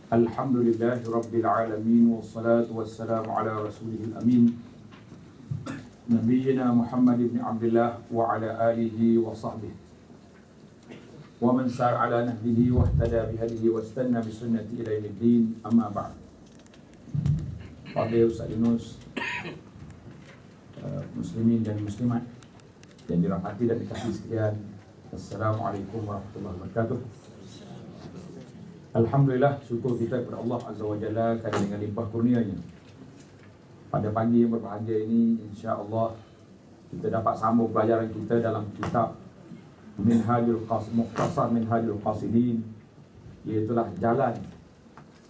Alhamdulillahi Rabbil Alamin. Wassalatu wassalamu ala rasulihil amin Nabiyyina Muhammad ibn Abdullah wa ala alihi wa sahbihi wa man sar ala nahbihi wa ihtada bihadihi wa istanna bisunnati ila yaumiddin. Amma ba'd. Fadil Ustaz Yunus, muslimin dan muslimat yang dirahmati dan dikasihi sekalian, Assalamualaikum warahmatullahi wabarakatuh. Alhamdulillah, syukur kita kepada Allah Azza wa Jalla kerana dengan limpah kurnianya pada pagi yang berbahagia ini, insya-Allah kita dapat sambung pelajaran kita dalam kitab Mukhtasar Minhajul Qasidin, iaitulah jalan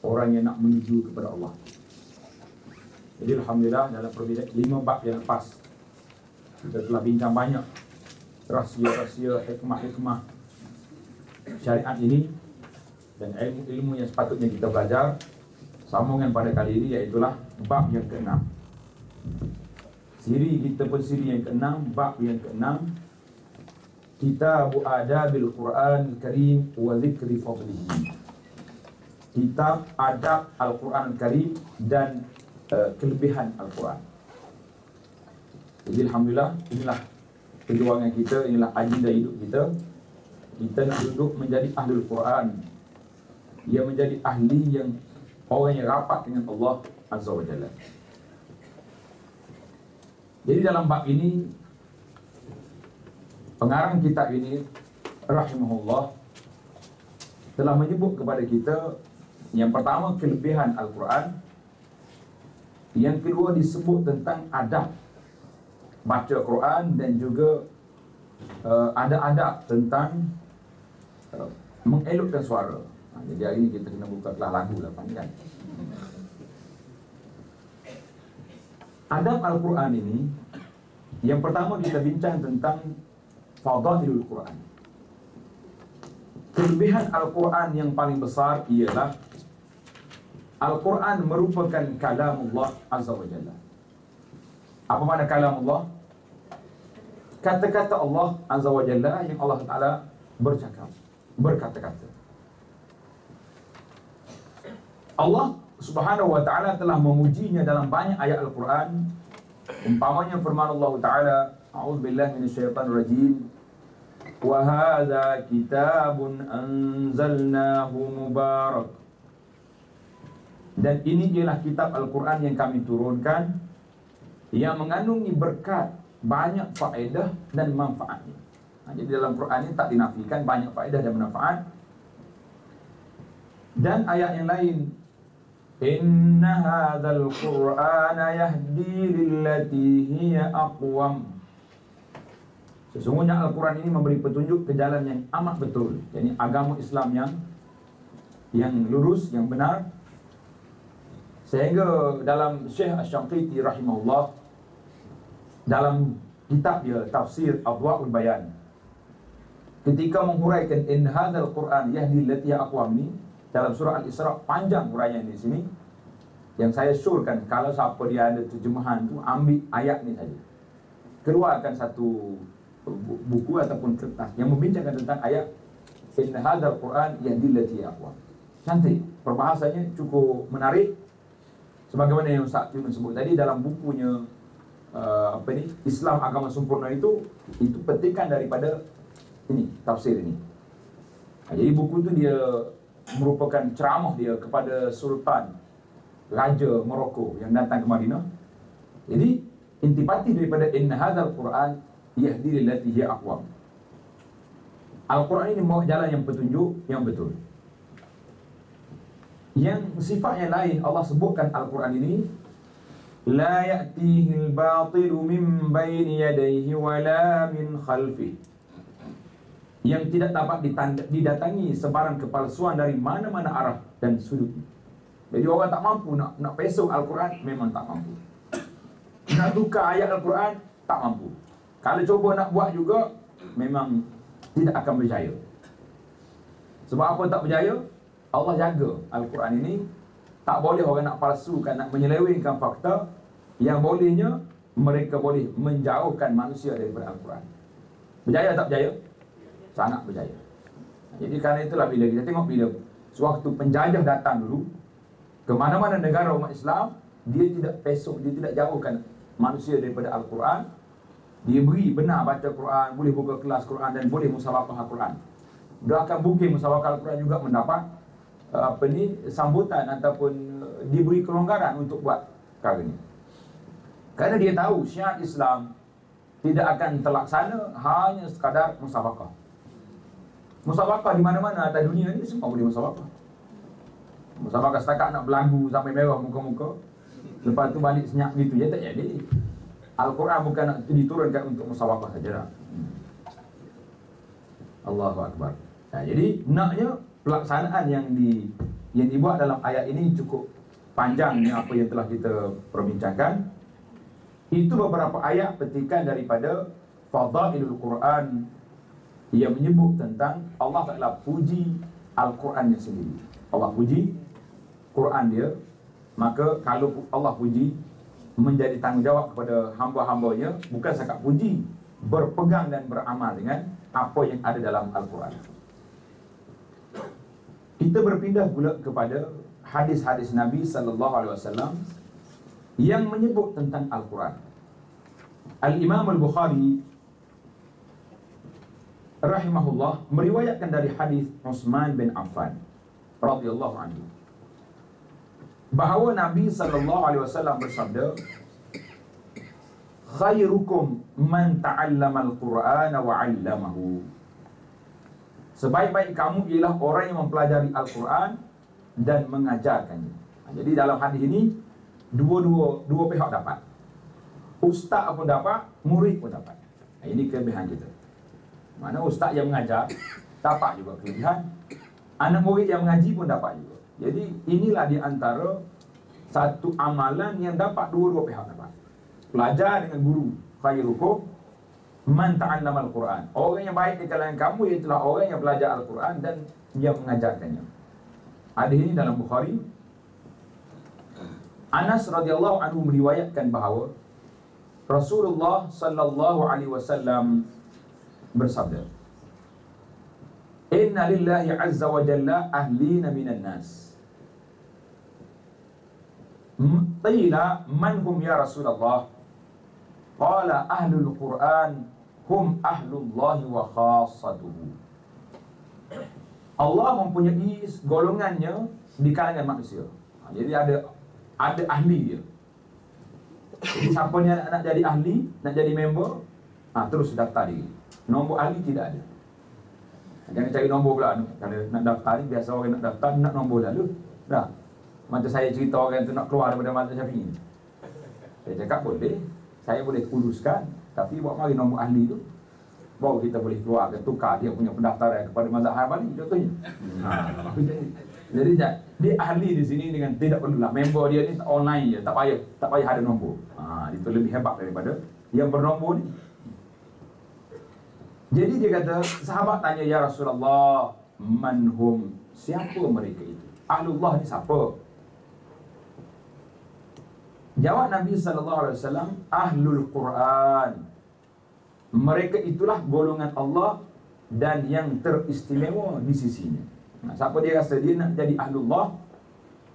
orang yang nak menuju kepada Allah. Jadi alhamdulillah, dalam perbincangan 5 bab yang lepas kita telah bincang banyak rahsia-rahsia, hikmah-hikmah syariat ini dan ilmu-ilmu yang sepatutnya kita belajar. Sambungan pada kali ini iaitulah bab yang ke-6. Siri kita pun siri yang ke-6, bab yang ke-6, Kitab Adabil Quran Karim wa Zikri Fadlihi. Kitab Adab Al-Quran Karim dan kelebihan Al-Quran. Jadi alhamdulillah, inilah perjuangan kita, inilah agenda hidup kita. Kita nak duduk menjadi ahlul Quran, ia menjadi ahli yang orang yang rapat dengan Allah Azza wa Jalla. Jadi dalam bab ini, pengarang kitab ini rahimahullah telah menyebut kepada kita, yang pertama kelebihan Al-Quran, yang kedua disebut tentang adab baca Quran, dan juga ada adab tentang mengelokkan suara. Jadi hari ini kita kena buka kelas lagu lah, panjang. Adab Al-Quran ini, yang pertama kita bincang tentang Fadailul Quran. Kelebihan Al-Quran yang paling besar ialah Al-Quran merupakan kalamullah Azza wa Jalla. Apa makna kalamullah? Kata-kata Allah Azza wa Jalla yang Allah Ta'ala bercakap, berkata-kata. Allah Subhanahu wa Ta'ala telah memujinya dalam banyak ayat Al-Quran. Umpamanya firman Allah Ta'ala, a'udzubillahi minasyaitonir rajim, wa hadza kitabun anzalnahu mubarak. Dan ini ialah kitab Al-Quran yang kami turunkan, yang mengandungi berkat, banyak faedah dan manfaatnya. Jadi dalam Quran ini tak dinafikan banyak faedah dan manfaat. Dan ayat yang lain, inna hadzal qur'ana yahdi lillati hiya aqwam. Sesungguhnya Al-Quran ini memberi petunjuk ke jalan yang amat betul, yakni agama Islam yang lurus, yang benar. Sehingga dalam Syekh Asy-Syamqiti rahimahullah, dalam kitab dia Tafsir Adwa'ul Bayan, ketika menghuraikan in hadzal Qur'an yahdi lillati hiya aqwam ni dalam surah Al-Isra, panjang huraian di sini. Yang saya syorkan, kalau siapa dia ada terjemahan tu, ambil ayat ni saja, keluarkan satu buku ataupun kertas yang membincangkan tentang ayat in hadzal Qur'an yahdi lillati hiya aqwam. Cantik, perbahasannya cukup menarik. Sebagaimana yang Ustaz Yunus sebut tadi dalam bukunya Islam Agama Sempurna, itu petikan daripada ini, tafsir ini. Jadi buku itu dia merupakan ceramah dia kepada Sultan Raja Morocco yang datang ke Madinah. Jadi intipati daripada inna hadzal Qur'an yahdi lillati hiya aqwam. Al-Quran ini membawa jalan yang petunjuk yang betul. Yang sifatnya lain, Allah sebutkan Al-Quran ini la ya'tihil batilu min baini yadayhi wa la min khalfih, yang tidak dapat didatangi sebarang kepalsuan dari mana-mana arah dan sudut. Jadi orang tak mampu nak pesok Al-Quran, memang tak mampu. Nak tukar ayat Al-Quran, tak mampu. Kalau cuba nak buat juga, memang tidak akan berjaya. Sebab apa tak berjaya? Allah jaga Al-Quran ini. Tak boleh orang nak palsukan, nak menyelewengkan fakta. Yang bolehnya, mereka boleh menjauhkan manusia daripada Al-Quran. Berjaya tak berjaya? Sangat berjaya. Jadi kerana itulah bila kita tengok, bila sewaktu penjajah datang dulu ke mana-mana negara umat Islam, dia tidak pesok, dia tidak jauhkan manusia daripada Al-Quran. Dia beri benar baca Quran, boleh buka kelas Quran dan boleh musyawarah Al-Quran. Dia akan mungkin musyawarah Al-Quran juga mendapat sambutan ataupun diberi kelonggaran untuk buat perkara ini. Kerana dia tahu syiar Islam tidak akan terlaksana hanya sekadar musyawarah. Musyawarah di mana-mana atas dunia ni semua boleh musyawarah. Musyawarah setakat nak berlagu sampai merah muka-muka, lepas tu balik senyap gitu, ya tak jadi. Al-Quran bukan nak diturunkan untuk musyawarah saja. Allahu Akbar. Nah, jadi naknya pelaksanaan yang dibuat dalam ayat ini cukup panjang ni apa yang telah kita perbincangkan. Itu beberapa ayat petikan daripada Fadailul Quran yang menyebut tentang Allah Ta'ala puji Al-Qurannya sendiri. Allah puji Quran dia, maka kalau Allah puji, menjadi tanggungjawab kepada hamba-hambanya bukan sekadar puji, berpegang dan beramal dengan apa yang ada dalam Al-Quran. Kita berpindah pula kepada hadis-hadis Nabi SAW yang menyebut tentang Al-Quran. Al-Imam Al-Bukhari rahimahullah meriwayatkan dari hadis Utsman bin Affan radhiyallahu anhu bahawa Nabi SAW bersabda, khairukum man ta'allama al-Qur'ana wa 'allamahu. Sebaik-baik kamu ialah orang yang mempelajari Al-Quran dan mengajarkannya. Jadi dalam hadis ini dua pihak dapat. Ustaz pun dapat, murid pun dapat. Ini kelebihan kita. Mana ustaz yang mengajar dapat juga kelebihan, anak murid yang mengaji pun dapat juga. Jadi inilah di antara satu amalan yang dapat dua-dua pihak dapat. Pelajar dengan guru. Khairukum man ta'allama al-Quran. Orang yang baik di kalangan kamu ialah orang yang belajar Al-Quran dan yang mengajarkannya. Hadis ini dalam Bukhari. Anas radhiyallahu anhu meriwayatkan bahawa Rasulullah sallallahu alaihi wasallam bersabda, inna lillahi azza wa jalla ahlina minan nas. Qila man hum ya Rasulullah? Qala ahlul Quran hum ahlullahi wa khassatuhu. Allah mempunyai golongannya di kalangan manusia. Jadi ada ahli dia. Jadi siapa ni nak jadi ahli, nak jadi member, terus daftar diri. Nombor ahli tidak ada. Jangan cari nombor pula. Kalau nak daftar ni, biasa orang nak daftar, nak nombor dulu. Dah. Macam saya cerita orang tu nak keluar daripada mazhab Syafi'i. Saya cakap boleh, saya boleh uruskan, tapi buat mari nombor ahli tu, baru kita boleh keluar ke tukar dia punya pendaftaran kepada mazhab Hambali contohnya. Jadi dia ahli di sini dengan tidak perlulah member dia ni online je, tak payah ada nombor. Itu lebih hebat daripada yang bernombor ni. Jadi dia kata, sahabat tanya, ya Rasulullah, manhum, siapa mereka itu? Ahlullah ni siapa? Jawab Nabi SAW, Ahlul Quran. Mereka itulah golongan Allah dan yang teristimewa di sisinya. Siapa dia rasa dia nak jadi Ahlullah,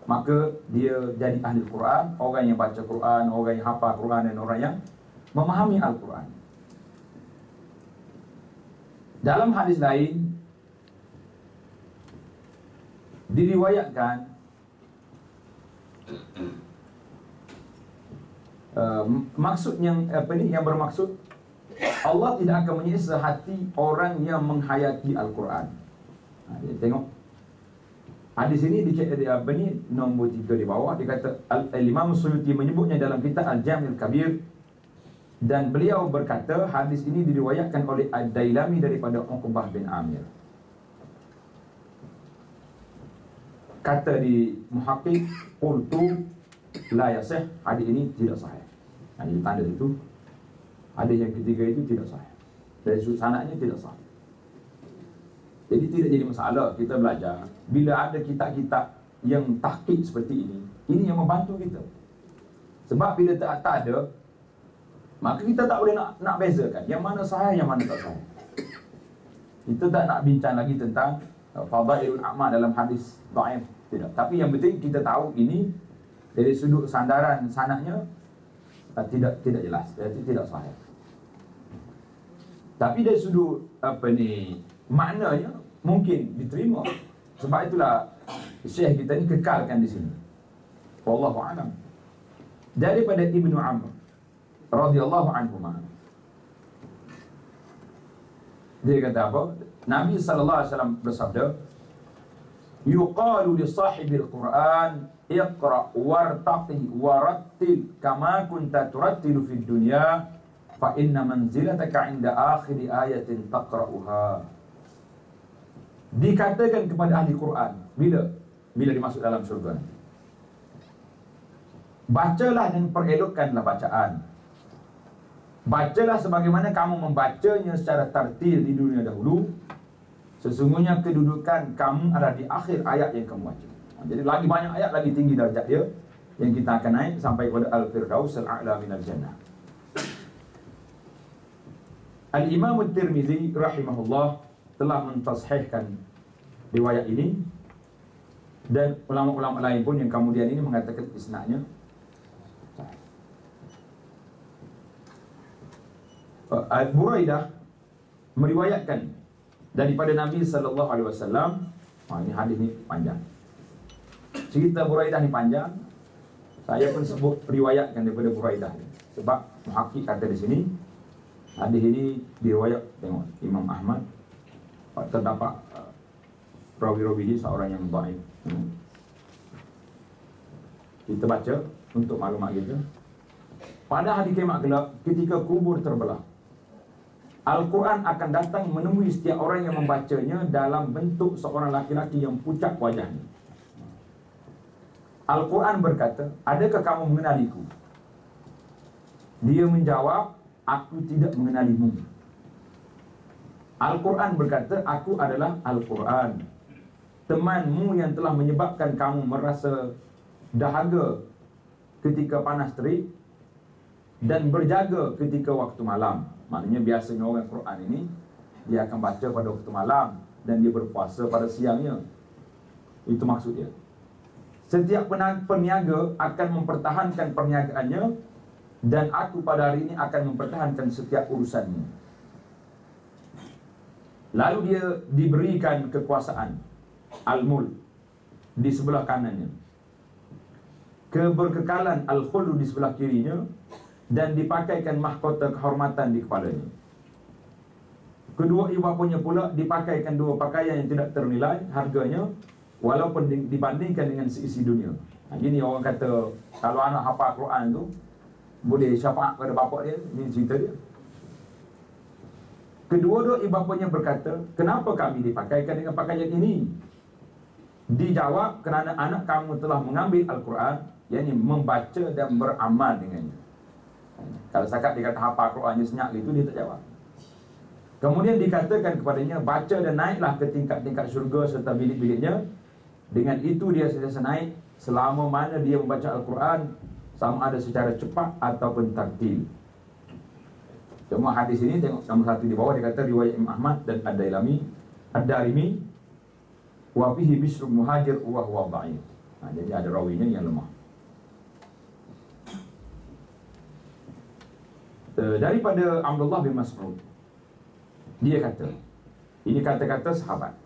maka dia jadi Ahlul Quran. Orang yang baca Quran, orang yang hafal Quran dan orang yang memahami Al-Quran. Dalam hadis lain diriwayatkan maksud yang yang bermaksud Allah tidak akan menyiksa hati orang yang menghayati Al-Quran. Tengok hadis ini nombor 3 di bawah. Dia kata Al-Imam Suyuti menyebutnya dalam kitab Al-Jami' Al-Kabir, dan beliau berkata hadis ini diriwayatkan oleh Ad-Dailami daripada Uqbah bin Amir. Kata di Muhaqqiq, qultu la yasih, hadis ini tidak sahih. Jadi tanda itu hadis yang ketiga itu tidak sahih. Dari sudut sanadnya tidak sahih. Jadi tidak jadi masalah kita belajar bila ada kitab-kitab yang tahqiq seperti ini yang membantu kita. Sebab bila tak ada, maka kita tak boleh nak bezakan yang mana sahih, yang mana tak sahih. Kita tak nak bincang lagi tentang fadailul a'mal dalam hadis dhaif, tidak. Tapi yang penting kita tahu ini dari sudut sandaran sanadnya tidak jelas, berarti tidak sahih. Tapi dari sudut maknanya mungkin diterima. Sebab itulah Syekh kita ni kekalkan di sini. Wallahu a'lam. Daripada Ibnu Amr radhiyallahu anhuma, dia kata apa? Nabi sallallahu alaihi wasallam bersabda, yuqalu li sahibil Quran iqra wartaqi warattil kama kunta turattilu fid dunya fa inna manzilataka 'inda akhir ayatin taqra'uha. Dikatakan kepada ahli Quran bila dimasuk dalam syurga, bacalah dan perelokkanlah bacaan. Bacalah sebagaimana kamu membacanya secara tartil di dunia dahulu. Sesungguhnya kedudukan kamu ada di akhir ayat yang kamu baca. Jadi lagi banyak ayat, lagi tinggi darjat dia, yang kita akan naik sampai kepada Al-Firdaus Al-A'la minal Jannah. Al-Imam At-Tirmizi rahimahullah telah mentashihkan riwayat ini, dan ulama-ulama lain pun yang kemudian ini mengatakan isnadnya. Buraidah meriwayatkan daripada Nabi sallallahu alaihi wasallam. Ini hadis ni panjang. Cerita Buraidah ni panjang. Saya pun sebut riwayatkan daripada Buraidah sebab muhakkik kata di sini hadis ini diriwayat, tengok Imam Ahmad, terdapat rawi-rawi seorang yang dhaif. Kita baca untuk maklumat kita. Pada hari kiamat kelak, ketika kubur terbelah, Al-Quran akan datang menemui setiap orang yang membacanya dalam bentuk seorang laki-laki yang pucat wajahnya. Al-Quran berkata, adakah kamu mengenaliku? Dia menjawab, aku tidak mengenalimu. Al-Quran berkata, aku adalah Al-Quran, temanmu yang telah menyebabkan kamu merasa dahaga ketika panas terik dan berjaga ketika waktu malam. Maknanya biasanya orang Quran ini dia akan baca pada waktu malam dan dia berpuasa pada siangnya. Itu maksudnya. Setiap peniaga akan mempertahankan perniagaannya, dan aku pada hari ini akan mempertahankan setiap urusannya. Lalu dia diberikan kekuasaan Al-Mulk di sebelah kanannya, keberkekalan Al-Khulud di sebelah kirinya, dan dipakaikan mahkota kehormatan di kepalanya. Kedua ibu bapanya pula dipakaikan dua pakaian yang tidak ternilai harganya, walaupun dibandingkan dengan seisi dunia. Gini orang kata, kalau anak hafal Quran tu boleh syafaat pada bapak dia. Ini cerita dia. Kedua-dua ibu bapanya berkata, kenapa kami dipakaikan dengan pakaian ini? Dijawab, kerana anak kamu telah mengambil Al-Quran, yakni membaca dan beramal dengannya. Kalau sakat dia kata hafal Quran je senyap gitu, dia tak jawab. Kemudian dikatakan kepadanya, baca dan naiklah ke tingkat-tingkat syurga serta bilik-biliknya. Dengan itu dia sentiasa naik selama mana dia membaca Al-Quran, sama ada secara cepat ataupun tartil. Cuma hadis ini tengok nombor satu di bawah, dia kata riwayat Imam Ahmad dan Ad-Darimi wa fihi Bishr Muhajir wa huwa dhaif. Jadi ada rawinya yang lemah. Daripada Abdullah bin Mas'ud, dia kata, ini kata-kata sahabat,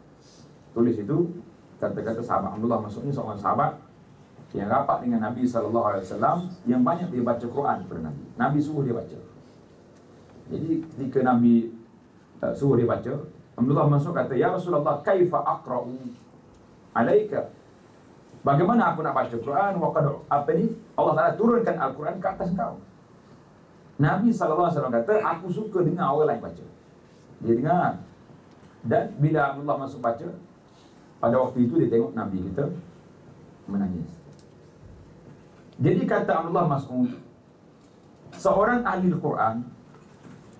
tulis itu kata-kata sahabat. Abdullah bin Mas'ud ini seorang sahabat yang rapat dengan Nabi SAW, yang banyak dia baca Quran kepada Nabi. Nabi suruh dia baca. Jadi ketika Nabi suruh dia baca, Abdullah bin Mas'ud kata, ya Rasulullah, kaifa aqra'u alaika? Bagaimana aku nak baca Quran? Allah Ta'ala turunkan Al-Quran ke atas kau. Nabi SAW kata, aku suka dengar orang lain baca. Dia dengar. Dan bila Abdullah masuk baca, pada waktu itu dia tengok Nabi kita menangis. Jadi kata Abdullah Mas'ud, seorang ahli Al-Quran,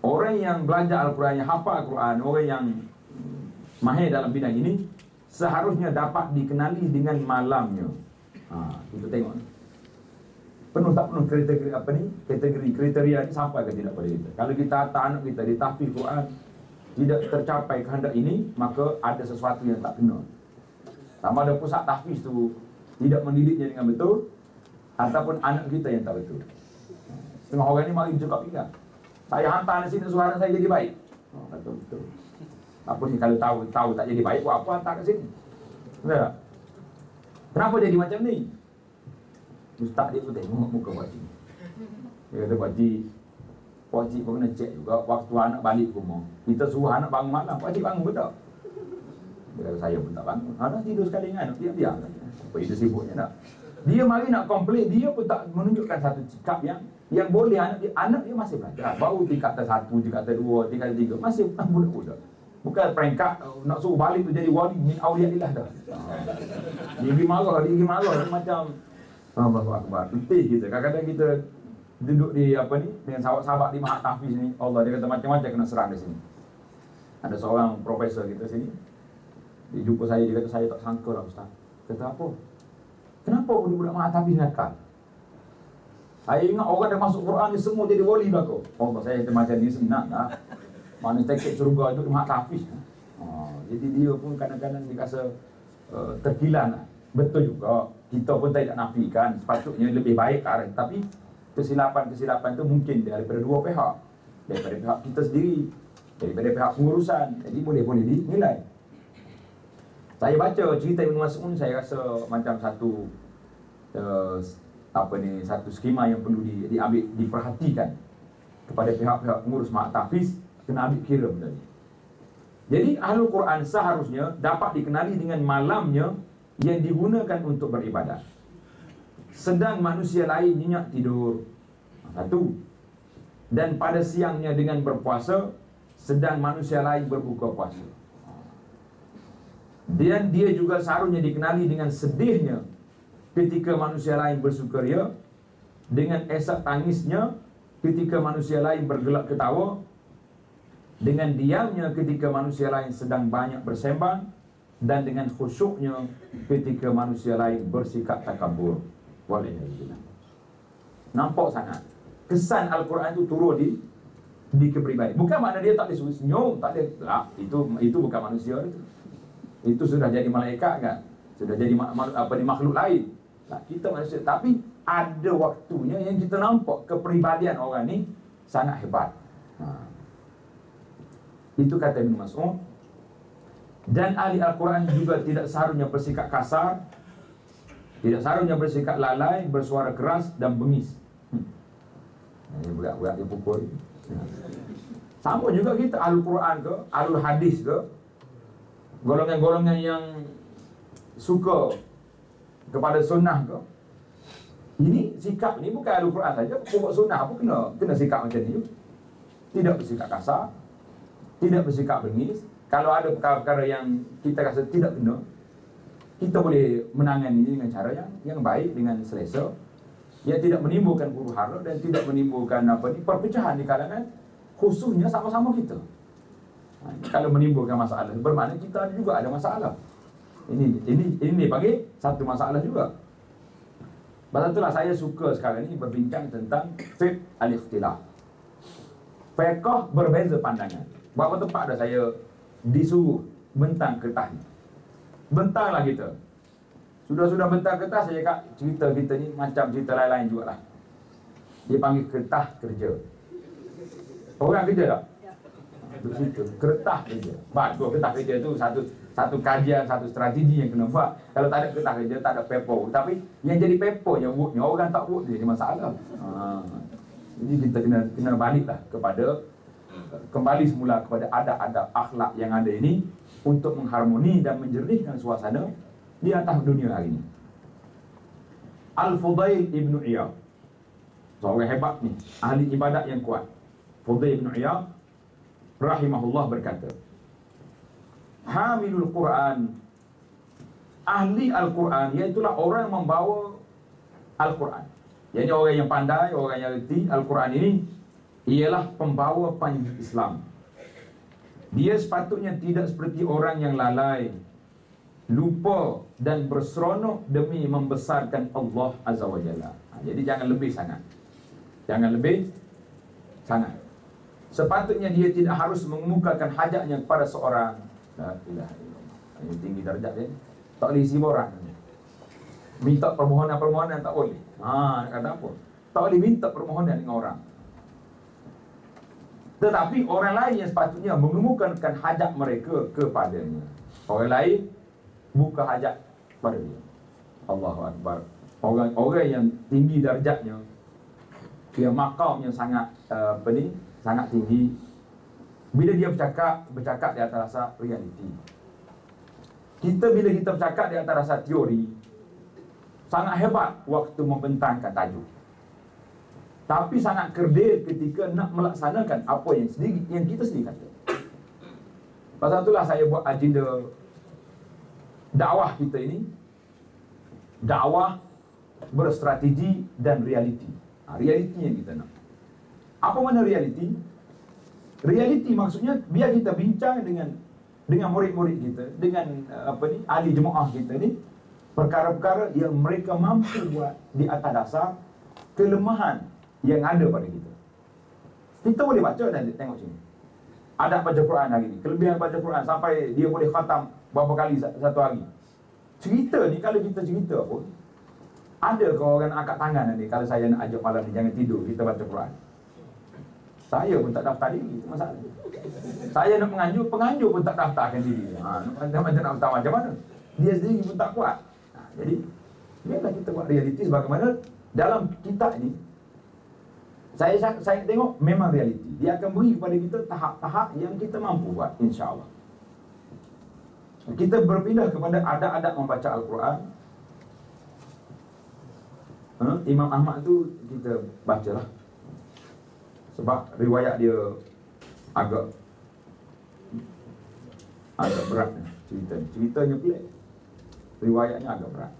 orang yang belajar Al-Quran, yang hafal Al-Quran, orang yang mahir dalam bidang ini, seharusnya dapat dikenali dengan malamnya. Kita tengok penuh tak penuh kriteria kriteria ni sampai ke tidak pada kita. Kalau kita hantar anak kita di tahfiz Quran, tidak tercapai kehendak ini, maka ada sesuatu yang tak kena. Sama ada pusat tahfiz tu tidak mendidiknya dengan betul, ataupun anak kita yang tak betul. Setengah orang ni mari cakap pinggang, saya hantar di sini suara saya jadi baik. Kata betul. Apa ni kalau tahu tak jadi baik, buat apa hantar kat sini? Betul tak? Kenapa jadi macam ni? Ustaz dia pun tengok muka Pak Cik. Dia kata, Pak Cik pun kena cek juga waktu anak balik rumah. Kita suruh anak bangun malam, Pak Cik bangun betul? Dia kata, saya pun tak bangun. Anak tidur sekali dengan anak, diam. Apa itu sibuknya tak? Dia mari nak komplain, dia pun tak menunjukkan satu sikap yang boleh anak dia masih belajar. Baru tingkat ter 1, tingkat ter 2, tingkat ter 3, masih budak-budak. Bukan peringkat nak suruh balik tu jadi wali min auliyaillah dah. Dia pergi marah macam Allahu Akbar. Letih kita. Kadang-kadang kita duduk di dengan sahabat-sahabat di Mahat Tahfiz ni. Allah, dia kata macam-macam kena serang di sini. Ada seorang profesor kita sini. Dia jumpa saya, dia kata saya tak sangka lah Ustaz. Kata apa? Kenapa budak-budak Mahat Tahfiz nakal? Saya ingat orang dah masuk Quran ni semua jadi wali dah kau. Allah, saya kata macam ni senang lah. Mana tiket surga itu Mahat Tahfiz. Jadi dia pun kadang-kadang dia rasa terkilan lah. Betul juga, kita pun tidak nafikan sepatutnya lebih baik ke arah. Tapi kesilapan-kesilapan itu mungkin daripada dua pihak. Daripada pihak kita sendiri, daripada pihak pengurusan. Jadi boleh dinilai. Saya baca cerita Ibn Mas'ud, saya rasa macam satu satu skema yang perlu diambil, diperhatikan kepada pihak-pihak pengurus Mahat Tahfiz, kena ambil kira benda ni. Jadi Ahlul Quran seharusnya dapat dikenali dengan malamnya yang digunakan untuk beribadah, sedang manusia lain nyenyak tidur. Satu. Dan pada siangnya dengan berpuasa, sedang manusia lain berbuka puasa. Dan dia juga seharusnya dikenali dengan sedihnya ketika manusia lain bersukaria, dengan esak tangisnya ketika manusia lain bergelak ketawa, dengan diamnya ketika manusia lain sedang banyak bersembang, dan dengan khusyuknya ketika manusia lain bersikap takabur. Walhamdulillah. Nampak sangat kesan Al-Quran itu turun di kepribadian. Bukan makna dia tak boleh senyum, tak ada. Itu bukan manusia itu. Itu sudah jadi malaikat kan? Sudah jadi makhluk lain. Nah, kita manusia, tapi ada waktunya yang kita nampak kepribadian orang ni sangat hebat. Itu kata Ibn Mas'ud. Dan ahli Al-Quran juga tidak seharusnya bersikap kasar, tidak seharusnya bersikap lalai, bersuara keras dan bengis. Ini berat-berat dia pukul. Sama juga kita, Al-Quran ke, Ahlul Hadis ke, golongan-golongan yang suka kepada sunnah ke, ini sikap ni bukan Al-Quran saja, pokok sunnah pun kena sikap macam ni. Tidak bersikap kasar, tidak bersikap bengis. Kalau ada perkara-perkara yang kita rasa tidak kena, kita boleh menangani dengan cara yang baik, dengan selesa, yang tidak menimbulkan huru-hara dan tidak menimbulkan perpecahan di kalangan, khususnya sama-sama kita. Kalau menimbulkan masalah, bermakna kita juga ada masalah. Ini bagi satu masalah juga. Sebab itulah saya suka sekarang ini berbincang tentang fiqh al-ikhtilaf. Fiqh berbeza pandangan. Berapa tempat ada saya disuruh bentang kertas ni. Bentanglah kita. Sudah bentang kertas, saya cakap cerita kita ni macam cerita lain-lain jugalah. Dia panggil kertas kerja. Orang kerja tak? Itu situ, kertas kerja. Bagus, kertas kerja tu satu kajian, satu strategi yang kena buat. Kalau tak ada kertas kerja, tak ada paper. Tapi yang jadi papernya, worknya, orang tak work dia jadi masalah. Jadi kita kena baliklah kembali semula kepada adab-adab akhlak yang ada ini untuk mengharmoni dan menjernihkan suasana di atas dunia hari ini. Al-Fudail Ibn Iyad, seorang hebat ni, ahli ibadat yang kuat. Fudail Ibn Iyad rahimahullah berkata, Hamilul Quran, ahli Al-Quran, iaitulah orang yang membawa Al-Quran. Jadi orang yang pandai, orang yang reti Al-Quran ini ialah pembawa panji Islam. Dia sepatutnya tidak seperti orang yang lalai, lupa dan berseronok demi membesarkan Allah Azza wa Jalla. Jadi jangan lebih sangat. Jangan lebih sangat. Sepatutnya dia tidak harus mengemukakan hajatnya kepada seorang. La ilaha illallah. Ini tinggi darjat dia. Tak boleh isi orang. Minta permohonan-permohonan tak boleh. Nak kata apa? Tak boleh minta permohonan dengan orang. Tetapi orang lain yang sepatutnya mengemukakan hajat mereka kepadanya. Orang lain buka hajat pada dia. Allahu Akbar. Orang yang tinggi darjatnya, dia makamnya sangat sangat tinggi. Bila dia bercakap di atas rasa realiti. Bila kita bercakap di atas rasa teori, sangat hebat waktu membentangkan tajuk. Tapi sangat kerdil ketika nak melaksanakan apa yang kita sendiri kata. Pasal itulah saya buat agenda dakwah kita ini, dakwah berstrategi dan realiti. Realiti yang kita nak. Apa mana realiti? Realiti maksudnya biar kita bincang dengan murid-murid kita, dengan ahli jemaah kita ni, perkara-perkara yang mereka mampu buat di atas dasar kelemahan yang ada pada kita. Kita boleh baca dan tengok sini. Ada baca Quran hari ni, kelebihan baca Quran sampai dia boleh khatam berapa kali satu hari. Cerita ni kalau kita cerita pun, ada ke orang angkat tangan ni kalau saya nak ajak malam ni jangan tidur, kita baca Quran. Saya pun tak daftar diri, itu masalah. Saya nak penganjur pun tak daftarkan diri. Macam nak daftar macam mana? Dia sendiri pun tak kuat. Jadi, biarlah kita buat realiti sebagaimana dalam kitab ni. Saya tengok memang realiti. Dia akan beri kepada kita tahap-tahap yang kita mampu buat, insya-Allah. Kita berpindah kepada adab-adab membaca Al-Quran. Imam Ahmad tu kita bacalah. Sebab riwayat dia agak berat ceritanya pelik. Riwayatnya agak berat.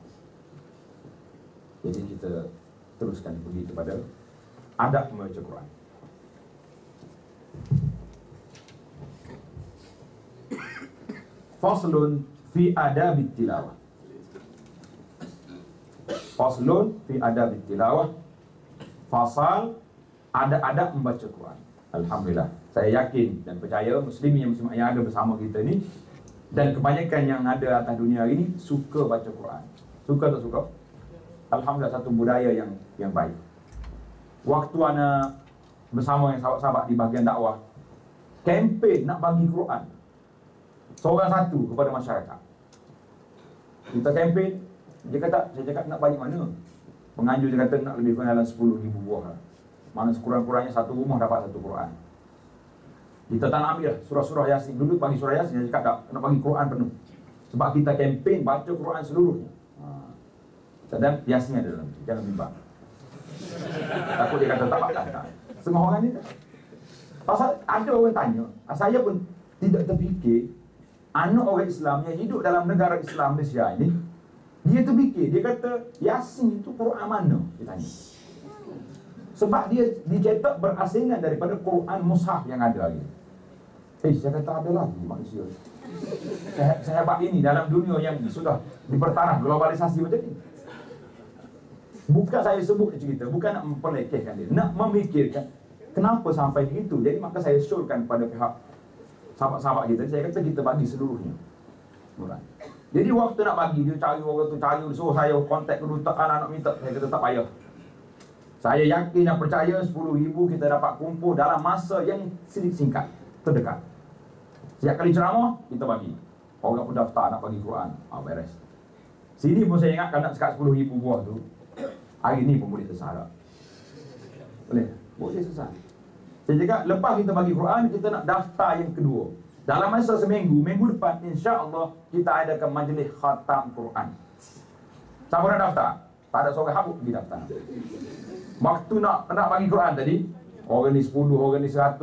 Jadi kita teruskan pergi kepada adab membaca Quran. Faslun fi adabit tilawah. Faslun fi adabit tilawah. Fasal adab-adab membaca Quran. Alhamdulillah, saya yakin dan percaya muslimin yang ada bersama kita ni dan kebanyakan yang ada atas dunia hari ni suka baca Quran. Suka tak suka? Alhamdulillah, satu budaya yang baik. Waktu ana bersama dengan sahabat-sahabat di bahagian dakwah, kempen nak bagi Quran seorang satu kepada masyarakat. Kita kempen, saya cakap nak bagi mana? Penganjur dia kata nak lebih kurang dalam 10,000 buah lah. Mana sekurang-kurangnya satu rumah dapat satu Quran. Kita tak nak ambil lah surah-surah Yasin. Dulu bagi surah Yasin, dia cakap tak, nak bagi Quran penuh. Sebab kita kempen baca Quran seluruhnya. Dan Yasin ada dalam tu, jangan bimbang. Takut dia kata tak. Setengah orang ni tak. Pasal ada orang tanya, saya pun tidak terfikir, anak orang Islam yang hidup dalam negara Islam Malaysia ini, dia terfikir, dia kata Yasin itu Quran mana? Dia tanya. Sebab dia dicetak berasingan daripada Quran Mushaf yang ada lagi. Saya kata ada lagi manusia sehebat ini dalam dunia yang sudah dipertaraf globalisasi macam ni. Bukan saya sebut cerita, bukan nak memperlekehkan dia, nak memikirkan kenapa sampai begitu. Jadi maka saya syorkan kepada pihak sahabat-sahabat kita, saya kata kita bagi seluruhnya. Jadi waktu nak bagi, dia cari orang tu, suruh saya kontak kedutaan nak minta. Saya kata tak payah. Saya yakin dan percaya 10,000 kita dapat kumpul dalam masa yang sedikit singkat, terdekat. Setiap kali ceramah, kita bagi. Orang pun daftar nak bagi Quran, beres. Sini pun saya ingatkan nak sekat 10,000 buah tu, hari ni pun boleh selesai. Boleh selesai. Saya cakap, lepas kita bagi Quran, kita nak daftar yang kedua. Dalam masa minggu depan, insya-Allah kita adakan majlis khatam Quran. Siapa nak daftar? Tak ada seorang habuk pergi daftar. Waktu nak bagi Quran tadi, orang ni 10, orang ni 100.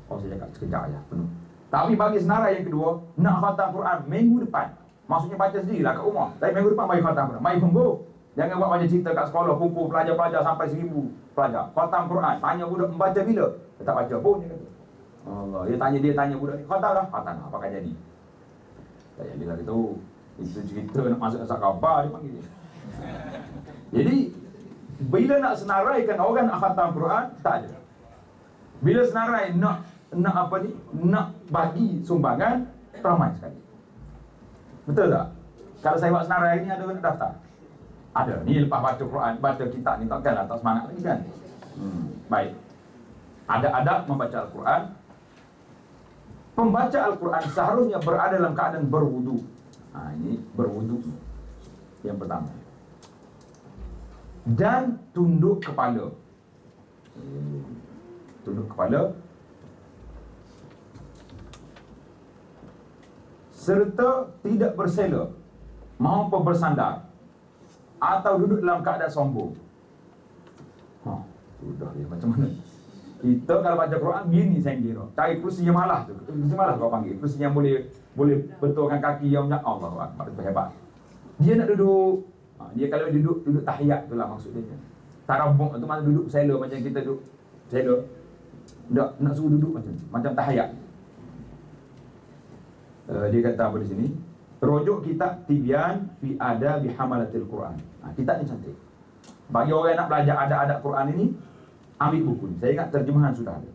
Saya cakap sekejap je, penuh. Tapi bagi senarai yang kedua, nak khatam Quran minggu depan. Maksudnya baca sendirilah kat rumah. Tapi minggu depan bagi khatam Quran. Mari kumpul. Jangan buat macam cerita kat sekolah, kumpul pelajar-pelajar sampai 1,000 pelajar. Khatam Quran. Tanya budak membaca bila? Dia tak baca pun, dia kata. Allah, dia tanya budak ni, khatam dah? Khatam dah, apakah jadi? Tak jadilah gitu. Itu cerita nak masuk asal khabar, dia panggil dia. Jadi bila nak senaraikan orang nak khatam Quran, tak ada. Bila senarai nak apa ni? Nak bagi sumbangan, ramai sekali. Betul tak? Kalau saya buat senarai ni, ada nak daftar? Ada. Ni lepas baca Quran, baca kitab ni takkanlah tak semangat lagi kan? Baik. Ada adab membaca Al-Quran. Pembaca Al-Quran seharusnya berada dalam keadaan berwudu. Ini berwudu yang pertama. Dan tunduk kepala. Tunduk kepala. Serta tidak bersela maupun bersandar atau duduk dalam keadaan sombong. Sudah dia macam mana? Kita kalau baca Quran gini saya kira. Cari kursi yang malah tu. Kursi malah kau panggil. Kursi yang boleh betulkan kaki yang punya Allah Akbar. Itu hebat. Dia nak duduk. Dia kalau duduk tahiyat itulah maksud dia. Tarabuk tu mana duduk sela macam kita duduk sela. Nak suruh duduk macam tahiyat. Dia kata apa di sini? Rujuk kitab Tibyan fi Adabi Hamalatil Quran. Kitab ni cantik. Bagi orang yang nak belajar adab-adab Quran ini, ambil buku ni. Saya ingat terjemahan sudah ada.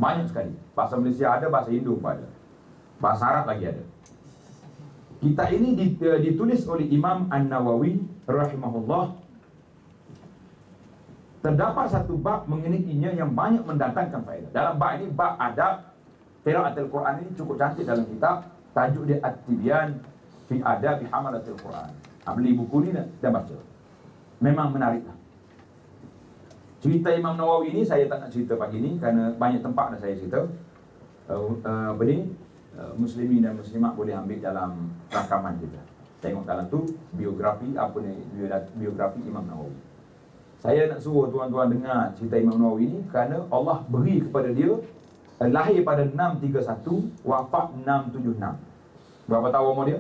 Banyak sekali. Bahasa Malaysia ada, bahasa Hindu pun ada. Bahasa Arab lagi ada. Kitab ini ditulis oleh Imam An-Nawawi rahimahullah. Terdapat satu bab mengenainya yang banyak mendatangkan faedah. Dalam bab ini, bab adab qiraatul Quran ini cukup cantik dalam kitab. Tajuk dia At-Tibyan fi Adabi Hamalatil Quran. Beli buku ni dan baca. Memang menariklah. Cerita Imam Nawawi ini saya tak nak cerita pagi ni kerana banyak tempat dah saya cerita. Muslimin dan muslimat boleh ambil dalam rakaman kita. Tengok dalam tu biografi biografi Imam Nawawi. Saya nak suruh tuan-tuan dengar cerita Imam Nawawi ini kerana Allah beri kepada dia lahir pada 631, wafat 676. Berapa tahun umur dia?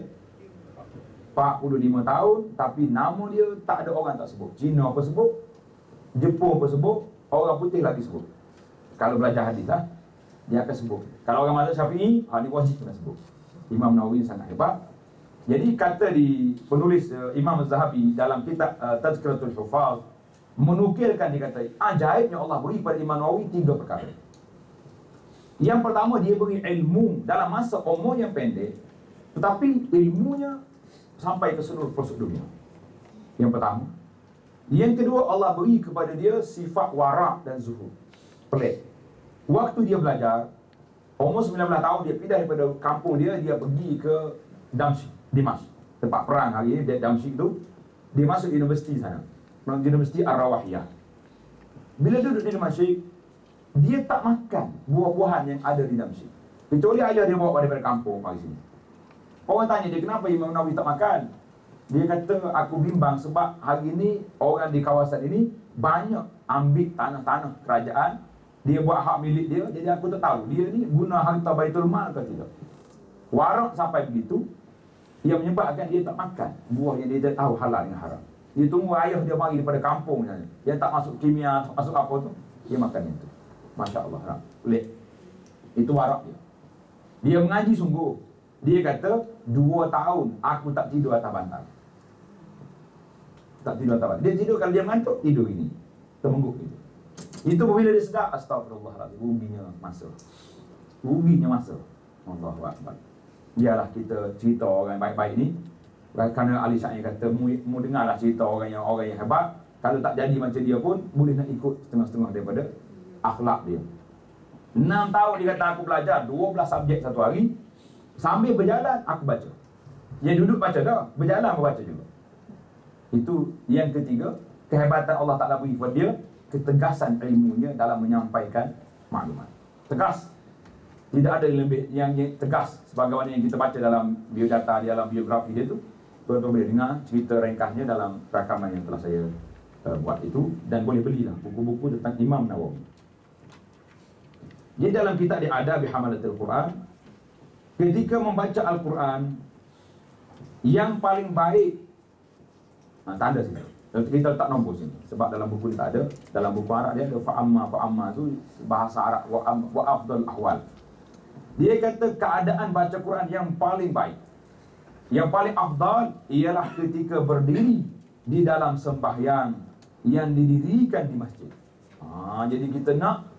45 tahun, tapi nama dia tak ada orang tak sebut. Cina apa sebut, Jepun apa sebut, orang putih lagi sebut. Kalau belajar hadis lah, dia akan sebut. Kalau orang mazhab Syafi'i, ni wajib kena sebut. Imam Nawawi sangat hebat. Jadi kata di penulis Imam Az-Zahabi dalam kitab Tazkiratul Hufaz menukilkan, dia kata ajaibnya Allah beri pada Imam Nawawi 3 perkara. Yang pertama, dia beri ilmu dalam masa umur yang pendek, tetapi ilmunya sampai ke seluruh pelosok dunia. Yang pertama. Yang kedua, Allah beri kepada dia sifat warak dan zuhud. Pelik. Waktu dia belajar, umur 19 tahun, dia pindah daripada kampung dia pergi ke Dimash, tempat perang hari ini. Damsyik tu, dia masuk universiti sana, Universiti Ar-Rawahiyah. Bila duduk di Damsyik, dia tak makan buah-buahan yang ada di Damsyik, kecuali ayah dia bawa daripada kampung mari sini. Orang tanya dia, kenapa Imam Nawawi tak makan? Dia kata, aku bimbang sebab hari ini orang di kawasan ini banyak ambil tanah-tanah kerajaan. Dia buat hak milik dia. Jadi aku tak tahu dia ni guna harta Baitul Mal ke tidak. Warak sampai begitu, yang menyebabkan dia tak makan buah yang dia tak tahu halal dengan haram. Dia tunggu ayah dia mari daripada kampung misalnya, yang tak masuk kimia, tak masuk apa tu, dia makan itu. Masya Allah, boleh. Itu warak dia. Dia mengaji sungguh. Dia kata, 2 tahun aku tak tidur atas bantal. Tak tidur atas bantal. Dia tidur, kalau dia mengantuk, tidur ini, temengguk itu. Itu bila dia sedar, astagfirullahaladzim, ruginya masa. Ruginya masa. Allahu Akbar. Biarlah kita cerita orang baik-baik ni. Kerana Ali Syahir kata, mu dengarlah cerita orang yang hebat. Kalau tak jadi macam dia pun, boleh nak ikut setengah-setengah daripada akhlak dia. 6 tahun dia kata, aku belajar 12 subjek satu hari. Sambil berjalan, aku baca. Dia duduk baca dah, berjalan membaca juga. Itu yang ketiga, kehebatan Allah Ta'ala beri kepada dia, ketegasan ilmunya dalam menyampaikan maklumat. Tegas. Tidak ada lebih yang tegas sebagaimana yang kita baca dalam biodata, dalam biografi dia tu. Tuan-tuan boleh dengar cerita ringkasnya dalam rakaman yang telah saya buat itu, dan boleh belilah buku-buku tentang Imam Nawawi. Jadi dalam kitab di Adabi Hamalatil Quran, ketika membaca Al-Quran, yang paling baik, tanda sini, kita letak nombor sini, sebab dalam buku ni tak ada. Dalam buku Arab dia ada fa'amma tu bahasa Arab, wa afdal ahwal. Dia kata keadaan baca Quran yang paling baik, yang paling afdal, ialah ketika berdiri di dalam sembahyang yang didirikan di masjid. Jadi kita nak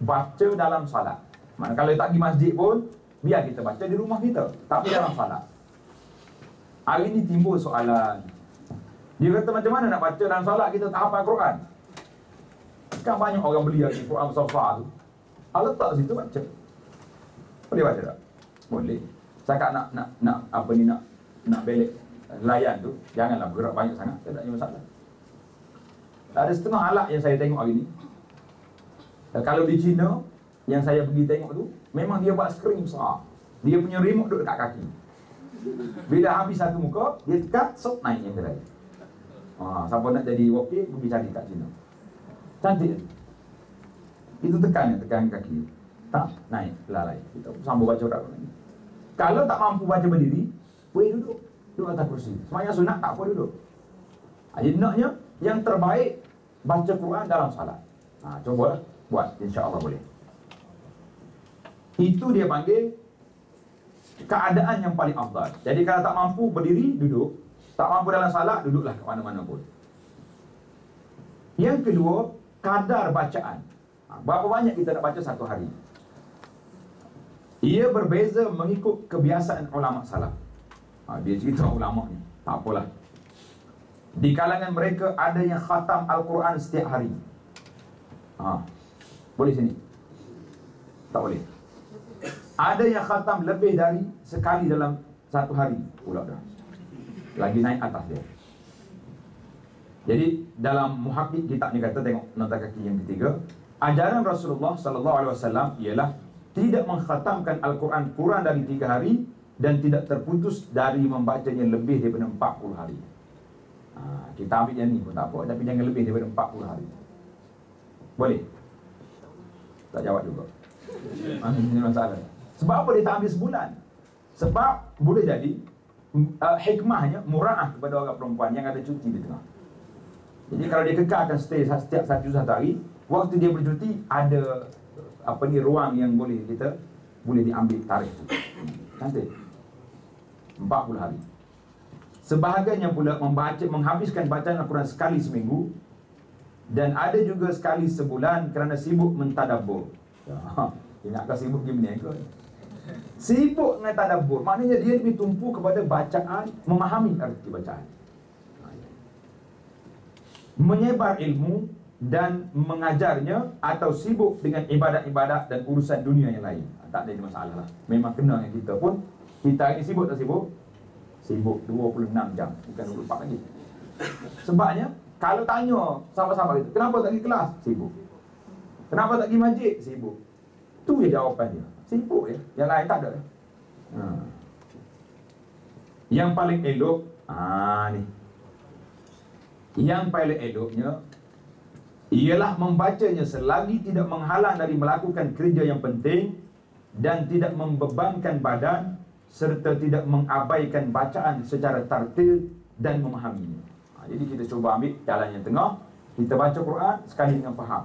baca dalam salat. Mana kalau tak pergi masjid pun, biar kita baca di rumah kita, tapi dalam salat. Hari ini timbul soalan. Dia kata macam mana nak baca dalam salat kita tak hafal Quran? Kan banyak orang beli lagi Quran besar-besar tu. Letak situ baca. Boleh baca tak? Boleh. Cakap nak belik layan tu, janganlah bergerak banyak sangat, tak ada masalah. Ada setengah alat yang saya tengok hari ni. Dan kalau di China yang saya pergi tengok tu, memang dia buat skrin besar. Dia punya remote duduk dekat kaki. Bila habis satu muka, dia tekan, sok naik yang lain. Siapa nak jadi wakil, pergi cari kat China. Cantik. Itu tekan kaki. Tak, naik, lalai. Kita sambung baca Quran lagi. Kalau tak mampu baca berdiri, boleh duduk. Duduk atas kursi. Semayang sunat tak apa duduk. Jadi naknya, yang terbaik, baca Quran dalam salat. Cobalah buat, insya-Allah boleh. Itu dia panggil keadaan yang paling afdal. Jadi kalau tak mampu berdiri, duduk. Tak mampu dalam salat, duduklah ke mana-mana pun. Yang kedua, kadar bacaan. Berapa banyak kita nak baca satu hari? Ia berbeza mengikut kebiasaan ulama salaf. Dia cerita ulama ni, tak apalah. Di kalangan mereka ada yang khatam Al-Quran setiap hari. Boleh sini? Tak boleh. Ada yang khatam lebih dari sekali dalam satu hari pula dah. Lagi naik atas dia. Jadi dalam muhakkik kitab ni kata, tengok nota kaki yang ketiga, ajaran Rasulullah sallallahu alaihi wasallam ialah tidak mengkhatamkan Al-Quran kurang dari 3 hari dan tidak terputus dari membacanya lebih daripada 40 hari. Kita ambil yang ni pun tak apa, tapi jangan lebih daripada 40 hari. Boleh? Tak jawab juga. Ini masalah. Sebab apa dia tak ambil sebulan? Sebab boleh jadi hikmahnya mura'ah kepada orang perempuan yang ada cuti di tengah. Jadi kalau dia kekalkan stay setiap satu hari, waktu dia bercuti ada ruang yang boleh diambil tarikh tu. Cantik. 40 hari. Sebahagian yang pula menghabiskan bacaan Al-Quran sekali seminggu, dan ada juga sekali sebulan kerana sibuk mentadabbur. Ingatkah sibuk gimana ke? Sibuk dengan tadabbur, maknanya dia lebih tumpu kepada bacaan, memahami arti bacaan, menyebar ilmu dan mengajarnya, atau sibuk dengan ibadat-ibadat dan urusan dunia yang lain. Tak ada masalah lah. Memang kena dengan kita pun. Kita ini sibuk tak sibuk? Sibuk 26 jam, bukan 24 lagi. Sebabnya kalau tanya sahabat-sahabat kita, kenapa tak pergi kelas? Sibuk. Kenapa tak pergi masjid? Sibuk. Tu je jawapan dia. Sibuk je. Yang lain tak ada. Yang paling elok, ni. Yang paling eloknya ialah membacanya selagi tidak menghalang dari melakukan kerja yang penting dan tidak membebankan badan, serta tidak mengabaikan bacaan secara tartil dan memahaminya. Jadi kita cuba ambil jalan yang tengah. Kita baca Quran sekali dengan faham.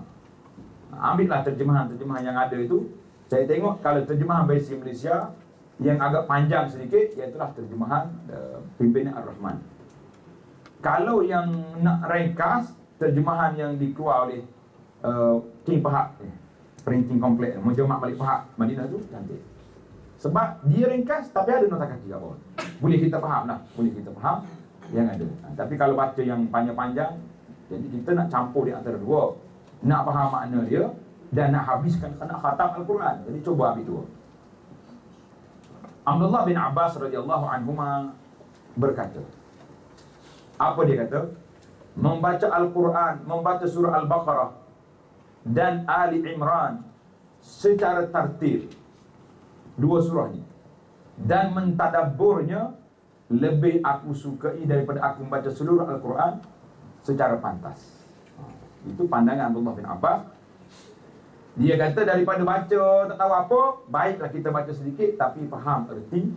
Ambillah terjemahan-terjemahan yang ada itu. Saya tengok kalau terjemahan versi Malaysia yang agak panjang sedikit, iaitulah terjemahan pimpinan Ar-Rahman. Kalau yang nak ringkas, terjemahan yang dikeluar oleh King Fahad, printing komplek, Mujamak Malik Fahad Madinah tu cantik. Sebab dia ringkas tapi ada nota kaki kat bawah. Boleh kita faham lah, boleh kita faham yang ada. Tapi kalau baca yang panjang-panjang, jadi kita nak campur di antara dua, nak faham makna dia dan nak habiskan, nak khatam Al-Quran. Jadi cuba ambil dua. Abdullah bin Abbas radhiyallahu anhuma berkata, apa dia kata? Membaca Al-Quran, membaca surah Al-Baqarah dan Ali Imran secara tartil, dua surah ni, dan mentadabburnya lebih aku sukai daripada aku membaca seluruh Al-Quran secara pantas. Itu pandangan Abdullah bin Abbas. Dia kata daripada baca tak tahu apa, baiklah kita baca sedikit tapi faham erti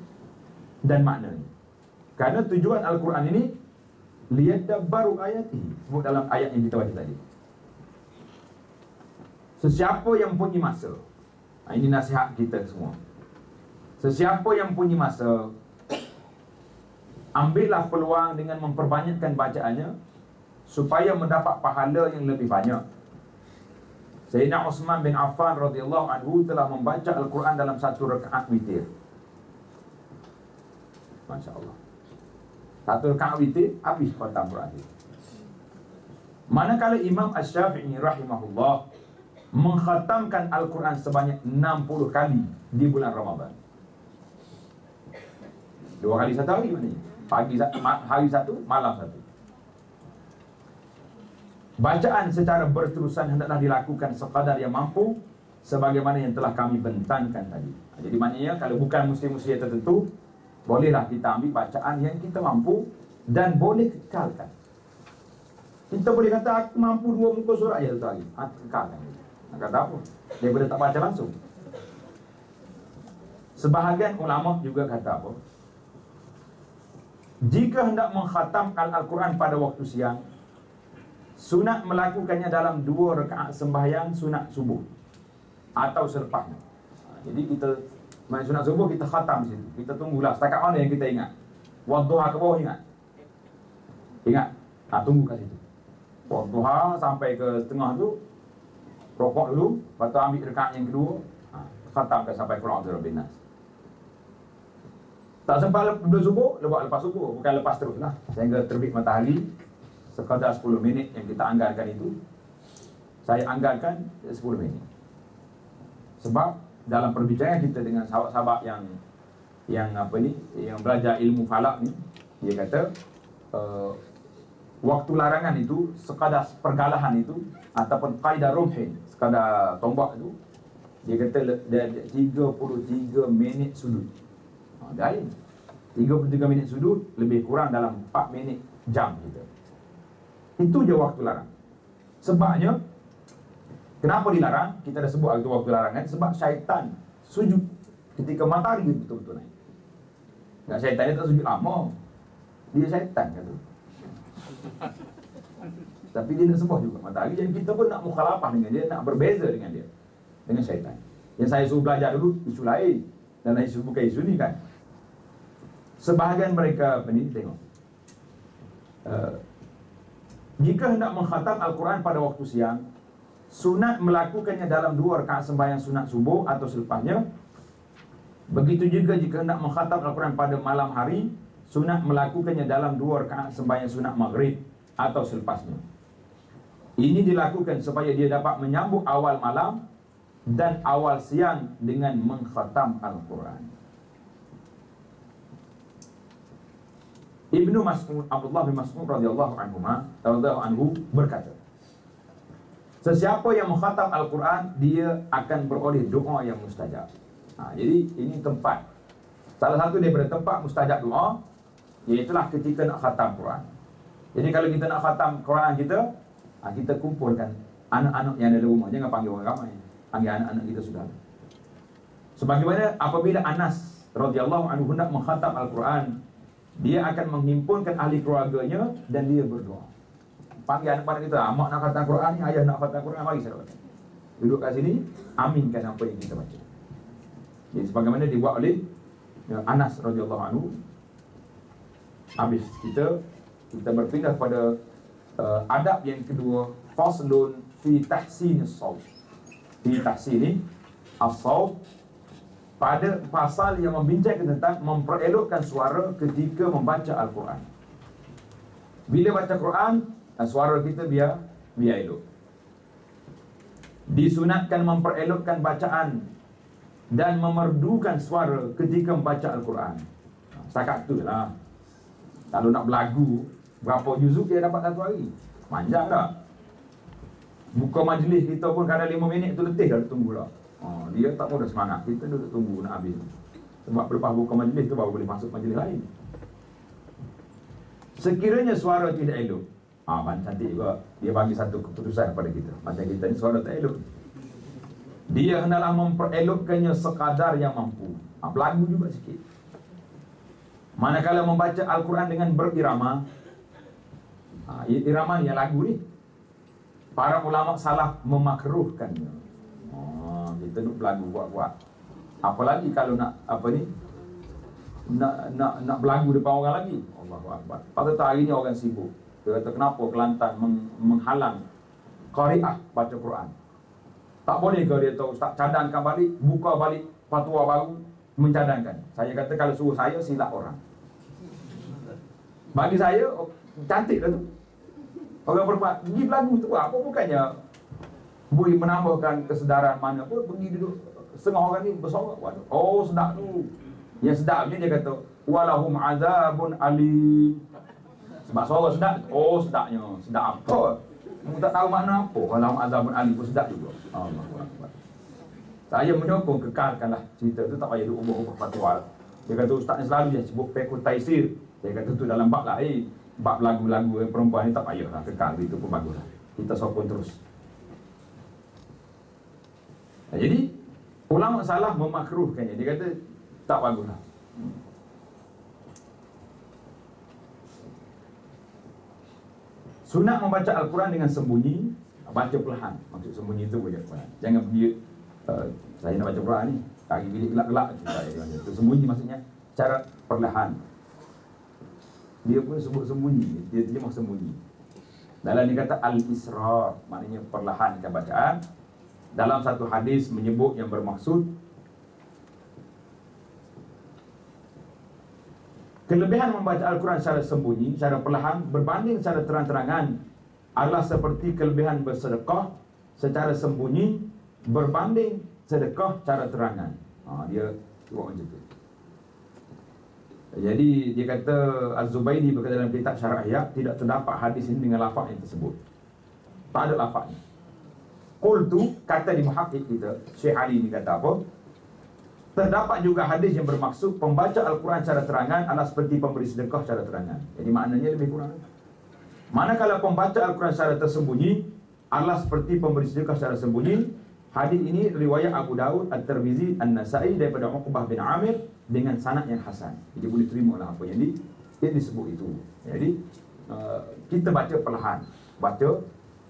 dan maknanya. Kerana tujuan Al-Quran ini liyadabbaru ayati, sebut dalam ayat yang kita baca tadi. Sesiapa yang punya masa, ini nasihat kita semua. Sesiapa yang punya masa, ambillah peluang dengan memperbanyakkan bacaannya supaya mendapat pahala yang lebih banyak. Sayyidina Utsman bin Affan radhiyallahu anhu telah membaca Al-Quran dalam satu rakaat witir. Masya Allah. Satu rakaat witir habis khatam Quran itu. Manakala Imam Asy-Syafi'i rahimahullah mengkhatamkan Al-Quran sebanyak 60 kali di bulan Ramadan. 2 kali satu hari maknanya. Hari satu, malam satu. Bacaan secara berterusan hendaklah dilakukan sekadar yang mampu, sebagaimana yang telah kami bentangkan tadi. Jadi maknanya kalau bukan musim-musim tertentu, bolehlah kita ambil bacaan yang kita mampu dan boleh kekalkan. Kita boleh kata aku mampu 2 muka surat je satu hari. Kekalkan. Nak kata apa? Daripada tak baca langsung. Sebahagian ulama juga kata apa? Jika hendak mengkhatamkan Al-Quran pada waktu siang, sunat melakukannya dalam 2 rakaat sembahyang sunat subuh atau selepasnya. Jadi kita main sunat subuh, kita khatam di situ. Kita tunggulah setakat mana yang kita ingat. Wadduha ke bawah ingat. Ingat. Tunggu kat situ. Wadduha sampai ke setengah tu, rokok dulu, lepas tu ambil rakaat yang kedua, khatamkan sampai Qul a'udzu birabbin nas. Tak sempat sebelum subuh, lepas subuh, bukan lepas terus lah. Sehingga terbit matahari, sekadar 10 minit yang kita anggarkan itu, saya anggarkan 10 minit. Sebab dalam perbincangan kita dengan sahabat-sahabat yang belajar ilmu falak ni, dia kata waktu larangan itu, sekadar pergalahan itu, ataupun qaidah rumhin, sekadar tombak itu, dia kata 33 minit sudut. Lain 33 minit sudut lebih kurang dalam 4 minit jam kita. Itu je waktu larang. Sebabnya, kenapa dilarang? Kita dah sebut waktu larangan. Sebab syaitan sujud ketika matahari betul-betul naik. Tak, syaitan dia tak sujud lama. Dia syaitan kata. Tapi dia nak sembah juga matahari. Dan kita pun nak mukhalafah dengan dia, nak berbeza dengan dia, dengan syaitan. Yang saya suruh belajar dulu isu lain, dan isu bukan isu ni kan. Sebahagian mereka tengok, jika hendak mengkhatam Al-Quran pada waktu siang, sunat melakukannya dalam 2 rakaat sembahyang sunat subuh atau selepasnya. Begitu juga jika hendak mengkhatam Al-Quran pada malam hari, sunat melakukannya dalam 2 rakaat sembahyang sunat maghrib atau selepasnya. Ini dilakukan supaya dia dapat menyambut awal malam dan awal siang dengan mengkhatam Al-Quran. Ibnu Mas'ud, Abdullah bin Mas'ud radhiyallahu anhu berkata, sesiapa yang mengkhatam Al-Quran, dia akan beroleh doa yang mustajab. Jadi ini tempat, salah satu daripada tempat mustajab doa, iaitulah ketika nak khatam Quran. Jadi kalau kita nak khatam Quran kita kumpulkan anak-anak yang ada di rumah. Jangan panggil orang ramai, panggil anak-anak kita sudah. Sebagaimana apabila Anas radhiyallahu anhu hendak mengkhatam Al-Quran, dia akan menghimpunkan ahli keluarganya dan dia berdoa. Panggil anak-anak kita, mak nak khatam Quran ni, ayah nak khatam Quran, mari saya khatam. Duduk kat sini, aminkan apa yang kita baca. Jadi sebagaimana dibuat oleh Anas radhiyallahu anhu. Habis kita berpindah pada adab yang kedua, faslun fi tahsinis shaut. Fi tahsini as-shaut, pada pasal yang membincangkan tentang memperelokkan suara ketika membaca Al-Quran. Bila baca Quran, suara kita biar elok. Disunatkan memperelokkan bacaan dan memerdukan suara ketika membaca Al-Quran. Setakat tu lah. Kalau nak berlagu, berapa juzuk dia dapat satu hari? Panjang tak? Buka majlis kita pun kadang 5 minit tu letih dah tunggulah. Dia tak mudah semangat. Kita duduk tunggu nak habis. Sebab lepas buka majlis tu baru boleh masuk majlis lain. Sekiranya suara tidak elok, cantik juga. Dia bagi satu keputusan kepada kita. Macam kita ni suara tak elok, dia hendaklah memperelokkannya sekadar yang mampu. Berlagu juga sikit. Manakala membaca Al-Quran dengan berirama, irama ni yang lagu ni, para ulama salaf memakruhkannya. Kita duduk berlagu buat-buat. Apalagi kalau nak nak berlagu depan orang lagi. Allahu Akbar. Pada hari ni orang sibuk. Dia kata kenapa Kelantan menghalang qari'ah baca Quran. Tak boleh ke dia tahu Ustaz cadangkan balik, buka balik fatwa baru, mencadangkan. Saya kata kalau suruh saya silap orang. Bagi saya cantik lah tu. Orang perempuan pergi berlagu tu apa bukannya boleh menambahkan kesedaran mana pun. Pergi duduk setengah orang ni bersorak. Oh sedap tu. Yang sedapnya dia kata walahum azabun alim. Sebab suara sedap. Oh sedapnya. Sedap apa? Kamu tak tahu makna apa. Walahum azabun alim pun sedap juga. Allahuakbar. Saya menyokong kekalkanlah cerita tu, tak payah duk ubah-ubah fatwa. Dia kata ustaz ni selalu dia sebut fiqh taisir. Saya kata tu dalam bab lain. Bab lagu-lagu perempuan ni tak payahlah kekal, itu pun baguslah. Kita sokong terus. Jadi ulama salah memakruhkannya. Dia kata tak baguslah. Sunat membaca Al-Quran dengan sembunyi, baca perlahan. Maksud sembunyi itu baca perlahan. Jangan pergi saya nak baca Quran ni, kaki bilik gelak-gelak. Itu sembunyi maksudnya cara perlahan. Dia pun sebut sembunyi, dia terjemah sembunyi. Dalam dia kata al-israr, maknanya perlahankan bacaan. Dalam satu hadis menyebut yang bermaksud kelebihan membaca Al-Quran secara sembunyi, secara perlahan berbanding secara terang-terangan adalah seperti kelebihan bersedekah secara sembunyi berbanding sedekah secara terangan. Dia buat macam tu. Jadi dia kata Az-Zubaydi berkata dalam kitab Syarah Ihya, tidak terdapat hadis ini dengan lafaz yang tersebut. Tak ada lafaznya. Qultu, kata di muhaqqiq kita, Syekh Ali ni kata apa? Terdapat juga hadis yang bermaksud pembaca Al-Quran secara terangan adalah seperti pemberi sedekah secara terangan. Jadi maknanya lebih kurang. Manakala pembaca Al-Quran secara tersembunyi adalah seperti pemberi sedekah secara sembunyi. Hadis ini riwayat Abu Daud, At-Tirmizi, An-Nasa'i daripada Uqbah bin Amir dengan sanad yang hasan. Jadi boleh terimalah apa yang disebut itu. Jadi kita baca perlahan, baca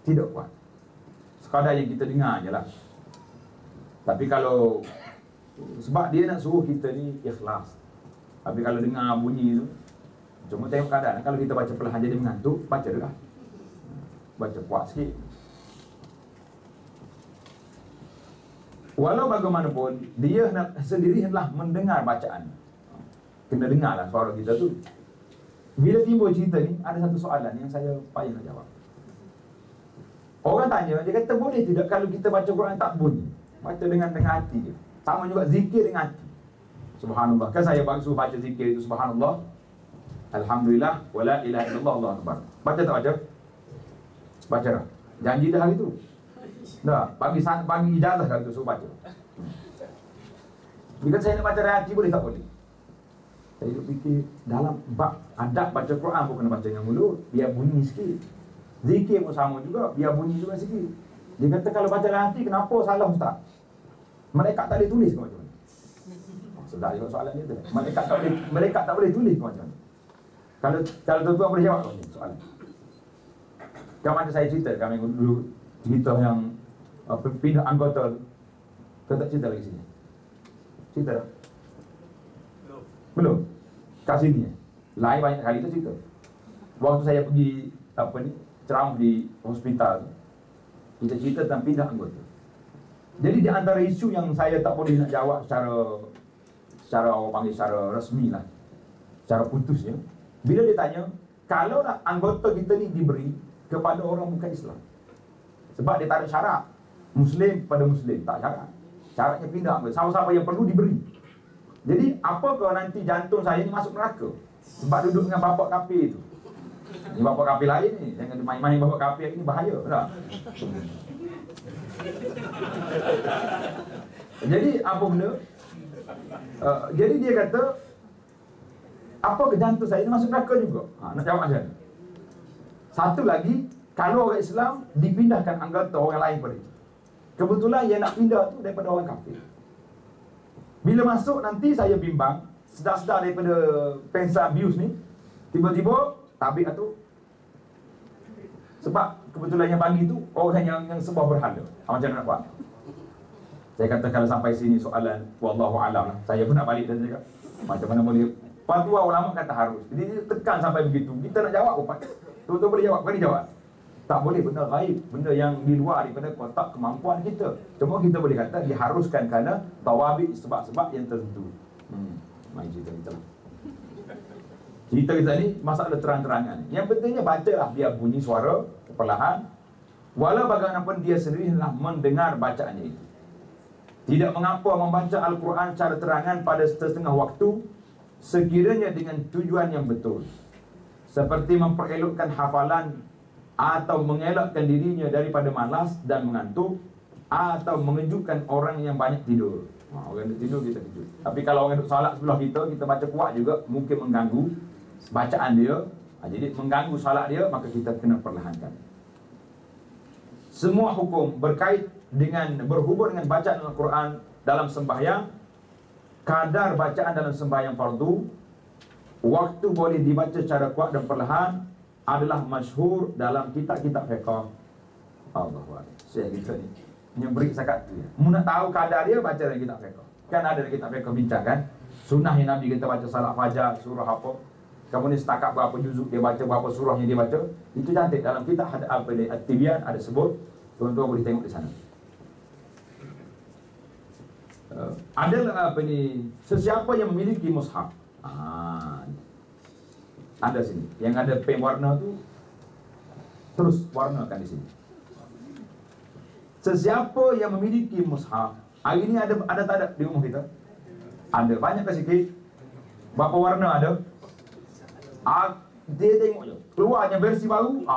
tidak kuat. Sekadar yang kita dengar je lah. Tapi kalau sebab dia nak suruh kita ni ikhlas. Tapi kalau dengar bunyi tu, cuma tengok keadaan. Kalau kita baca perlahan jadi mengantuk, baca dah. Baca kuat sikit. Walau bagaimanapun, dia sendiri hendaklah mendengar bacaan. Kena dengarlah suara kita tu. Bila timbul cerita ni, ada satu soalan yang saya payah nak jawab. Orang tanya, dia kata boleh tidak kalau kita baca Quran tak bunyi? Baca dengan hati je. Sama juga zikir dengan hati. Subhanallah. Kan saya suruh baca zikir itu subhanallah, alhamdulillah, wala ilaha illallah, Allahu akbar. Baca tak baca? Baca dah. Janji dah hari tu. Dah, bagi ijazah kalau tu suruh baca. Bila saya nak baca dari hati boleh tak boleh? Saya duk fikir dalam bab adab baca Quran pun kena baca dengan mulut, biar bunyi sikit. Zikir pun sama juga, biar bunyi juga sikit. Dia kata kalau baca dari hati kenapa salah ustaz? Malaikat tak boleh tulis ke macam mana? Sedap juga soalan dia tu. Malaikat tak boleh tulis ke macam mana? Kalau tuan-tuan boleh jawab macam soalan. Kan macam saya cerita, kami dulu cerita yang pindah anggota tu. Kau tak cerita lagi sini? Cerita dah? Belum? Kat sini lain banyak kali tu cerita. Waktu saya pergi ceramah di hospital, kita cerita tentang pindah anggota. Jadi di antara isu yang saya tak boleh nak jawab secara orang panggil secara resmi lah, secara putusnya, bila dia tanya kalau nak anggota kita ni diberi kepada orang bukan Islam, sebab dia tak ada syarat Muslim pada Muslim, tak syarat. Syaratnya pindah anggota, siapa-siapa yang perlu diberi. Jadi apa kalau nanti jantung saya ni masuk neraka sebab duduk dengan bapak kafir tu? Ni bapak kafir lain ni, jangan main-main bapak kafir ni, bahaya tak? Jadi apa benda? Jadi dia kata apa ke jantung saya ni masuk neraka juga? Nak jawab macam mana? Satu lagi, kalau orang Islam dipindahkan anggota orang lain pada itu, kebetulan yang nak pindah tu daripada orang kafir. Bila masuk nanti saya bimbang, sedar-sedar daripada pensa abuse ni, tiba-tiba tabik tu. Sebab kebetulan yang bagi tu orang yang sembah berhala. Macam mana nak buat? Saya kata kalau sampai sini soalan wallahu alam lah. Saya pun nak balik dan cakap macam mana boleh. Fatwa ulama kata harus. Jadi dia tekan sampai begitu. Kita nak jawab apa? Tuan-tuan boleh jawab, bagi jawab. Tak boleh benda gaib, benda yang di luar daripada kotak kemampuan kita. Cuma kita boleh kata diharuskan kerana tawabit, sebab-sebab yang tertentu. Mari cerita kita lah. Cerita kita ni masalah terang-terangan. Yang pentingnya bacalah, biar bunyi suara perlahan. Walau bagaimanapun dia sendiri hendak mendengar bacaannya itu. Tidak mengapa membaca Al-Quran secara terangan pada setengah waktu, sekiranya dengan tujuan yang betul, seperti memperelokkan hafalan, atau mengelakkan dirinya daripada malas dan mengantuk, atau mengejutkan orang yang banyak tidur. Orang duduk tidur kita kejut. Tapi kalau orang duduk salat sebelah kita, kita baca kuat juga, mungkin mengganggu bacaan dia. Jadi mengganggu salat dia, maka kita kena perlahankan. Semua hukum berkait dengan berhubung dengan bacaan Al-Quran dalam sembahyang, kadar bacaan dalam sembahyang fardu, waktu boleh dibaca secara kuat dan perlahan, adalah masyhur dalam kitab-kitab fiqh. Allahuakbar. Saya kita ni yang beri zakat tu ya. Mu nak tahu kadar dia, baca dalam kitab fiqh. Kan ada dalam kitab fiqh bincang kan, sunnah yang Nabi kita baca salat fajar, surah apa, kemudian setakat berapa juzuk dia baca, berapa surah yang dia baca. Itu cantik dalam kitab ada apa ni, At-Tibyan ada sebut. Tuan-tuan boleh tengok di sana. Ada apa ni, sesiapa yang memiliki mushaf. Ada sini, yang ada pen warna tu terus warnakan di sini. Sesiapa yang memiliki mushaf, hari ni ada tak ada di rumah kita? Ada, banyak ke sikit? Berapa warna ada? Dia tengok je, keluarnya versi baru,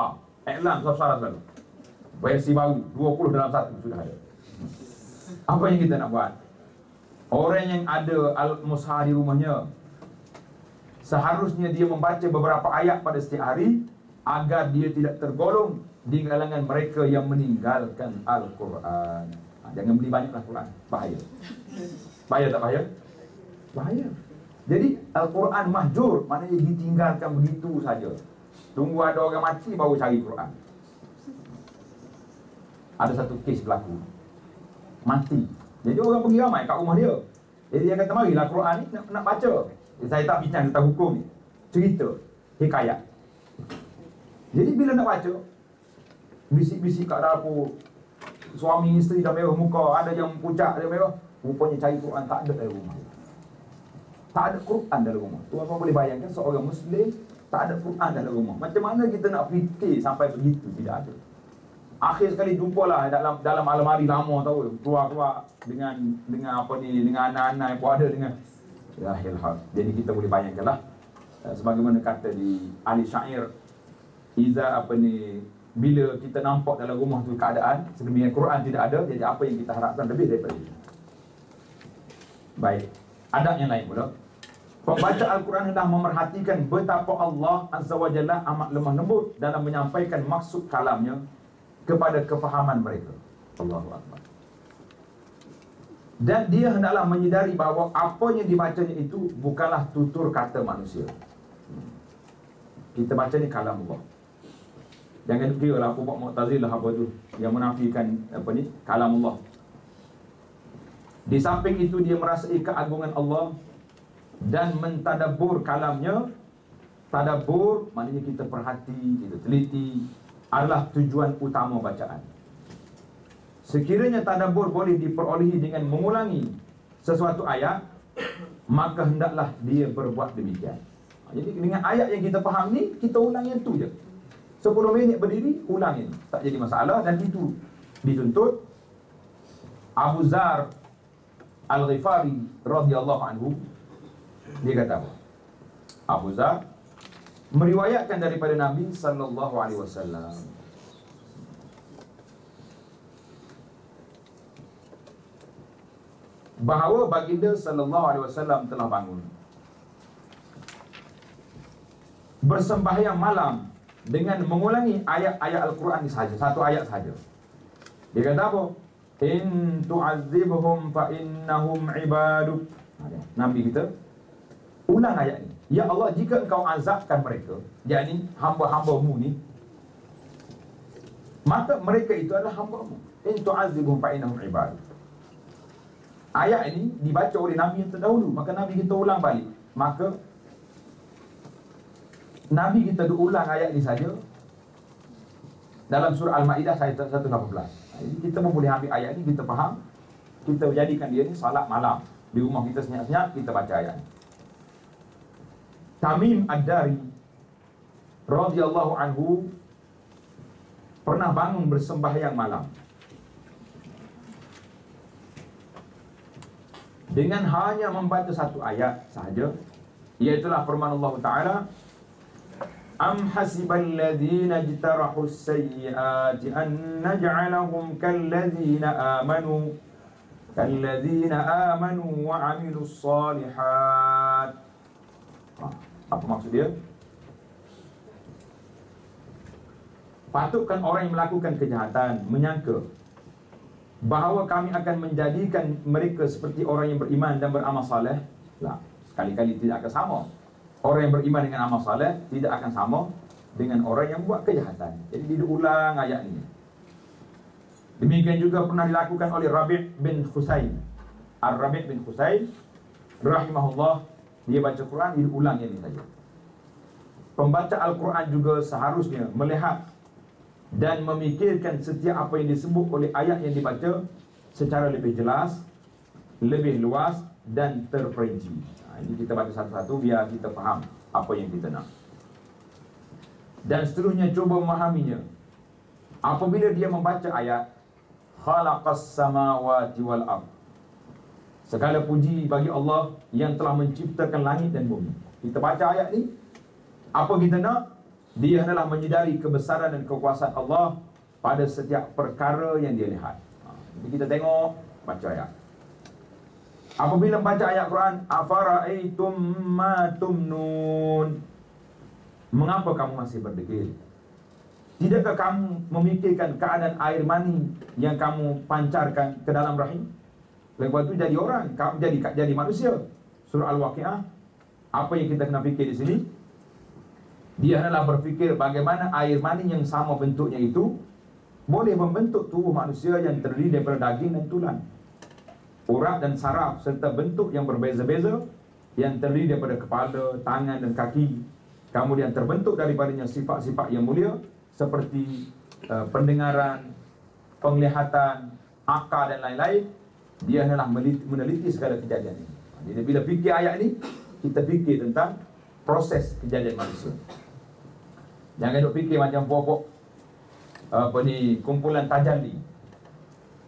iklan salah selalu. Versi baru 20 dalam 1 sudah ada. Apa yang kita nak buat? Orang yang ada al-mushaf di rumahnya, seharusnya dia membaca beberapa ayat pada setiap hari, agar dia tidak tergolong di kalangan mereka yang meninggalkan Al-Quran. Jangan beli banyak Al-Quran, bahaya. Bahaya tak bahaya? Bahaya. Jadi Al-Quran mahjur, maknanya ditinggalkan begitu saja. Tunggu ada orang mati baru cari Quran. Ada satu kes berlaku, mati. Jadi orang pergi ramai kat rumah dia. Jadi dia kata, marilah Quran ni nak baca. Saya tak bincang tentang hukum ni, cerita, hikayat. Jadi bila nak baca, bisik-bisik kat dapur, suami isteri dah merah muka, ada yang pucat, ada merah. Rupanya cari Quran tak ada dalam rumah. Tak ada Quran dalam rumah. Tuan-tuan boleh bayangkan seorang Muslim tak ada Quran dalam rumah. Macam mana kita nak fikir sampai begitu? Tidak ada. Akhir sekali jumpalah dalam almari lama, tahu, keluar dengan apa ni, dengan anak-anak yang pun ada dengan Yahilhaq. Jadi kita boleh bayangkanlah, sebagaimana kata di ahli syair, iza apa ni, bila kita nampak dalam rumah tu keadaan sedemikian Quran tidak ada, jadi apa yang kita harapkan lebih daripada itu. Baik, adab yang lain pula. Pembaca Al-Quran hendak memerhatikan betapa Allah Azza wa Jalla amat lemah lembut dalam menyampaikan maksud kalamnya kepada kefahaman mereka. Allahu Akbar. Dan dia hendaklah menyedari bahawa apa yang dibacanya itu bukanlah tutur kata manusia. Kita baca ni kalam Allah. Jangan kira lah apa buat Mu'tazilah apa tu, yang menafikan apa ni, kalam Allah. Di samping itu dia merasai keagungan Allah dan mentadabbur kalamnya. Tadabbur maknanya kita perhati, kita teliti, adalah tujuan utama bacaan. Sekiranya tadabbur boleh diperolehi dengan mengulangi sesuatu ayat, maka hendaklah dia berbuat demikian. Jadi dengan ayat yang kita faham ni, kita ulang yang tu je. 10 minit berdiri, ulangin, tak jadi masalah. Dan itu dituntut. Abu Zar Al-Ghifari radhiyallahu anhu, dia kata apa? Abu Zar meriwayatkan daripada Nabi sallallahu alaihi wasallam, bahawa baginda sallallahu alaihi wasallam telah bangun bersembahyang malam dengan mengulangi ayat-ayat Al-Quran ini sahaja, satu ayat sahaja. Dia kata apa? In tu'adzibhum fa innahum ibaduk. Nabi kita ulang ayat ini. Ya Allah, jika engkau azabkan mereka, yakni hamba-hambamu ni, maka mereka itu adalah hamba-mu. In tu'adzibhum fa innahum ibaduk. Ayat ini dibaca oleh Nabi yang terdahulu, maka Nabi kita ulang balik. Maka Nabi kita ulang ayat ini saja, dalam surah Al-Maidah ayat 118. Jadi kita pun boleh ambil ayat ini, kita faham, kita jadikan dia ni salat malam di rumah kita senyap-senyap, kita baca ayat ini. Tamim Ad-Dari radhiyallahu anhu pernah bangun bersembahyang malam dengan hanya membaca satu ayat sahaja, iaitulah firman Allah Ta'ala, Am hasibal ladhina jtarahus sayyiati an naj'alahum kalladhina amanu wa amilus salihat. Apa maksud dia? Patutkah orang yang melakukan kejahatan menyangka bahawa kami akan menjadikan mereka seperti orang yang beriman dan beramal saleh? Lah, sekali-kali tidak akan sama. Orang yang beriman dengan amal saleh tidak akan sama dengan orang yang buat kejahatan. Jadi diulang ayat ini. Demikian juga pernah dilakukan oleh Rabi' bin Husain. Ar-Rabi' bin Husain rahimahullah, dia baca Quran, dia ulang ini saja. Pembaca Al-Quran juga seharusnya melihat dan memikirkan setiap apa yang disebut oleh ayat yang dibaca secara lebih jelas, lebih luas dan terperinci. Ini kita baca satu-satu biar kita faham apa yang kita nak. Dan seterusnya cuba memahaminya. Apabila dia membaca ayat khalaqas samawati wal ard, segala puji bagi Allah yang telah menciptakan langit dan bumi. Kita baca ayat ni, apa kita nak? Dia adalah menyedari kebesaran dan kekuasaan Allah pada setiap perkara yang dia lihat. Jadi kita tengok, baca ayat. Apabila membaca ayat Quran, afara'aitum ma tumnun, mengapa kamu masih berdegil? Tidakkah kamu memikirkan keadaan air mani yang kamu pancarkan ke dalam rahim? Lepas itu jadi orang, jadi manusia. Surah Al-Waqi'ah. Apa yang kita kena fikir di sini? Dia adalah berfikir bagaimana air mani yang sama bentuknya itu boleh membentuk tubuh manusia yang terdiri daripada daging dan tulang, urat dan saraf, serta bentuk yang berbeza-beza yang terdiri daripada kepala, tangan dan kaki. Kemudian terbentuk daripadanya sifat-sifat yang mulia seperti pendengaran, penglihatan, akal dan lain-lain. Dia adalah meneliti segala kejadian ini. Jadi bila fikir ayat ini, kita fikir tentang proses kejadian manusia. Jangan duk fikir macam pokok kumpulan tajalli.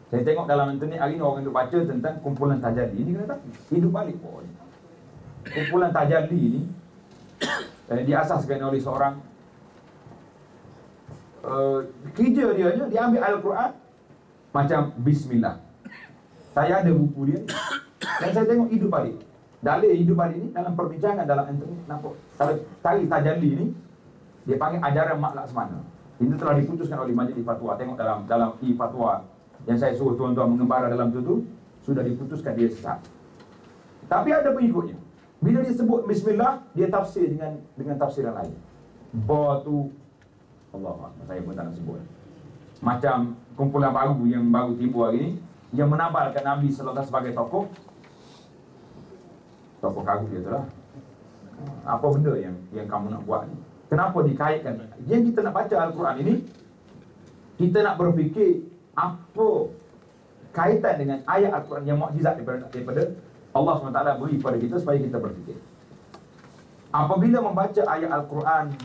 Saya tengok dalam internet hari ni orang duk baca tentang kumpulan tajalli. Ini kena tak? Hidup balik pun. Kumpulan tajalli ni diasaskan oleh seorang kerja dia ambil Al-Quran macam bismillah. Saya ada buku dia dan saya tengok hidup balik. Dalil hidup balik ni dalam perbincangan dalam internet nampak. Kalau tari tajalli ni dia panggil ajaran Mak Laksmana. Ini telah diputuskan oleh Majlis Fatwa. Tengok dalam e-fatwa yang saya suruh tuan-tuan mengembara dalam tu sudah diputuskan dia sesat. Tapi ada pengikutnya. Bila dia sebut bismillah, dia tafsir dengan tafsiran lain. Ba tu Allah, saya pun tak nak sebut. Macam kumpulan baru yang baru timbul hari ni yang menabalkan Nabi sallallahu alaihi wasallam sebagai tokoh kagum dia tu lah. Apa benda yang kamu nak buat ni? Kenapa dikaitkan? Yang kita nak baca Al-Quran ini, kita nak berfikir apa kaitan dengan ayat Al-Quran yang mukjizat daripada Allah SWT beri kepada kita supaya kita berfikir. Apabila membaca ayat Al-Quran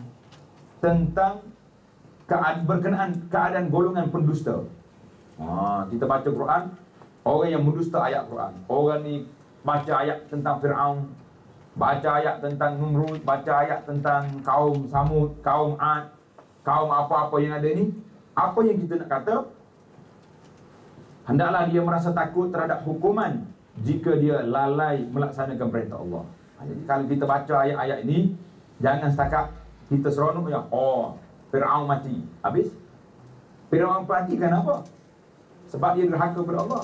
tentang berkenaan keadaan golongan pendusta, kita baca Quran, orang yang mendusta ayat Quran, orang ni baca ayat tentang Fir'aun, baca ayat tentang Numrud, baca ayat tentang kaum Samud, kaum Ad, kaum apa-apa yang ada ni, apa yang kita nak kata? Hendaklah dia merasa takut terhadap hukuman jika dia lalai melaksanakan perintah Allah. Jadi kalau kita baca ayat-ayat ini, jangan setakat kita seronok ya, Fir'aun mati, habis. Fir'aun mati kenapa? Sebab dia derhaka kepada Allah.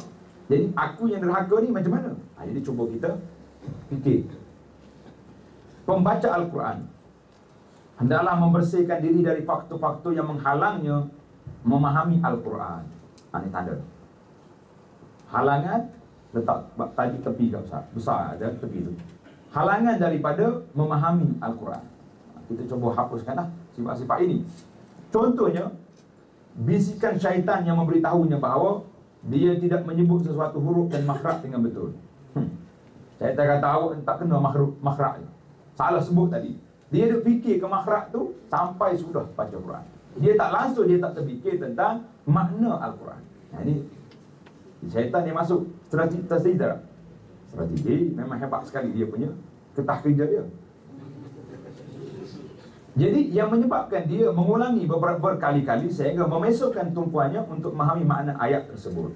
Jadi aku yang derhaka ni macam mana? Jadi cuba kita fikir. Pembaca Al-Quran hendaklah membersihkan diri dari faktor-faktor yang menghalangnya memahami Al-Quran. Ini tanda. Halangan letak tadi tepi kat besar ada tepi tu. Halangan daripada memahami Al-Quran. Kita cuba hapuskanlah sifat-sifat ini. Contohnya, bisikan syaitan yang memberitahunya bahawa dia tidak menyebut sesuatu huruf dan makhraj dengan betul. Syaitan kata awak tak kena makhraj. Salah sebut tadi. Dia duk fikir ke makhraj tu sampai sudah baca Quran. Dia tak langsung, dia tak terfikir tentang makna Al-Quran. Nah, ini syaitan dia masuk strategi tak? Strategi memang hebat sekali dia punya ketahqiqan dia. Jadi yang menyebabkan dia mengulangi berkali-kali sehingga memesokkan tumpuannya untuk memahami makna ayat tersebut.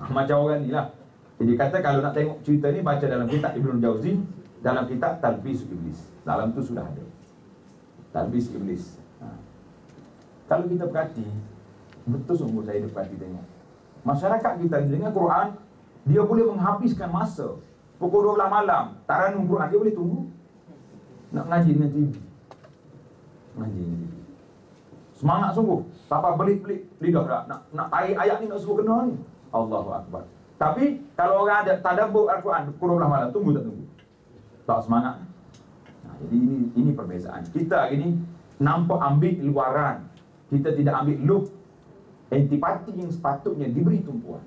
Macam orang ni lah. Jadi kata kalau nak tengok cerita ni, baca dalam kitab Ibnu Jauzi, dalam kitab Talbis Iblis. Dalam tu sudah ada Talbis Iblis. Kalau kita perhati, betul sungguh saya perhati tengok, masyarakat kita dengan Quran, dia boleh menghabiskan masa pukul 12 malam taranum Quran, dia boleh tunggu nak ngaji dengan TV. Ngaji dengan TV. Semangat sungguh. Papa belit-belit lidah dah nak tarik ayat ni, nak suruh kena ni. Allahu Akbar. Tapi kalau orang ada tadabbur Al-Quran pukul 12 malam, tunggu tak tunggu? Tak semangat. Nah, jadi ini perbezaan. Kita hari ni nampak ambil luaran. Kita tidak ambil look antipati yang sepatutnya diberi tumpuan.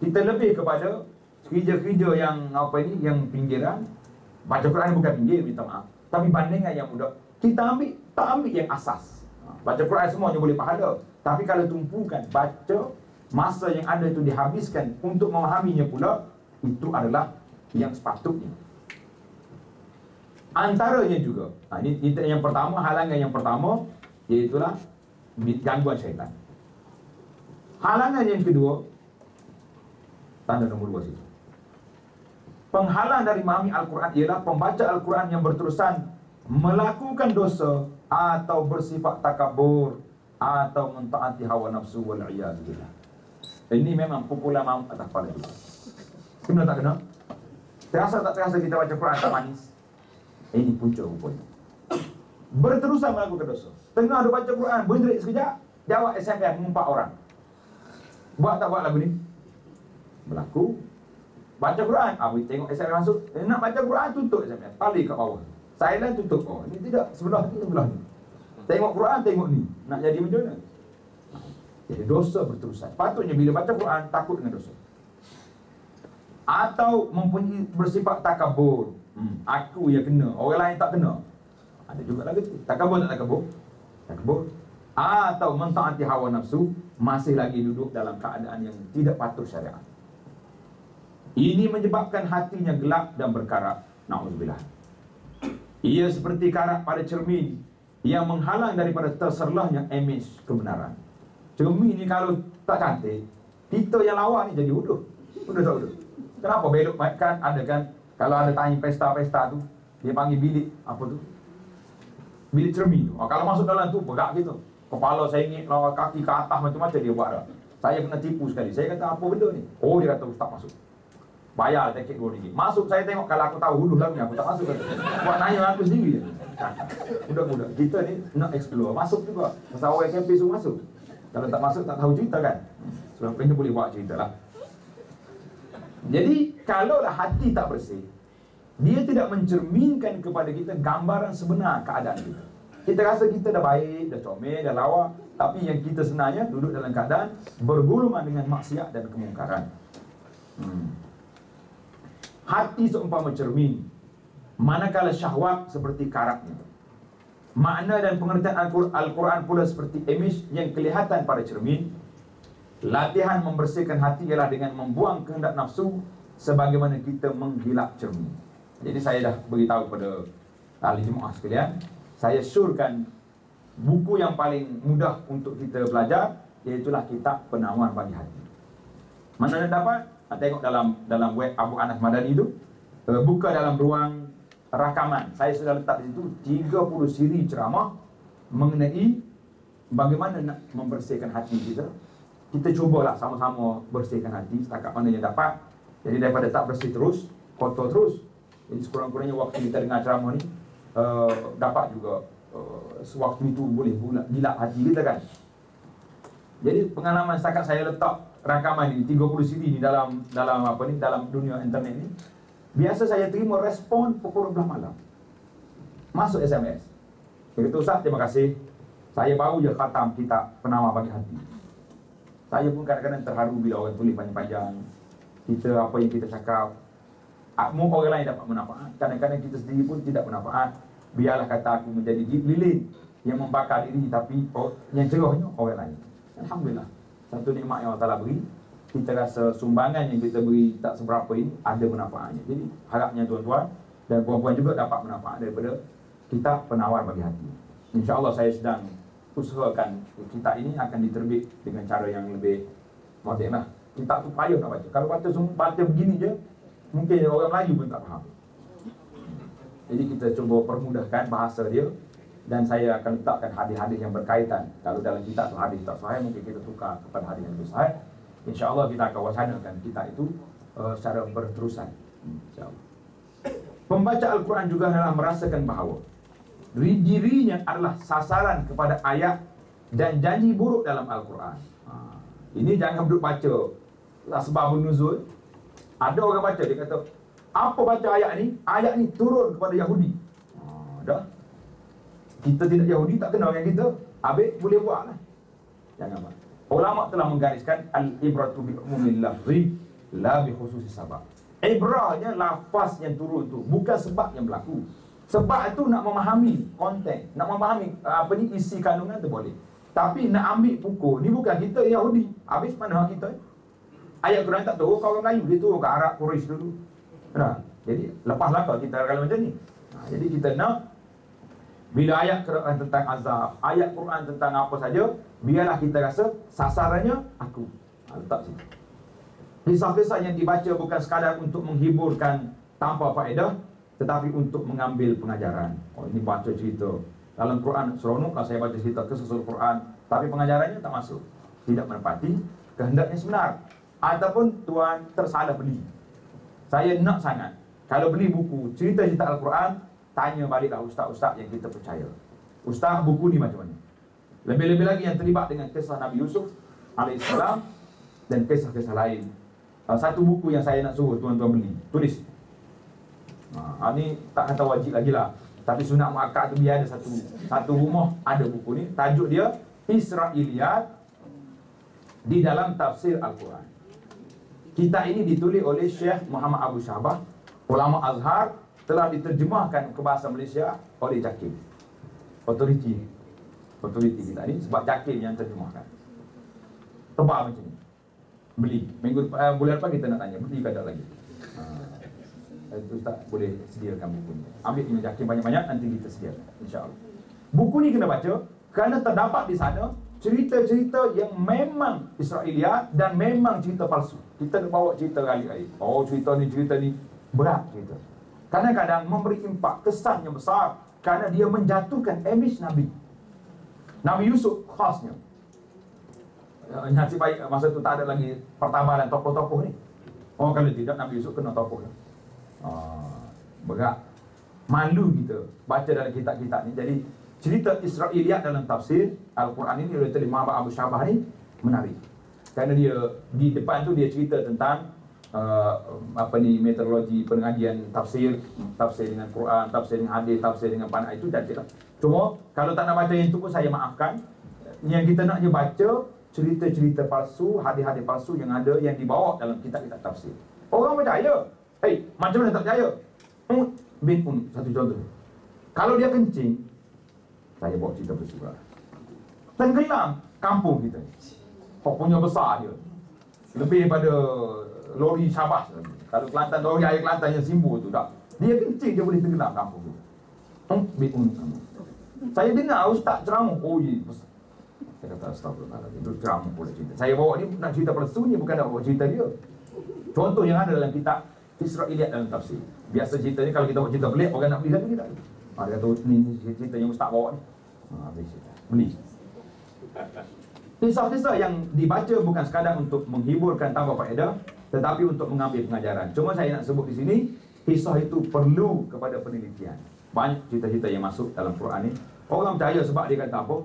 Kita lebih kepada kerja-kerja yang yang pinggiran. Baca Quran bukan pinggir, minta maaf. Tapi bandingan yang mudah, kita tak ambil yang asas. Baca Quran semuanya boleh pahala. Tapi kalau tumpukan baca, masa yang ada itu dihabiskan untuk memahaminya pula, itu adalah yang sepatutnya. Antaranya juga, ini yang pertama, halangan yang pertama, iaitulah gangguan syaitan. Halangan yang kedua, tanda nombor 2 situ. Penghalang dari memahami Al-Quran ialah pembaca Al-Quran yang berterusan melakukan dosa atau bersifat takabur atau mentaati hawa nafsu wal-iyad billah. Ini memang pukulan maut atas kepala kita. Kena tak kena? Terasa tak terasa kita baca Quran tak manis? Ini punca rupanya. Berterusan melakukan dosa. Tengah ada baca Quran, berhenti sekejap, jawab SMS 4 orang. Buat tak buat lagu ni? Berlaku. Baca Quran, tengok SMS masuk. Nak baca Quran, tutup SMS, tali kat bawah. Silent, tutup. Oh, ini tidak, sebelah ni, sebelah ni. Tengok Quran, tengok ni. Nak jadi macam mana? Jadi dosa berterusan. Patutnya bila baca Quran, takut dengan dosa. Atau mempunyai bersifat takabur. Aku yang kena, orang lain tak kena. Ada juga lagi tu. Takabur tak takabur? Takabur. Atau mentaati hawa nafsu, masih lagi duduk dalam keadaan yang tidak patuh syariat. Ini menyebabkan hatinya gelap dan berkarat. Na'udzubillah. Ia seperti karat pada cermin yang menghalang daripada terserlahnya imej kebenaran. Cermin ni kalau tak cantik, kita yang lawan ni jadi uduh. Uduh tak uduh? Kenapa belok kan? Ada kan? Kalau ada tanya pesta-pesta tu, dia panggil bilik apa tu? Bilik cermin tu. Kalau masuk dalam tu bergerak gitu. Kepala saya ingin kaki ke atas macam-macam dia buat dah. Saya kena tipu sekali. Saya kata apa benda ni? Oh, dia kata ustaz masuk. Bayar tiket RM2. Masuk, saya tengok kalau aku tahu huluh lagu ni, aku tak masuk. Buat nanya aku sendiri je. Budak-budak kita ni nak explore. Masuk juga. Masa awal campus suruh masuk. Kalau tak masuk tak tahu cerita kan. Sebab kena boleh buat cerita lah. Jadi kalaulah hati tak bersih, dia tidak mencerminkan kepada kita gambaran sebenar keadaan kita. Kita rasa kita dah baik, dah comel, dah lawa, tapi yang kita sebenarnya duduk dalam keadaan bergulungan dengan maksiat dan kemungkaran. Hati seumpama cermin, manakala syahwat seperti karatnya. Makna dan pengertian Al-Quran pula seperti imej yang kelihatan pada cermin. Latihan membersihkan hati ialah dengan membuang kehendak nafsu sebagaimana kita menggilap cermin. Jadi saya dah beritahu kepada ahli jemaah sekalian, saya syorkan buku yang paling mudah untuk kita belajar, iaitulah kitab Penawan Bagi Hati. Mana anda dapat? Tengok dalam web Abu Anas Madani tu, buka dalam ruang rakaman. Saya sudah letak di situ 30 siri ceramah mengenai bagaimana nak membersihkan hati kita. Kita cubalah sama-sama bersihkan hati setakat mana yang dapat. Jadi daripada tak bersih terus, kotor terus. Jadi sekurang-kurangnya waktu kita dengar ceramah ni dapat juga sewaktu itu boleh gilap hati kita kan. Jadi pengalaman setakat saya letak rakaman ni 30 CD ni dalam dunia internet ni, biasa saya terima respon pukul 12 malam. Masuk SMS. Dia kata, Ustaz, terima kasih. Saya baru je khatam kitab Penawar Bagi Hati. Saya pun kadang-kadang terharu bila orang tulis panjang-panjang. Kita apa yang kita cakap, orang lain dapat manfaat. Kadang-kadang kita sendiri pun tidak manfaat. Biarlah kata aku menjadi lilin yang membakar diri, tapi yang cerahnya orang lain. Alhamdulillah, satu nikmat yang Allah Ta'ala beri. Kita rasa sumbangan yang kita beri tak seberapa ini ada manfaatnya. Jadi harapnya tuan-tuan dan puan-puan juga dapat manfaat daripada kitab Penawar Bagi Hati. InsyaAllah saya sedang usahakan kitab ini akan diterbit dengan cara yang lebih moden lah. Kitab tu payah nak baca. Kalau baca begini je, mungkin orang Melayu pun tak faham. Jadi kita cuba permudahkan bahasa dia. Dan saya akan letakkan hadis-hadis yang berkaitan. Kalau dalam kitab tu hadis tak sahih, mungkin kita tukar kepada hadis yang lebih sahih. InsyaAllah kita akan wasanakan kitab itu secara berterusan. InsyaAllah. Pembaca Al-Quran juga adalah merasakan bahawa dirinya adalah sasaran kepada ayat dan janji buruk dalam Al-Quran. Ini jangan duduk baca asbabun nuzul. Ada orang baca, dia kata, apa baca ayat ni? Ayat ni turun kepada Yahudi. Dah. Kita tidak Yahudi, tak kenal dengan kita. Habis boleh buat lah. Jangan buat. Ulama telah menggariskan al-ibratu bi umumil lafzi la bi khususi sabab. Ibrahnya lafaz yang turun tu, bukan sebab yang berlaku. Sebab itu nak memahami konten, nak memahami isi kandungan tu boleh. Tapi nak ambil pukul, ni bukan kita Yahudi. Habis mana hak kita? Ayat Quran tak turun kau orang Melayu, dia turun ke Arab Quraisy dulu. Nah, jadi lepaslah kau kita kalau macam ni. Jadi kita nak bila ayat Quran tentang azab, ayat Quran tentang apa saja, biarlah kita rasa sasarannya aku. Letak sini. Kisah-kisah yang dibaca bukan sekadar untuk menghiburkan tanpa faedah, tetapi untuk mengambil pengajaran. Ini baca cerita dalam Quran seronok kalau saya baca cerita kisah Quran, tapi pengajarannya tak masuk. Tidak menepati kehendaknya sebenar. Ataupun tuan tersalah beli. Saya nak sangat kalau beli buku cerita-cerita Al-Quran, tanya baliklah ustaz-ustaz yang kita percaya. Ustaz, buku ni macam mana? Lebih-lebih lagi yang terlibat dengan kisah Nabi Yusuf alaihissalam dan kisah-kisah lain. Satu buku yang saya nak suruh tuan-tuan beli, tulis. Ini tak kata wajib lagi lah, tapi sunat muakkad tu biar ada satu rumah ada buku ni. Tajuk dia Israiliyat di dalam tafsir Al-Quran. Kitab ini ditulis oleh Syekh Muhammad Abu Syahbah, ulama Azhar, telah diterjemahkan ke bahasa Malaysia oleh Jakim. Otoriti kita ni sebab Jakim yang terjemahkan. Tebal macam ni. Beli. Bulan depan kita nak tanya, beli ke tak lagi? Ustaz boleh sediakan buku ni. Ambil dengan Jakim banyak-banyak, nanti kita sediakan, insya-Allah. Buku ni kena baca kerana terdapat di sana cerita-cerita yang memang Israiliyat dan memang cerita palsu. Kita nak bawa cerita kali-kali. Oh, cerita ni berat cerita. Kadang-kadang memberi impak, kesan yang besar kerana dia menjatuhkan image Nabi. Nabi Yusuf khasnya. Nasib baik masa tu tak ada lagi pertabaran tokoh-tokoh ni. Oh, kalau tidak Nabi Yusuf kena tokoh. Berat. Malu kita baca dalam kitab-kitab ni. Jadi cerita Israiliyat dalam tafsir Al-Quran ini oleh Muhammad Abu Syahbah ni menarik. Kerana dia di depan tu dia cerita tentang metodologi pengajian tafsir dengan Quran, tafsir dengan hadis, tafsir dengan panah, itu cantiklah. Cuma kalau tak nak baca yang itu pun saya maafkan. Yang kita nak je baca cerita-cerita palsu, hadis-hadis palsu yang ada yang dibawa dalam kitab-kitab tafsir. Orang percaya. Macam mana tak percaya? Satu contoh. Kalau dia kencing, saya bawa cerita bersurah, tenggelam kampung kita. Punya besar dia, lebih daripada lori Syabas. Kalau Kelantan, lori air Kelantan yang simbol tu tak, dia kencing dia boleh tenggelam kampung kita. Saya dengar ustaz ceramah, saya kata astagfirullahaladzim, itu ceramah pula cerita. Saya bawa ni nak cerita palsu ni, bukan nak bawa cerita dia. Contoh yang ada dalam kitab Israiliyat dalam tafsir. Biasa cerita ni kalau kita buat cerita pelik, orang nak beli satu kita. Dia kata ni cerita yang ustaz bawa ni. Habis cerita, beli. Kisah-kisah yang dibaca bukan sekadar untuk menghiburkan tanpa faedah, tetapi untuk mengambil pengajaran. Cuma saya nak sebut di sini, kisah itu perlu kepada penelitian. Banyak cerita-cerita yang masuk dalam Quran ni. Orang percaya sebab dia kata apa?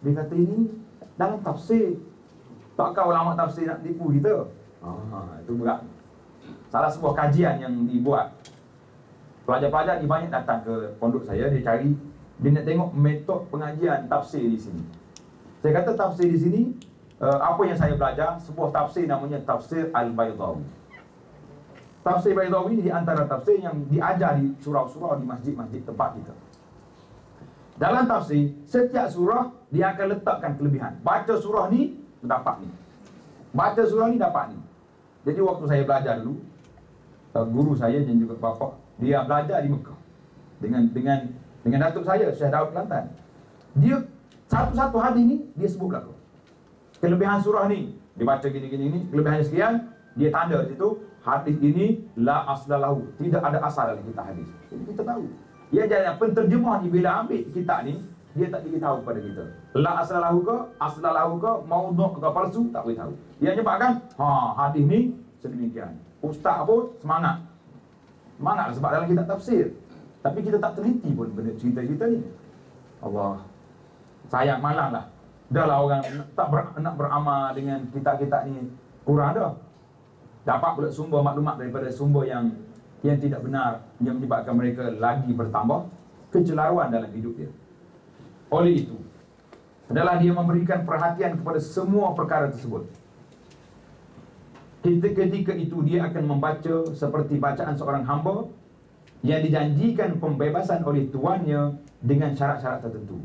Dia kata ini dalam tafsir. Takkan ulama tafsir nak tipu kita? Itu berat. Salah sebuah kajian yang dibuat, pelajar-pelajar ni banyak datang ke pondok saya, dia cari Dia nak tengok metod pengajian tafsir di sini. Saya kata tafsir di sini, apa yang saya belajar, sebuah tafsir namanya Tafsir Al-Baydawi. Tafsir Baydawi ini di antara tafsir yang diajar di surau-surau di masjid-masjid tempat kita. Dalam tafsir, setiap surah dia akan letakkan kelebihan. Baca surah ni, dapat ni. Baca surah ni, dapat ni. Jadi waktu saya belajar dulu, guru saya dan juga bapa, dia belajar di Mekah. Dengan datuk saya, Syekh Daud Kelantan. Dia satu-satu hadis ni dia sebut belaka. Kelebihan surah ni dibaca gini, kelebihannya sekian, dia tanda di situ hadis ini la aslalahu, tidak ada asal dalam kitab hadis. Jadi kita tahu. Ya, jadi penterjemah ni bila ambil kitab ni, dia tak beritahu kepada kita. La aslalahu ke, maudhu' ke palsu, tak beritahu. Dia nyebabkan hadis ni sedemikian. Ustaz pun semangat. Semangat sebab dalam kitab tafsir. Tapi kita tak teliti pun benda cerita-cerita ni. Allah, sayang malang lah. Dah lah orang nak beramal dengan kitab-kitab ni kurang dah. Dapat pula sumber maklumat daripada sumber yang tidak benar, yang menyebabkan mereka lagi bertambah kecelaruan dalam hidup dia. Oleh itu, adalah dia memberikan perhatian kepada semua perkara tersebut. Ketika itu dia akan membaca seperti bacaan seorang hamba yang dijanjikan pembebasan oleh tuannya dengan syarat-syarat tertentu.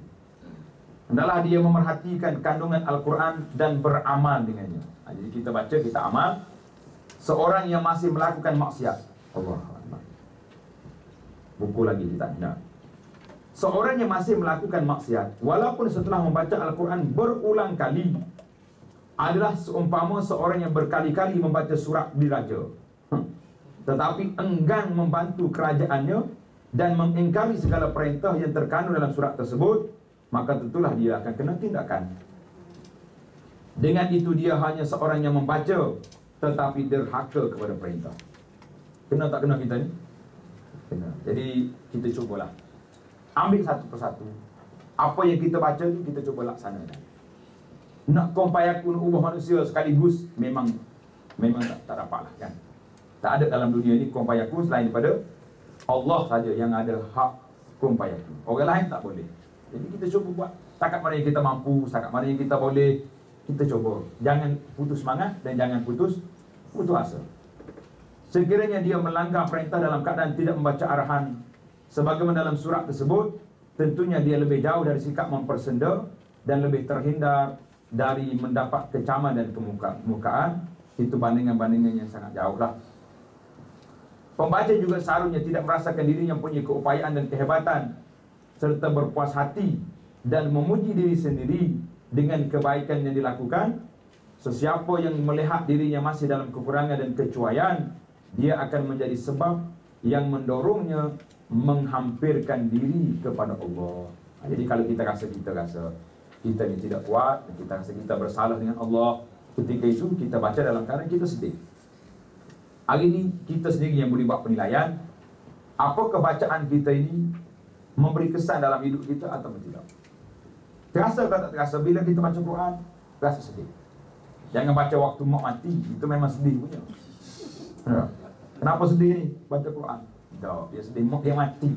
Hendaklah dia memerhatikan kandungan Al-Quran dan beramal dengannya. Jadi kita baca, kita amal. Seorang yang masih melakukan maksiat, Allah Akbar. Buku lagi kita nak. Seorang yang masih melakukan maksiat, walaupun setelah membaca Al-Quran berulang kali, adalah seumpama seorang yang berkali-kali membaca surat diraja, tetapi enggan membantu kerajaannya dan mengingkari segala perintah yang terkandung dalam surat tersebut, maka tentulah dia akan kena tindakan. Dengan itu dia hanya seorang yang membaca tetapi derhaka kepada perintah. Kena tak kena kita ni? Kena. Jadi kita cubalah ambil satu persatu. Apa yang kita baca tu kita cuba laksanakan. Nak kompayakun ubah manusia sekaligus memang tak dapatlah kan. Tak ada dalam dunia ini kompayakun selain daripada Allah saja yang ada hak kompayakun. Orang lain tak boleh. Jadi kita cuba buat setakat mana yang kita mampu, setakat mana yang kita boleh, kita cuba. Jangan putus semangat dan jangan putus asa. Sekiranya dia melanggar perintah dalam keadaan tidak membaca arahan sebagaimana dalam surat tersebut, tentunya dia lebih jauh dari sikap mempersenda dan lebih terhindar dari mendapat kecaman dan kemukaan. Itu bandingan-bandingan yang sangat jauh lah. Pembaca juga seharusnya tidak merasakan dirinya mempunyai keupayaan dan kehebatan serta berpuas hati dan memuji diri sendiri dengan kebaikan yang dilakukan. Sesiapa yang melihat dirinya masih dalam kekurangan dan kecuaian, dia akan menjadi sebab yang mendorongnya menghampirkan diri kepada Allah. Jadi kalau kita rasa kita ni tidak kuat, kita rasa kita bersalah dengan Allah, ketika itu kita baca dalam keadaan kita sedih. Hari ini kita sendiri yang boleh buat penilaian, apakah bacaan kita ini memberi kesan dalam hidup kita atau tidak. Terasa atau tak terasa bila kita baca Quran, rasa sedih. Jangan baca waktu mak mati, itu memang sedih punya. Kenapa sedih ni baca Quran? Tak, dia sedih mak dia mati,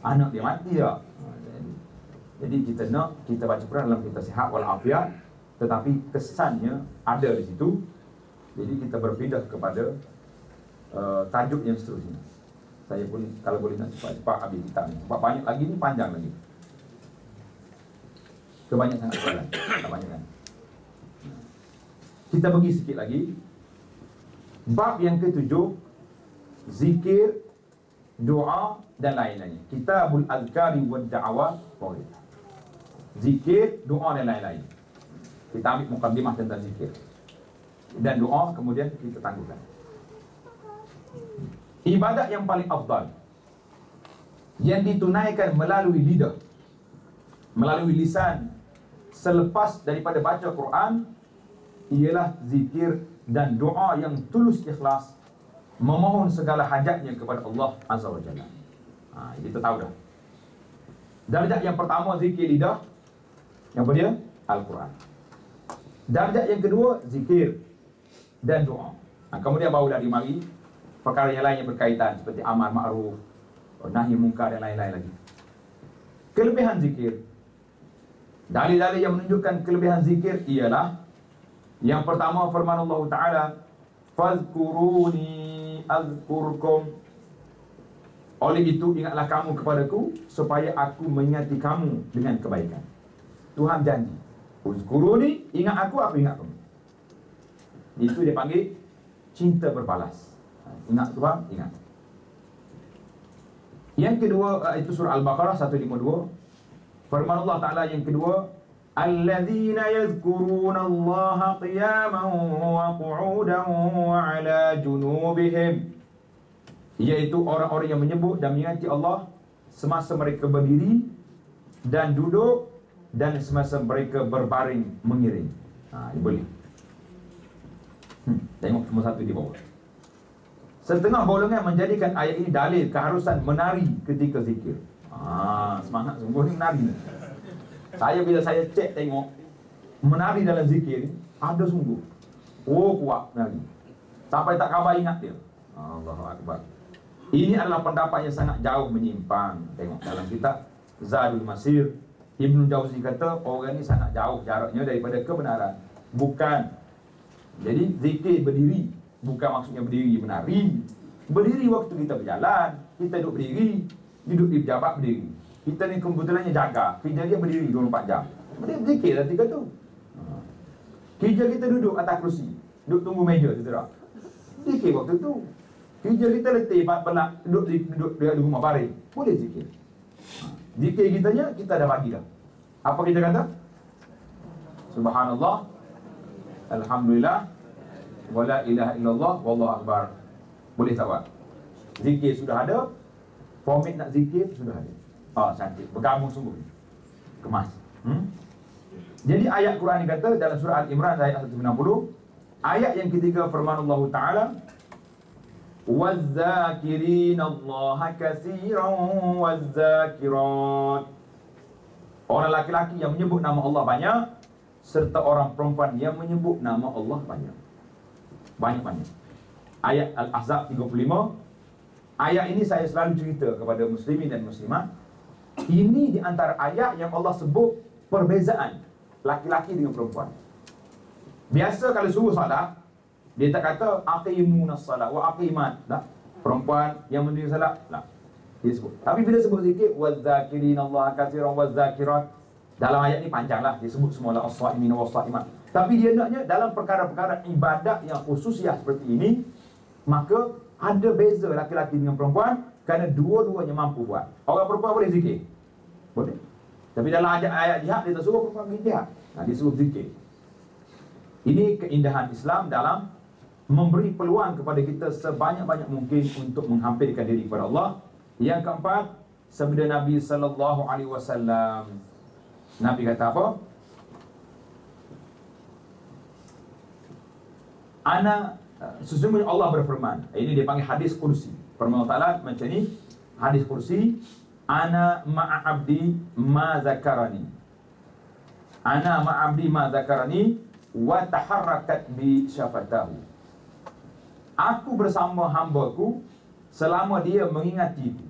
anak dia mati tak. Jadi kita baca Quran dalam kita sihat walafiat, tetapi kesannya ada di situ. Jadi kita berpindah kepada tajuk yang seterusnya. Saya pun kalau boleh nak cepat-cepat habis kitab ni, sebab banyak lagi ni, panjang lagi. Kebanyakan sangat soalan, tak banyak kan. Kita pergi sikit lagi. Bab yang ke-7, zikir, doa dan lain-lain. Kitabul Azkari wad Da'awat. Zikir, doa dan lain-lain. Kita ambil mukadimah tentang zikir dan doa, kemudian kita tangguhkan. Ibadat yang paling afdal yang ditunaikan melalui lidah, melalui lisan selepas daripada baca Quran ialah zikir dan doa yang tulus ikhlas, memohon segala hajatnya kepada Allah Azza wa Jalla. Kita tahu dah. Darjat yang pertama zikir lidah, yang kedua Al-Quran. Darjat yang kedua zikir dan doa. Kemudian barulah dimari perkara yang lain yang berkaitan seperti amal ma'ruf, nahi mungkar dan lain-lain lagi. Kelebihan zikir. Dalil-dalil yang menunjukkan kelebihan zikir ialah yang pertama firman Allah Ta'ala, fadhkuruni azkurkum. Oleh itu ingatlah kamu kepadaku supaya aku mengingati kamu dengan kebaikan. Tuhan janji, uzkuruni, ingat aku ingat kamu. Itu dia panggil cinta berbalas. Ingat Tuhan, ingat. Yang kedua, itu surah Al-Baqarah 152. Firman Allah Ta'ala yang kedua, alladzina yadhkuruna Allah qiyaman wa qu'udan wa ala junubihim. Iaitu orang-orang yang menyebut dan mengingati Allah semasa mereka berdiri dan duduk dan semasa mereka berbaring mengiring. Ini boleh. Tengok nombor 1 di bawah. Setengah golongan menjadikan ayat ini dalil keharusan menari ketika zikir. Semangat sungguh ni menari. Bila saya cek tengok menari dalam zikir ada sungguh. Kuat menari. Sampai tak khabar ingat dia. Allahu Akbar. Ini adalah pendapat yang sangat jauh menyimpang. Tengok dalam kitab Zadul Masir, Ibn Jauzi kata orang ni sangat jauh jaraknya daripada kebenaran. Bukan. Jadi zikir berdiri, bukan maksudnya berdiri menari. Berdiri waktu kita berjalan, kita duduk berdiri, duduk di pejabat berdiri. Kita ni kebetulannya jaga, kerja dia berdiri 24 jam. Dia berzikir lah ketika tu. Kerja kita duduk atas kerusi, duduk tunggu meja, saudara. Zikir waktu tu. Kerja kita letih, pelak, duduk di rumah baring, boleh zikir. Zikir kita dah bagi dah. Apa kita kata? Subhanallah, Alhamdulillah, wala ilaha illallah, wallahu akbar. Boleh tak buat? Zikir sudah ada, format nak zikir sudah ada. Cantik, bergabung sungguh. Kemas. Jadi ayat Quran ni kata dalam surah Al-Imran ayat 190, ayat yang ketiga firman Allah Ta'ala, وَالذَّاكِرِينَ اللَّهَ كَثِيرًا وَالذَّاكِرَاتِ. Orang laki-laki yang menyebut nama Allah banyak, serta orang perempuan yang menyebut nama Allah banyak. Banyak-banyak. Ayat Al-Ahzab 35. Ayat ini saya selalu cerita kepada muslimin dan muslimat. Ini di antara ayat yang Allah sebut perbezaan laki-laki dengan perempuan. Biasa kalau suruh salat, dia tak kata aqimunas salat wa aqimat. Tak. Perempuan yang mendirikan salat, tak. Dia sebut. Tapi bila sebut zikir, waz-zakirinallaha katsiran waz-zakirat, dalam ayat ni panjanglah, dia sebut semua as-saimin was-saimat. Tapi dia naknya dalam perkara-perkara ibadat yang khususiah seperti ini, maka ada beza laki-laki dengan perempuan kerana dua-duanya mampu buat. Orang perempuan boleh zikir? Boleh. Tapi dalam ayat jihad dia tak suruh perempuan pergi jihad. Dia suruh zikir. Ini keindahan Islam dalam memberi peluang kepada kita sebanyak-banyak mungkin untuk menghampirkan diri kepada Allah. Yang keempat, sabda Nabi sallallahu alaihi wasallam. Nabi kata apa? Sesungguhnya Allah berfirman. Ini dia panggil hadis kursi. Firman Allah Ta'ala macam ni, hadis kursi, ana ma'a abdi ma zakarani. Ana ma'a abdi ma zakarani wa taharrakat bi syafatahu. Aku bersama hamba-Ku selama dia mengingatiku.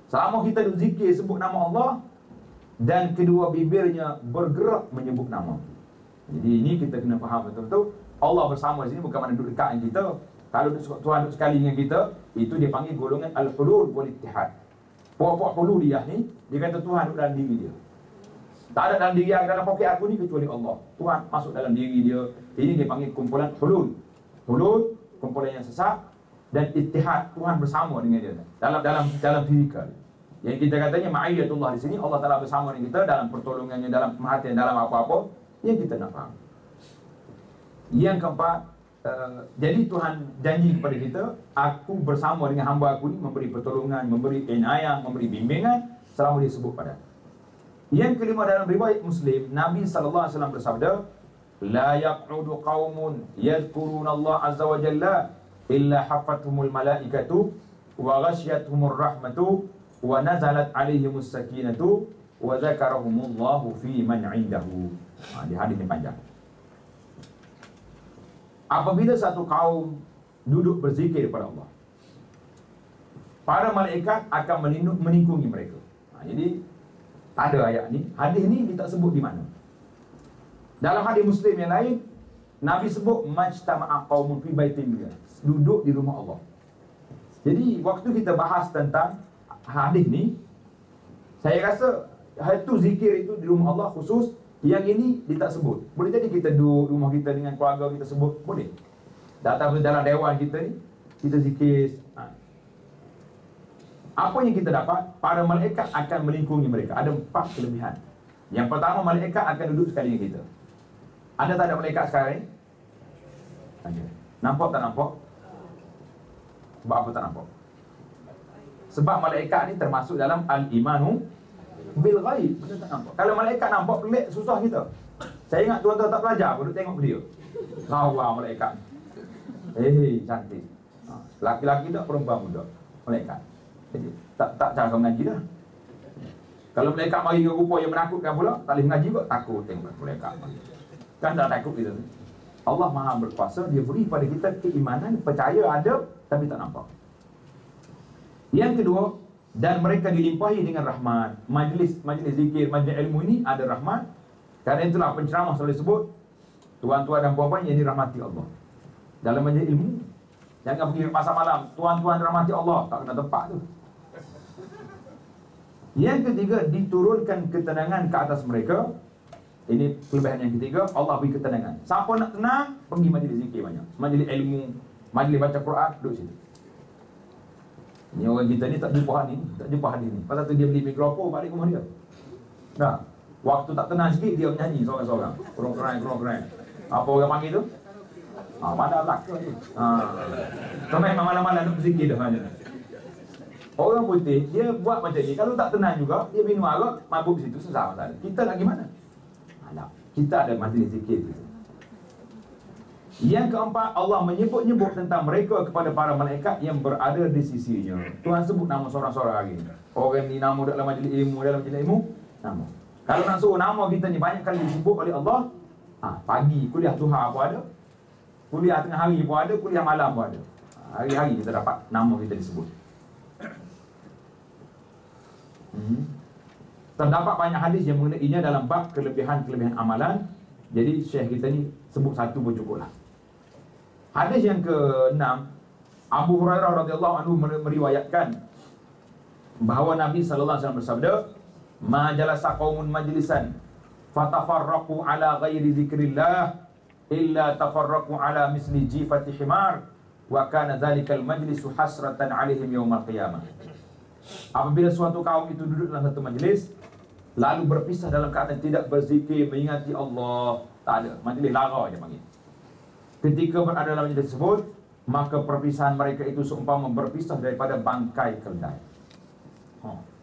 Selama kita duduk zikir sebut nama Allah dan kedua bibirnya bergerak menyebut nama. Jadi ini kita kena faham betul-betul. Allah bersama di sini bukan mana duduk dekat dengan kita. Kalau Tuhan duduk sekali dengan kita, itu dia panggil golongan al-hulul wal ittihad. Puak-puak hululiyah ni, dia kata Tuhan duduk dalam diri dia. Tak ada dalam diri dalam poket aku ni kecuali Allah. Tuhan masuk dalam diri dia. Ini dia panggil kumpulan hulul. Hulul, kumpulan yang sesat, dan ittihad, Tuhan bersama dengan dia dalam fizikal. Yang kita katanya ma'iyatullah di sini, Allah Ta'ala bersama dengan kita dalam pertolongannya, dalam perhatian, dalam apa-apa yang kita nak faham. Yang keempat, jadi Tuhan janji kepada kita, aku bersama dengan hamba aku ni memberi pertolongan, memberi inayah, memberi bimbingan selama dia sebut pada. Yang kelima, dalam riwayat Muslim, Nabi SAW bersabda, la yaq'udu qaumun yadhkuruna Allah azza wa jalla illa hafathumul malaikatu wa ghasyiyatuhumur rahmatu wa nazalat alaihimus sakinatu wa zakarahumullahu fi man 'indahu. Di hadis ini panjang. Apabila satu kaum duduk berzikir kepada Allah, para malaikat akan melindungi mereka. Jadi ada ayat ni, hadis ni dia tak sebut di mana. Dalam hadis Muslim yang lain, Nabi sebut majtama'a qaumun fi baitin minallah, duduk di rumah Allah. Jadi waktu kita bahas tentang hadis ni, saya rasa itu zikir itu di rumah Allah khusus, yang ini dia tak sebut. Boleh jadi kita duduk rumah kita dengan keluarga kita sebut, boleh. Datang dalam dewan kita ni, kita zikir. Apa yang kita dapat? Para malaikat akan melingkungi mereka. Ada 4 kelebihan. Yang pertama, malaikat akan duduk sekali dengan kita. Ada tak ada malaikat sekarang ni? Ada. Nampak tak nampak? Sebab apa tak nampak? Sebab malaikat ni termasuk dalam al-imanu bil ghaib. Benda tak nampak. Kalau malaikat nampak, pelik, susah kita. Saya ingat tuan-tuan tak belajar, duduk tengok dia. Rawa malaikat. Cantik. Laki-laki tak, perempuan pun tak. Malaikat. Jadi, tak cara mengaji dah. Kalau malaikat mari ke rupa yang menakutkan pula, tak boleh mengaji kot, takut tengok malaikat. Kan tak takut kita. Allah Maha berkuasa, dia beri pada kita keimanan, percaya ada, tapi tak nampak. Yang kedua, dan mereka dilimpahi dengan rahmat. Majlis zikir, majlis ilmu ini ada rahmat. Karena itulah penceramah selalu sebut, tuan-tuan dan puan-puan yang dirahmati Allah. Dalam majlis ilmu, jangan pergi masa malam, tuan-tuan dirahmati Allah, tak kena tempat tu. Yang ketiga, diturunkan ketenangan ke atas mereka. Ini kelebihan yang ketiga, Allah beri ketenangan. Siapa nak tenang, pergi majlis zikir banyak, majlis ilmu, majlis baca Quran, duduk situ. Ni orang kita ni tak jumpa hadis ni, tak jumpa hadis ni. Pasal tu dia beli mikrofon balik rumah dia. Dah, waktu tak tenang sikit dia menyanyi seorang-seorang. Kurang-kurang. Apa orang panggil tu? Mana laka tu. Sampai malam-malam nak berzikir dah macam ni. Orang putih dia buat macam ni. Kalau tak tenang juga, dia minum arak, mabuk situ, susah masalah. Kita nak gimana? Kita ada majlis zikir tu. Yang keempat, Allah menyebut-nyebut tentang mereka kepada para malaikat yang berada di sisinya. Tuhan sebut nama seorang-seorang hari ni. Orang ni nama dalam majlis ilmu, nama. Kalau nak suruh nama kita ni banyak kali disebut oleh Allah. Pagi kuliah duha pun ada, kuliah tengah hari pun ada, kuliah malam pun ada. Hari-hari kita dapat nama kita disebut. Terdapat banyak hadis yang mengenainya dalam bab kelebihan-kelebihan amalan. Jadi syekh kita ni sebut satu pun cukup lah. Hadis yang ke-6, Abu Hurairah radhiyallahu anhu meriwayatkan bahawa Nabi sallallahu alaihi wasallam bersabda, "Ma jalasa qaumun majlisan fatafarraqu ala ghairi dzikrillah illa tafarraqu ala misli jifati himar wa kana dzalikal majlisu hasratan alaihim yaumal qiyamah." Apabila suatu kaum itu duduk dalam satu majlis, lalu berpisah dalam keadaan tidak berzikir, mengingati Allah, tak ada, majlis lara je panggil. Ketika berada dalam majlis tersebut, maka perpisahan mereka itu seumpama berpisah daripada bangkai keldai.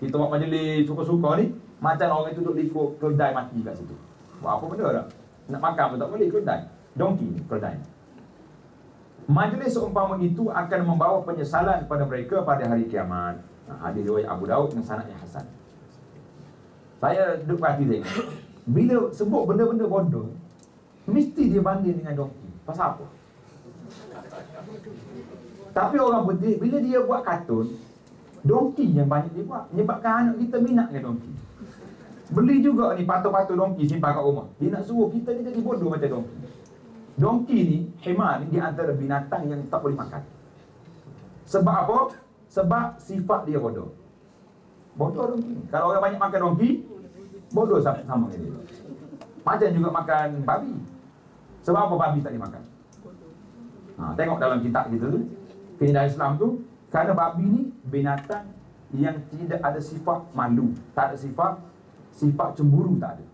Kita buat majlis suka-suka ni, macam orang itu duduk di keldai mati kat situ. Buat apa benda dah? Nak makan pun tak boleh, keldai. Dongki ni, keldai. Majlis seumpama itu akan membawa penyesalan pada mereka pada hari kiamat. Hadis riwayat Abu Daud dengan sanad yang hasan. Saya duduk perhati tengok, bila sebut benda-benda bodoh, mesti dia banding dengan dongki. Pasal apa? Tapi orang putih, bila dia buat kartun, dongki yang banyak dia buat, menyebabkan anak kita minat dengan dongki. Beli juga ni patung-patung dongki simpan kat rumah. Dia nak suruh kita ni jadi bodoh macam dongki. Dongki ni, hemar ni, di antara binatang yang tak boleh makan. Sebab apa? Sebab sifat dia bodoh. Bodoh dongki. Kalau orang banyak makan dongki, bodoh sama dengan dia. Macam juga makan babi. Sebab apa babi tak dimakan? Tengok dalam kitab kita tu, keindahan Islam tu, kerana babi ni binatang yang tidak ada sifat malu, tak ada sifat cemburu, tak ada.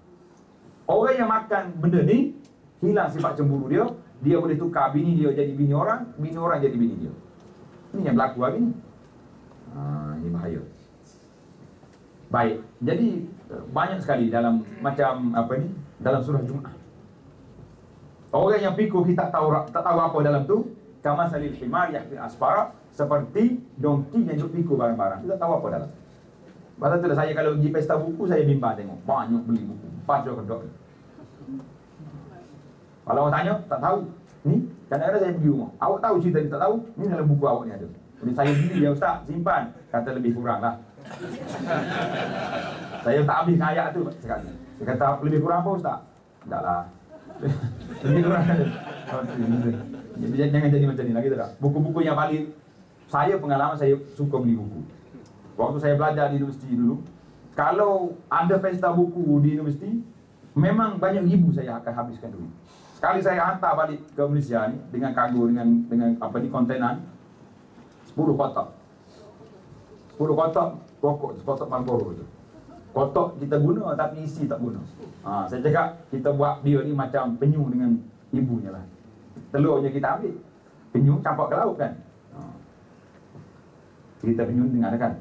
Orang yang makan benda ni, hilang sifat cemburu dia, dia boleh tukar bini dia jadi bini orang jadi bini dia. Ini yang berlaku hari ni. Ini bahaya. Baik, jadi banyak sekali dalam macam apa ni, dalam surah Jumaat. Orang yang pikir kita tak tahu apa dalam tu, kama salil himar yahmil asfara, seperti dongki yang duk pikir barang-barang. Kita tahu apa dalam. Pasal tu saya kalau pergi pesta buku, saya bimbang tengok banyak beli buku, baca kedok. Kalau orang tanya, tak tahu. Ni kadang-kadang saya pergi rumah, awak tahu cerita ni, tak tahu, ni dalam buku awak ni ada. Jadi saya beli ya Ustaz, simpan. Kata lebih kurang lah. Saya tak habis ayat tu. Saya kata lebih kurang apa Ustaz? Tak lah. Lebih kurang. Jadi jangan jadi macam ni lah, gitu tak? Buku-buku yang valid. Saya pengalaman saya suka beli buku. Waktu saya belajar di universiti dulu, kalau ada pesta buku di universiti, memang banyak ribu saya akan habiskan duit. Sekali saya hantar balik ke Malaysia ni dengan kargo, dengan apa ni, kontenan 10 kotak. 10 kotak rokok, kotak Marlboro tu. Kotak kita guna tapi isi tak guna. Saya cakap kita buat dia ni macam penyu dengan ibunya lah. Telurnya kita ambil, penyu campak ke laut kan. Cerita penyu dengar kan.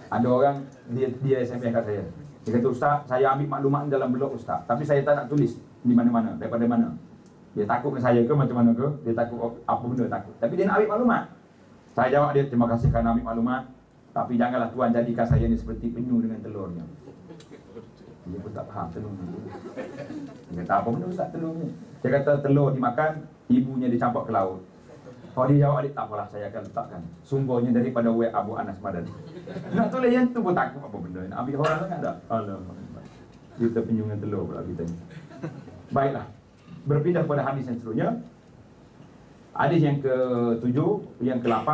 Ada orang dia SMS kat saya. Dia kata, Ustaz, saya ambil maklumat dalam blog Ustaz, tapi saya tak nak tulis di mana-mana, daripada mana. Dia takut dengan saya ke macam mana ke, dia takut apa benda takut. Tapi dia nak ambil maklumat. Saya jawab dia, terima kasih kerana ambil maklumat, tapi janganlah Tuhan jadikan saya ni seperti penyu dengan telurnya. Dia pun tak faham telurnya. Dia kata, apa benda Ustaz telurnya? Dia kata telur dimakan, ibunya dicampak ke laut. Kalau dia jawab, adik, tak apalah, saya akan letakkan sumbernya daripada web Abu Anas Madani. Nak tulis yang tu pun takut apa benda. Nak ambil orang kan tak? Alamak. Kita penyu dengan telur pula kita ni. Baiklah. Berpindah pada hadis yang seterusnya. Hadis yang ke-7, yang ke-8.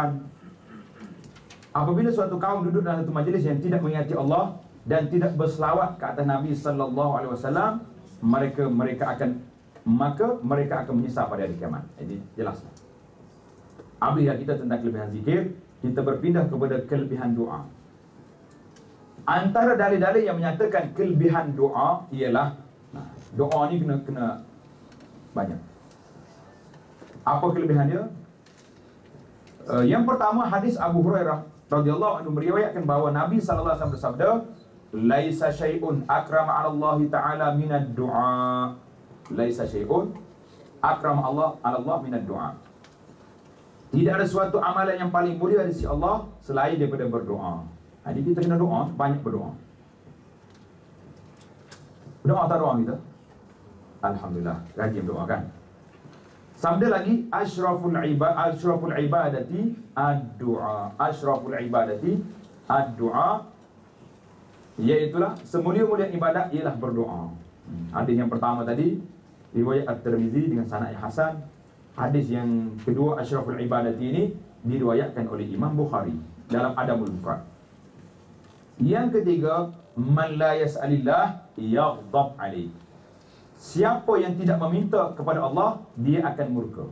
Apabila suatu kaum duduk dalam satu majlis yang tidak mengingati Allah dan tidak berselawat ke atas Nabi sallallahu alaihi wasallam, mereka akan menyesal pada hari kiamat. Jadi jelaslah. Apabila kita tentang kelebihan zikir, kita berpindah kepada kelebihan doa. Antara dalil-dalil yang menyatakan kelebihan doa ialah, doa ni kena banyak. Apa kelebihan dia? Yang pertama, hadis Abu Hurairah radhiyallahu anhu meriwayatkan bahawa Nabi sallallahu alaihi wasallam bersabda, "Laisa syai'un akrama 'ala Allah ta'ala minad du'a." Laisa syai'un akrama 'ala Allah minad du'a. Tidak ada suatu amalan yang paling mulia di sisi Allah selain daripada berdoa. Jadi kita kena doa, banyak berdoa. Doa tak doa kita? Alhamdulillah, rajin doa kan. Sabda lagi, asyraful ibadati ad-du'a. Asyraful ibadati ad-du'a, iaitulah semulia-mulia ibadat ialah berdoa. Hadis yang pertama tadi riwayat At-Tirmizi dengan sanad yang hasan. Hadis yang kedua, asyraful ibadati, ini diriwayatkan oleh Imam Bukhari dalam Adabul Mufrad. Yang ketiga, man la yas'alillah yaghdab alaih. Siapa yang tidak meminta kepada Allah, dia akan murka.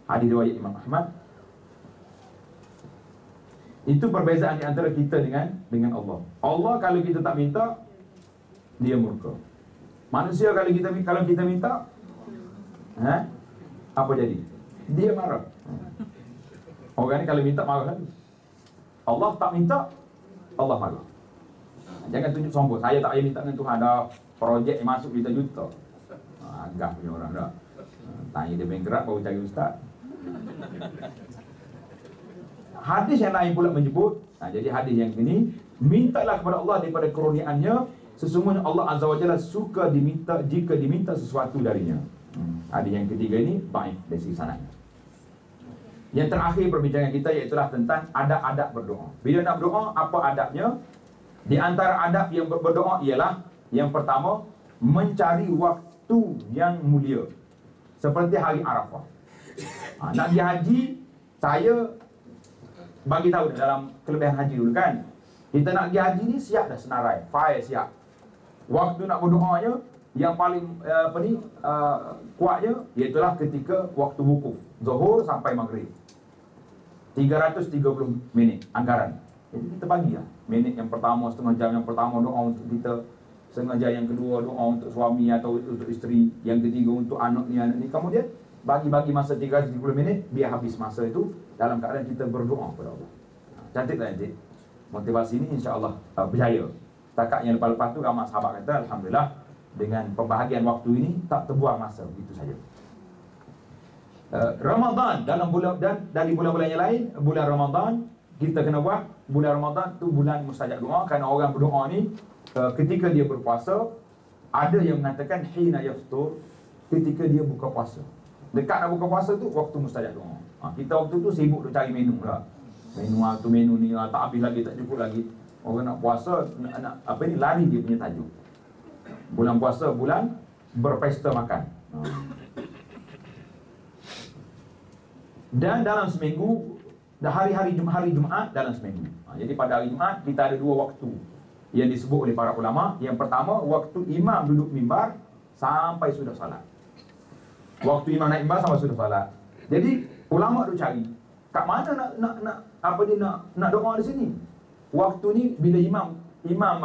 Hadis riwayat Imam Ahmad. Itu perbezaan di antara kita dengan Allah. Allah kalau kita tak minta, dia murka. Manusia kalau kita minta, apa jadi? Dia marah. Orang ni kalau minta marah kan. Allah tak minta, Allah marah. Jangan tunjuk sombong. Saya tak payah minta dengan Tuhan. Dah projek yang masuk juta-juta. Agak punya orang dah. Tanya dia bengkerak baru cari ustaz. Hadis yang lain pula menyebut, jadi hadis yang ini, mintalah kepada Allah daripada kurniaannya, sesungguhnya Allah Azza wa Jalla suka diminta jika diminta sesuatu darinya. Hadis yang ketiga ini baik dari segi sanadnya. Yang terakhir perbincangan kita iaitulah tentang adab-adab berdoa. Bila nak berdoa, apa adabnya? Di antara adab yang berdoa ialah, yang pertama, mencari waktu yang mulia, seperti hari Arafah. Nak pergi haji, saya bagi tahu dalam kelebihan haji dulu kan. Kita nak pergi haji ni siap dah senarai, file siap. Waktu nak berdoanya yang paling kuatnya iaitulah ketika waktu wukuf, Zuhur sampai Maghrib. 330 minit anggaran. Jadi kita bagilah minit yang pertama, setengah jam yang pertama doa untuk kita, setengah jam yang kedua doa untuk suami atau untuk isteri, yang ketiga untuk anak ni. Kemudian bagi masa 330 minit, biar habis masa itu dalam keadaan kita berdoa kepada Allah. Cantik tak nanti? Motivasi ini insya-Allah berjaya. Setakat yang lepas-lepas tu ramai sahabat kata, alhamdulillah, dengan pembahagian waktu ini tak terbuang masa, begitu saja. Ramadan dalam bulan, dan dari bulan-bulan yang lain, bulan Ramadan kita kena buat. Bulan Ramadan tu bulan mustajab doa, kerana orang berdoa ni ketika dia berpuasa, ada yang mengatakan hina yaftur, ketika dia buka puasa. Dekat nak buka puasa tu waktu mustajab doa. Kita waktu tu sibuk tu cari menu lah. Menu tu menu ni tak habis lagi, tak cukup lagi. Orang nak puasa, nak apa ni, lari dia punya tajuk. Bulan puasa, bulan berpesta makan. Dan dalam seminggu, hari Jumaat dalam seminggu. Jadi pada hari Jumaat kita ada 2 waktu yang disebut oleh para ulama. Yang pertama, waktu imam duduk mimbar sampai sudah salat. Waktu imam naik mimbar sampai sudah salat. Jadi ulama tu cari kat mana nak doa di sini. Waktu ni bila imam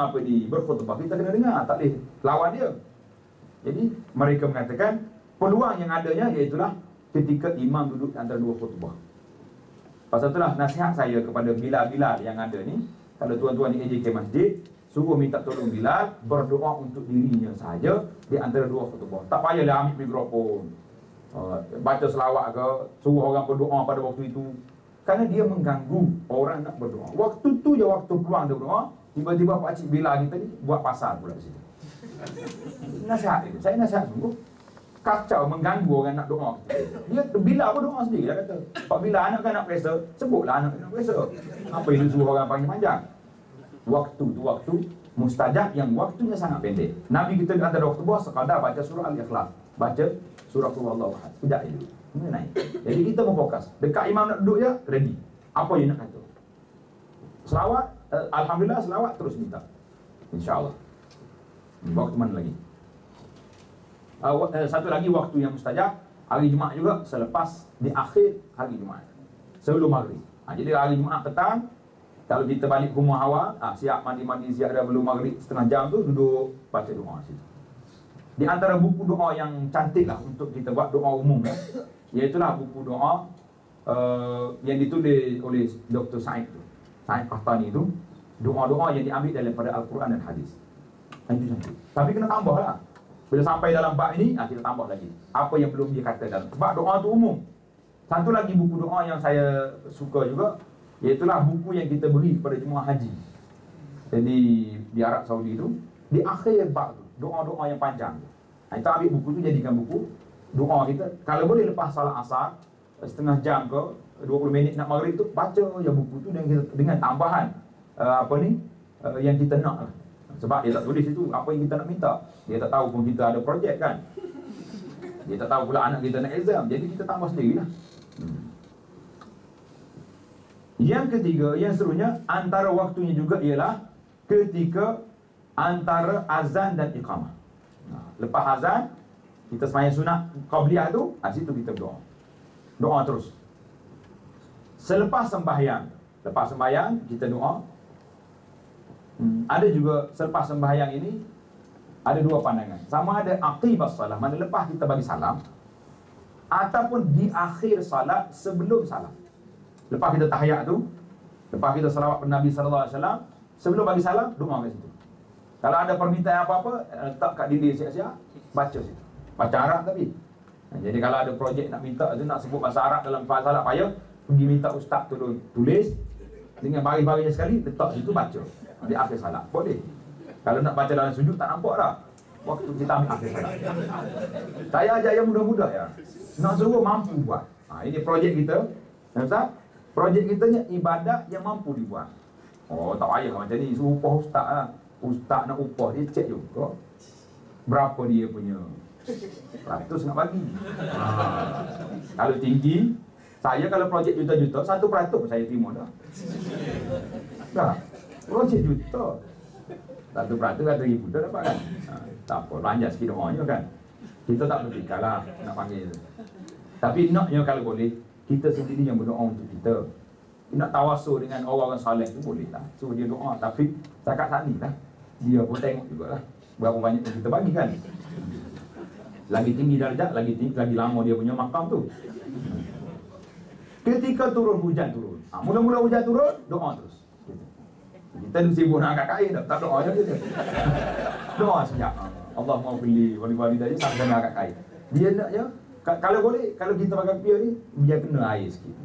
berkhutbah, kita kena dengar, tak boleh lawan dia. Jadi mereka mengatakan peluang yang adanya iaitulah ketika imam duduk antara 2 khutbah. Pasal itulah nasihat saya kepada Bilal yang ada ni, kalau tuan-tuan di AJK Masjid, suruh minta tolong Bilal berdoa untuk dirinya sahaja di antara 2 khutbah. Tak payahlah ambil mikrofon, baca selawat ke, suruh orang berdoa pada waktu itu. Kerana dia mengganggu orang nak berdoa. Waktu tu je waktu peluang dia berdoa, tiba-tiba Pakcik Bilal kita ni buat pasal pula di situ. Nasihat dia, saya nasihat sungguh. Kacau, mengganggu orang nak doa. Dia Bilal pun doa sendiri, dia kata, Pak Bilal anak kan nak periksa, sebutlah anak nak periksa. Apa yang suruh orang panjang-panjang? Waktu tu waktu mustajab yang waktunya sangat pendek. Nabi kita di antara waktu buah sekadar baca surah Al-Ikhlas, baca surah Al-Wallahu Ahad. Tidak itu. Ini naik. Jadi kita berfokus. Dekat imam nak duduk je, ready. Apa yang nak kata? Selawat, alhamdulillah selawat terus minta. InsyaAllah. Waktu mana lagi? Satu lagi waktu yang mustajab, hari Jumaat juga, selepas di akhir hari Jumaat, sebelum maghrib. Jadi hari Jumaat petang, kalau kita balik rumah awal, siap mandi-mandi, siap dah belum maghrib setengah jam tu, duduk baca doa situ. Di antara buku doa yang cantik lah untuk kita buat doa umum, iaitulah buku doa yang ditulis oleh Dr. Said Qahtani itu, doa-doa yang diambil daripada Al-Quran dan Hadis. Itu cantik. Tapi kena tambah lah. Bila sampai dalam bab ini, kita tambah lagi apa yang belum dia kata dalam bab doa tu umum. Satu lagi buku doa yang saya suka juga, iaitulah buku yang kita beri kepada jemaah haji. Jadi di Arab Saudi tu, di akhir bab tu, doa-doa yang panjang. Kita ambil buku tu, jadikan buku doa kita. Kalau boleh lepas salat asar, setengah jam ke 20 minit nak maghrib tu, baca je buku tu dengan tambahan yang kita nak lah. Sebab dia tak tulis itu apa yang kita nak minta. Dia tak tahu pun kita ada projek kan. Dia tak tahu pula anak kita nak exam. Jadi kita tambah sendirilah. Yang ketiga, yang seterusnya, antara waktunya juga ialah ketika antara azan dan iqamah. Lepas azan, kita sembahyang sunat qabliyah tu, situ kita berdoa. Doa terus. Selepas sembahyang kita doa. Ada juga selepas sembahyang ini ada 2 pandangan. Sama ada aqibas salah, mana lepas kita bagi salam, ataupun di akhir salat sebelum salam. Lepas kita tahiyat tu, lepas kita salawat kepada Nabi sallallahu alaihi wasallam, sebelum bagi salam doa kat situ. Kalau ada permintaan apa-apa, letak kat dinding siap-siap, baca situ. Baca Arab tapi. Jadi kalau ada projek nak minta tu, nak sebut bahasa Arab dalam salat payah, pergi minta ustaz tolong tulis dengan baris-barisnya sekali, letak situ baca di akhir salat. Boleh. Kalau nak baca dalam sujud tak nampak dah. Waktu kita ambil akhir salat. Saya ajar yang mudah-mudah ya. Nak suruh mampu buat. Ini projek kita. Ustaz, projek kita ni ibadat yang mampu dibuat. Oh, tak payah macam ni. Suruh upah ustaz lah. Ustaz nak upah, dia cek juga berapa dia punya ratus nak bagi. Kalau tinggi, saya kalau projek juta-juta, 1% saya terima dah. Dah. Projek juta 1% kata ribu dah dapat kan. Tak apa, lanjut sikit doanya kan. Kita tak berfikir lah nak panggil. Tapi naknya kalau boleh, kita sendiri yang berdoa untuk kita. Nak tawasul dengan orang-orang saleh tu boleh lah. Suruh dia doa, tapi cakap tadi lah, dia pun tengok jugalah berapa banyak yang kita bagi kan. Lagi tinggi darjat, lagi lama dia punya makam tu. Ketika turun hujan turun. Mula-mula hujan turun, doa terus. Kita sibuk nak angkat kain, tak doa je kita. Doa sekejap. Allahumma fili wali-wali sampai nak angkat kain. Dia nak je, kalau boleh, kalau kita pakai pier ni, biar kena air sikit.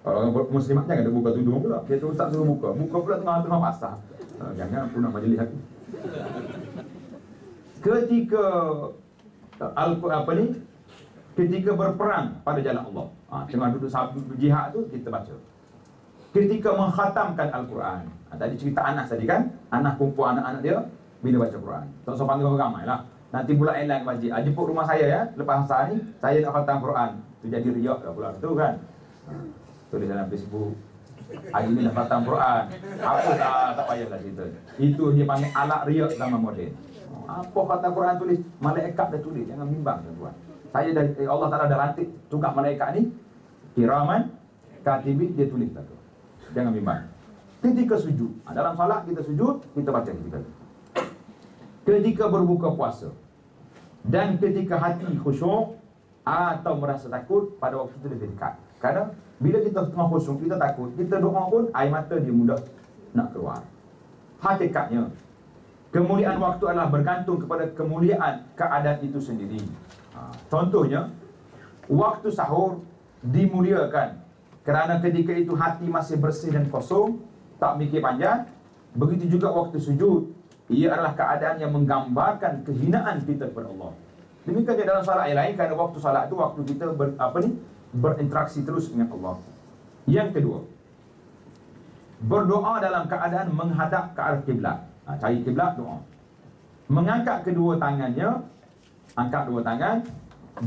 Kalau orang muslimat jangan ada buka tudung pula. Dia tu ustaz suruh buka. Buka pula tengah-tengah basah. Jangan aku nak majlis aku. Ketika Ketika berperang pada jalan Allah, tengah duduk jihad tu kita baca. Ketika mengkhatamkan Al-Quran, tadi cerita Anas tadi kan, Anas kumpul anak-anak dia bila baca Quran. Tak usah panggil orang ramai lah. Nanti pula elan ke masjid, jemput rumah saya ya, lepas asar ni saya nak khatam Quran. Tu jadi riak lah pula tu kan. Tulis dalam Facebook, hari ni dah khatam Quran. Apa tak payahlah cerita. Itu dia panggil alat riak zaman moden. Apa khatam Quran tulis? Malaikat dah tulis, jangan bimbang tuan-tuan. Saya dah, Allah Ta'ala dah lantik tugas malaikat ni, kiraman katibin, dia tulis tak tu. Jangan bimbang. Ketika sujud, dalam salat kita sujud, kita baca ketika tu. Ketika berbuka puasa dan ketika hati khusyuk atau merasa takut, pada waktu itu lebih dekat. Kerana bila kita tengah khusyuk, kita takut, kita doa pun air mata dia mudah nak keluar. Hakikatnya kemuliaan waktu adalah bergantung kepada kemuliaan keadaan itu sendiri. Contohnya, waktu sahur dimuliakan kerana ketika itu hati masih bersih dan kosong, tak mikir panjang. Begitu juga waktu sujud, ia adalah keadaan yang menggambarkan kehinaan kita kepada Allah. Demikian juga dalam salat yang lain, kerana waktu salat itu waktu kita berinteraksi terus dengan Allah. Yang kedua, berdoa dalam keadaan menghadap ke arah kiblat. Cari kiblat, doa. Mengangkat kedua tangannya, angkat dua tangan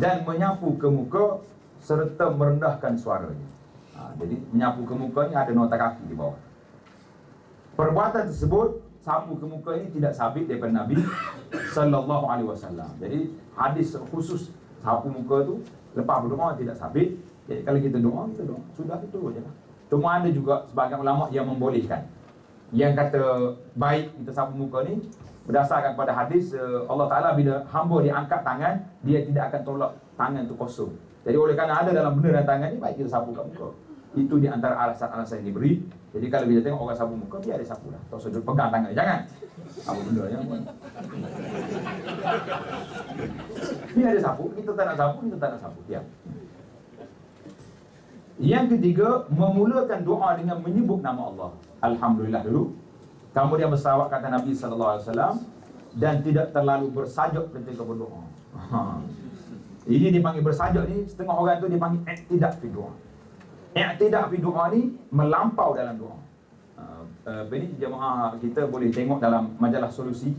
dan menyapu ke muka serta merendahkan suaranya. Jadi menyapu ke muka ni ada nota kaki di bawah. Perbuatan tersebut, sapu ke muka ini tidak sabit daripada Nabi sallallahu alaihi wasallam. Jadi hadis khusus sapu muka tu lepas berdoa tidak sabit. Jadi kalau kita doa, sudah itu aja lah. Cuma ada juga sebagian ulama yang membolehkan, yang kata baik kita sapu muka ni berdasarkan pada hadis Allah Ta'ala bila hamba dia angkat tangan, dia tidak akan tolak tangan tu kosong. Jadi oleh kerana ada dalam benda dalam tangan ni, baik kita sapu kat muka. Itu di antara alasan-alasan yang diberi. Jadi kalau kita tengok orang sapu muka, biar dia sapu lah. Tak usah pegang tangan dia, jangan. Apa benda yang buat. Biar dia sapu, kita tak nak sapu, kita tak nak sapu. Diam. Yang ketiga, memulakan doa dengan menyebut nama Allah. Alhamdulillah dulu. Kemudian bersalawat kata Nabi SAW dan tidak terlalu bersajak ketika berdoa. Ini dipanggil bersajak ni, setengah orang tu dipanggil i'tidak fi doa. I'tidak fi doa ni melampau dalam doa. Ini jemaah kita boleh tengok dalam majalah Solusi.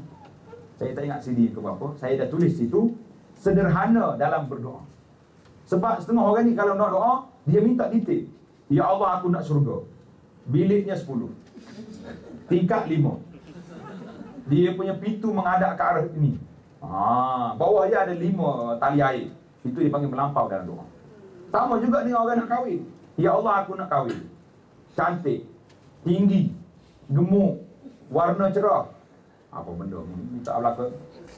Saya tak ingat CD ke berapa. Saya dah tulis situ sederhana dalam berdoa. Sebab setengah orang ni kalau nak doa, dia minta detail. Ya Allah, aku nak syurga. Biliknya 10. Tingkat 5. Dia punya pintu menghadap ke arah ini. Bawah dia ada 5 tali air. Itu dipanggil melampau dalam doa. Sama juga dengan orang nak kahwin. Ya Allah, aku nak kahwin. Cantik, tinggi, gemuk, warna cerah. Apa benda minta belaka?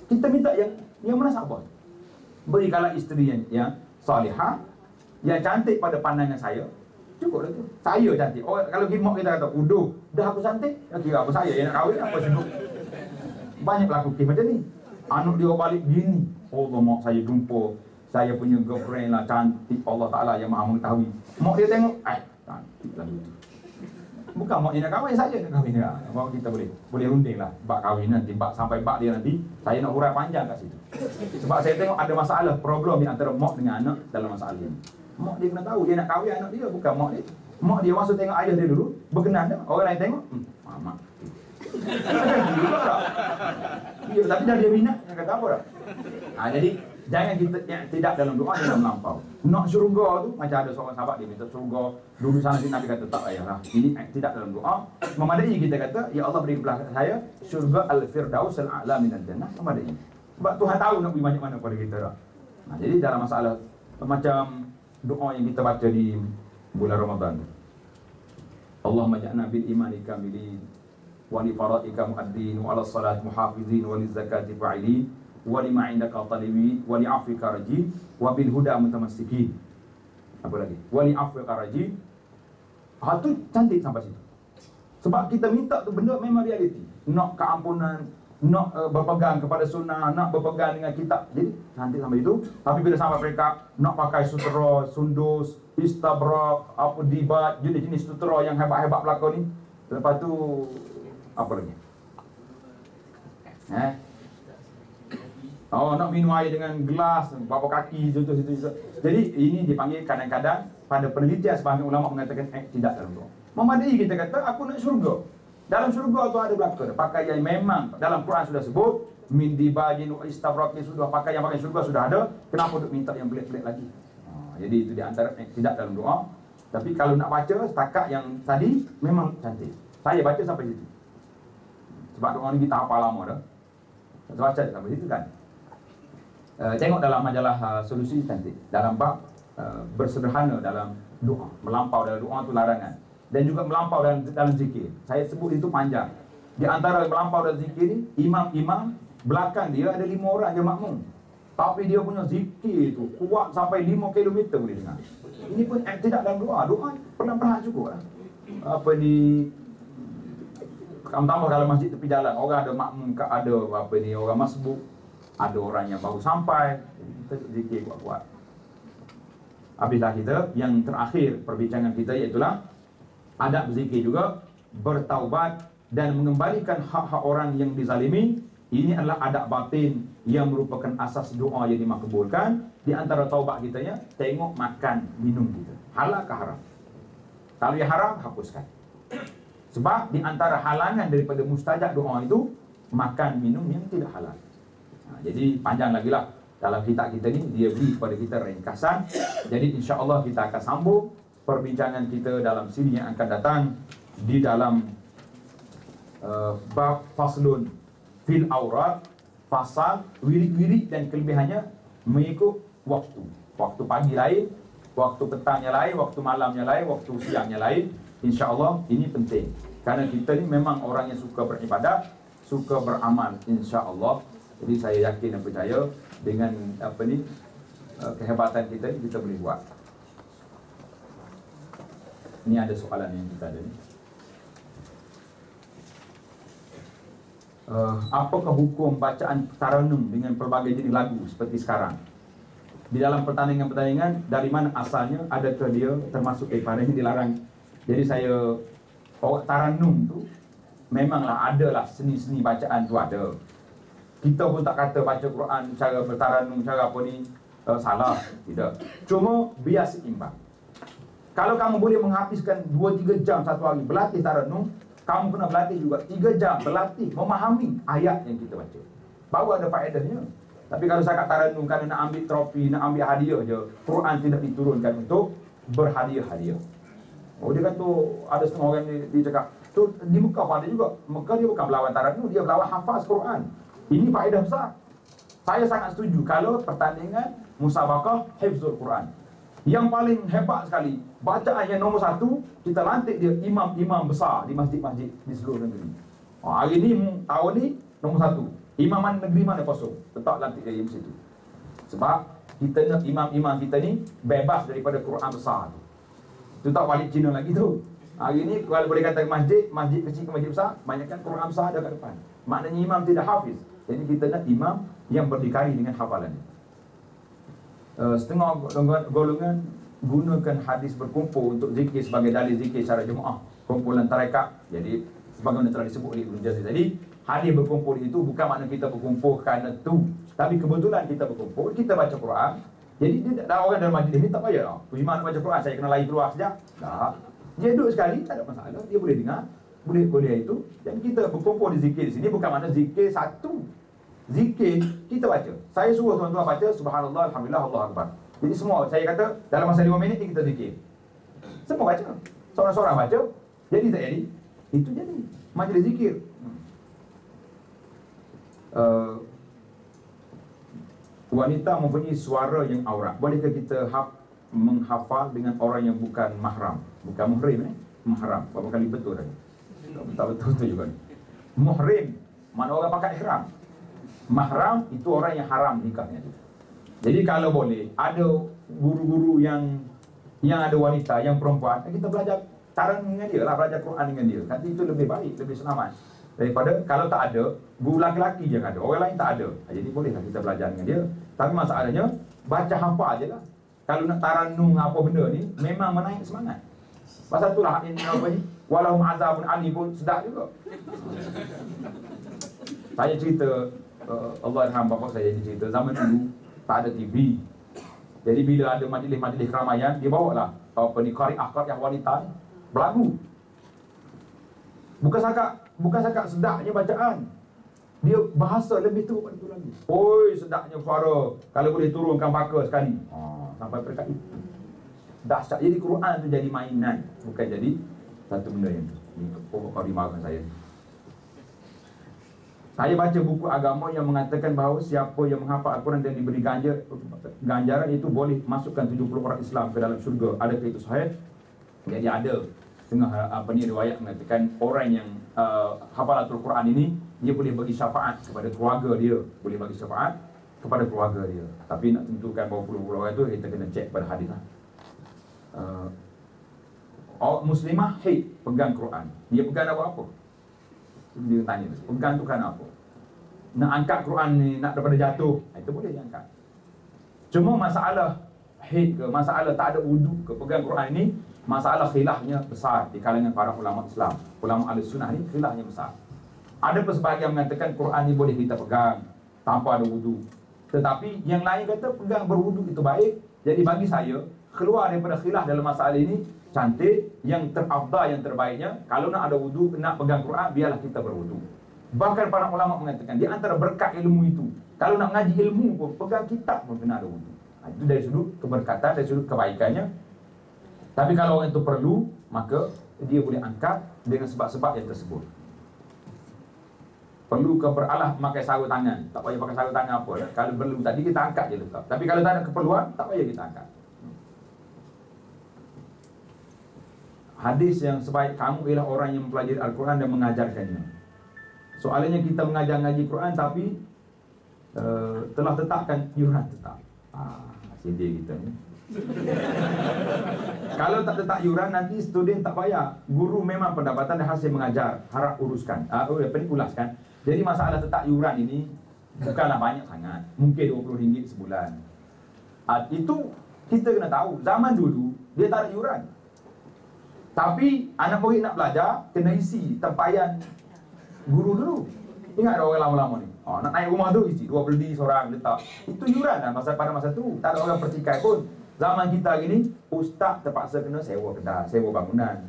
Kita minta yang mana sabar. Berikanlah isteri yang salihah, yang cantik pada pandangan saya. Cukup dah tu. Saya cantik. Kalau mak kita kata, uduh, dah aku cantik, kira apa saya yang nak kahwin, apa sibuk. Banyak berlaku kes macam ni. Anak dia balik gini. Allah, mak saya jumpa, saya punya girlfriend lah, cantik. Allah Ta'ala yang maha mengetahui. Mak dia tengok, cantik lah tu. Bukan mak dia nak kahwin, saya nak kahwin. Mak kita boleh runding lah. Bak kahwin nanti, sampai bak dia nanti, saya nak hurai panjang kat situ. Sebab saya tengok ada masalah, problem di antara mak dengan anak dalam masalah ini. Mak dia kena tahu dia nak kahwin anak dia, bukan mak dia. Mak dia masuk tengok ayah dia dulu, berkenan dah. Orang lain tengok, mak. Ya, tapi dah dia minat, dia kata apa dah. Jadi jangan kita tidak dalam doa dalam melampau. Nak syurga tu, macam ada seorang sahabat dia minta syurga, dulu sana sini Nabi kata tak payahlah. Ini tidak dalam doa. Memadai kita kata, ya Allah beri kepada saya syurga al-firdaus al-a'la minal jannah. Memadai. Sebab Tuhan tahu nak beri banyak mana pada kita dah. Jadi dalam masalah macam doa yang kita baca di bulan Ramadan, Allahumma ja'alna bil imani kamilin wa li faraika muaddin wa ala salat muhafizin wa li zakati fa'ilin wa li ma'indaka talibin wa li afika rajin wa bil huda mutamassikin. Apa lagi? Wa li afika rajin. Tu cantik sampai situ. Sebab kita minta tu benda memang realiti. Nak keampunan, nak berpegang kepada sunnah, nak berpegang dengan kitab. Jadi cantik sampai itu. Tapi bila sampai mereka nak pakai sutera, sundus, istabrak, apa dibat, jenis-jenis sutera yang hebat-hebat belaka ni. Lepas tu apa lagi? Oh, nak minum air dengan gelas, berapa kaki, situ. Jadi ini dipanggil kadang-kadang pada penelitian sebahagian ulama mengatakan tidak dalam doa. Memadai kita kata, aku nak syurga. Dalam syurga tu ada belakang pakaian memang dalam Quran sudah sebut min dibajin istabraqin, sudah pakaian syurga sudah ada. Kenapa duk minta yang pelik-pelik lagi? Jadi itu di antara tidak dalam doa. Tapi kalau nak baca setakat yang tadi memang cantik. Saya baca sampai situ. Sebab doa ni kita hafal lama dah. Saya baca sampai situ kan. Tengok dalam majalah Solusi cantik. Dalam bab bersederhana dalam doa. Melampau dalam doa tu larangan. Dan juga melampau dalam zikir. Saya sebut itu panjang. Di antara melampau dalam zikir ni, imam-imam belakang dia ada 5 orang je makmum. Tapi dia punya zikir tu kuat sampai 5 kilometer boleh dengar. Ini pun tidak dalam doa. Doa perlahan-lahan cukup lah. Apa ni, tambah kalau masjid tepi jalan, orang ada makmum, ada apa ni, orang masbuk, ada orang yang baru sampai, kita zikir kuat-kuat. Habislah kita, yang terakhir perbincangan kita iaitulah adab berzikir juga, bertaubat dan mengembalikan hak-hak orang yang dizalimi. Ini adalah adab batin yang merupakan asas doa yang dimakbulkan. Di antara taubat kita ya, tengok makan minum kita, halal ke haram. Kalau yang haram, hapuskan. Sebab di antara halangan daripada mustajab doa itu makan minum yang tidak halal. Jadi panjang lagi lah dalam kitab kita ni, dia beri kepada kita ringkasan. Jadi insya-Allah kita akan sambung perbincangan kita dalam siri yang akan datang di dalam bab faslun fil aurat, pasal wirid-wirid dan kelebihannya mengikut waktu. Waktu pagi lain, waktu petangnya lain, waktu malamnya lain, waktu siangnya lain. InsyaAllah ini penting. Karena kita ni memang orang yang suka beribadat, suka beramal, insyaAllah. Jadi saya yakin dan percaya dengan apa ni, kehebatan kita boleh buat. Ini ada soalan yang kita ada ni. Apakah hukum bacaan taranum dengan pelbagai jenis lagu seperti sekarang? Di dalam pertandingan-pertandingan, dari mana asalnya? Adakah dia termasuk daripada ini dilarang? Jadi saya, taranum tu memanglah adalah seni-seni bacaan tu ada. Kita pun tak kata baca Quran cara bertaranum, cara apa ni salah, tidak. Cuma biar seimbang. Kalau kamu boleh menghabiskan 2-3 jam satu hari berlatih taranum, kamu kena berlatih juga 3 jam berlatih memahami ayat yang kita baca. Baru ada faedahnya. Tapi kalau saya kata taranum kerana nak ambil trofi, nak ambil hadiah je, Quran tidak diturunkan untuk berhadiah-hadiah. Oh, dia kata ada setengah orang dia cakap, tu di Mekah ada juga. Mekah dia bukan berlawan taranum, dia berlawan hafaz Quran. Ini faedah besar. Saya sangat setuju kalau pertandingan musabaqah hifzul Quran. Yang paling hebat sekali, bacaan yang nombor 1, kita lantik dia imam-imam besar di masjid-masjid di seluruh negeri. Hari ni, tahun ni, nombor 1. Imaman negeri mana kosong, tetap lantik dia di situ. Sebab kita nak imam-imam kita ni bebas daripada Quran besar tu. Itu tak balik Cina lagi tu. Hari ni kalau boleh kata masjid kecil ke masjid besar, banyakkan Quran besar ada kat depan. Maknanya imam tidak hafiz. Jadi kita nak imam yang berdikari dengan hafalannya. Setengah golongan gunakan hadis berkumpul untuk zikir sebagai dalil zikir secara jemaah, kumpulan tarekat. Jadi sebagaimana telah disebut oleh Ibn Jazir tadi, hadis berkumpul itu bukan makna kita berkumpul kerana tu, tapi kebetulan kita berkumpul, kita baca Quran. Jadi dia tak ada orang dalam majlis ni tak payah Pujiman nak baca Quran, saya kena lari keluar sekejap. Tak. Dia duduk sekali, tak ada masalah, dia boleh dengar, boleh itu. Dan kita berkumpul di zikir di sini bukan makna zikir satu. Zikir kita baca. Saya suruh tuan-tuan baca subhanallah, alhamdulillah, Allahu akbar. Jadi semua saya kata dalam masa 5 minit ni kita zikir. Semua baca. Seorang-seorang baca. Jadi tak jadi. Itu jadi majlis zikir. Wanita mempunyai suara yang aurat. Bolehkah kita menghafal dengan orang yang bukan mahram? Bukan muhrim mahram. Berapa kali betul tadi? Betul juga ni. Muhrim mana orang pakai ihram. Mahram itu orang yang haram nikahnya. Jadi kalau boleh, ada guru-guru yang ada wanita, yang perempuan, kita belajar taran dengan dia lah, belajar Quran dengan dia. Nanti itu lebih baik, lebih selamat daripada kalau tak ada guru laki-laki je ada, orang lain tak ada. Jadi bolehlah kita belajar dengan dia. Tapi masalahnya baca hafal je lah. Kalau nak taranum apa benda ni, memang menaik semangat. Pasal itulah ini apa ni, walahum azabun alim pun sedap juga. Saya cerita Allah yarham bapak saya jadi cerita, zaman dulu tak ada TV. Jadi bila ada majlis-majlis keramaian, dia bawa lah qari'ah wanita berlagu. Bukan setakat sedapnya bacaan, dia bahasa lebih teruk pada tu lagi. Oi, sedapnya suara, kalau boleh turunkan baka sekali. Sampai peringkat itu. Dahsyat. Jadi Quran tu jadi mainan, bukan jadi satu benda yang kau dimaafkan saya. Saya baca buku agama yang mengatakan bahawa siapa yang menghafal Al-Quran dan diberi ganjaran itu boleh masukkan 70 orang Islam ke dalam syurga. Adakah itu sahih? Jadi ada setengah riwayat mengatakan orang yang hafal Al-Quran ini, dia boleh bagi syafaat kepada keluarga dia, boleh bagi syafaat kepada keluarga dia. Tapi nak tentukan berapa puluh orang itu, kita kena cek pada hadis lah. Muslimah haid pegang Quran, dia pegang apa? Dia tanya, pegang tu kan apa? Nak angkat Quran ni, nak daripada jatuh, itu boleh diangkat. Cuma masalah haid ke, masalah tak ada wudu ke, pegang Quran ini, masalah khilafnya besar di kalangan para ulama Islam. Ulama Ahlussunnah ni khilafnya besar. Ada sebahagian mengatakan Quran ni boleh kita pegang tanpa ada wudu. Tetapi yang lain kata pegang berwudu itu baik. Jadi bagi saya, keluar daripada khilaf dalam masalah ini, cantik, yang terafdal, yang terbaiknya, kalau nak ada wudu, nak pegang Quran, biarlah kita berwudu. Bahkan para ulama mengatakan, di antara berkat ilmu itu, kalau nak mengaji ilmu pun, pegang kitab pun kena ada wudu. Itu dari sudut keberkatan, dari sudut kebaikannya. Tapi kalau orang itu perlu, maka dia boleh angkat dengan sebab-sebab yang tersebut. Perlu beralah pakai sarung tangan, tak payah pakai sarung tangan apa. Kalau perlu tadi kita angkat je letak. Tapi kalau tak ada keperluan, tak payah kita angkat. Hadis yang sebaik kamu ialah orang yang mempelajari Al-Quran dan mengajarkannya. Soalannya kita mengajar ngaji Quran tapi telah tetapkan iuran tetap. Sedih kita ni. Kalau tak tetap iuran, nanti student tak payah. Guru memang pendapatan dan hasil mengajar, harap uruskan, ulaskan. Jadi masalah tetap iuran ini bukanlah banyak sangat, mungkin RM20 sebulan. Itu kita kena tahu, zaman dulu dia tak ada iuran. Tapi anak murid nak belajar, kena isi tempayan guru dulu. Ingat orang lama-lama ni, nak naik rumah tu isi RM20 seorang letak. Itu iuran lah pada masa tu. Tak ada orang pertikai pun. Zaman kita gini, ustaz terpaksa kena sewa kedai, sewa bangunan.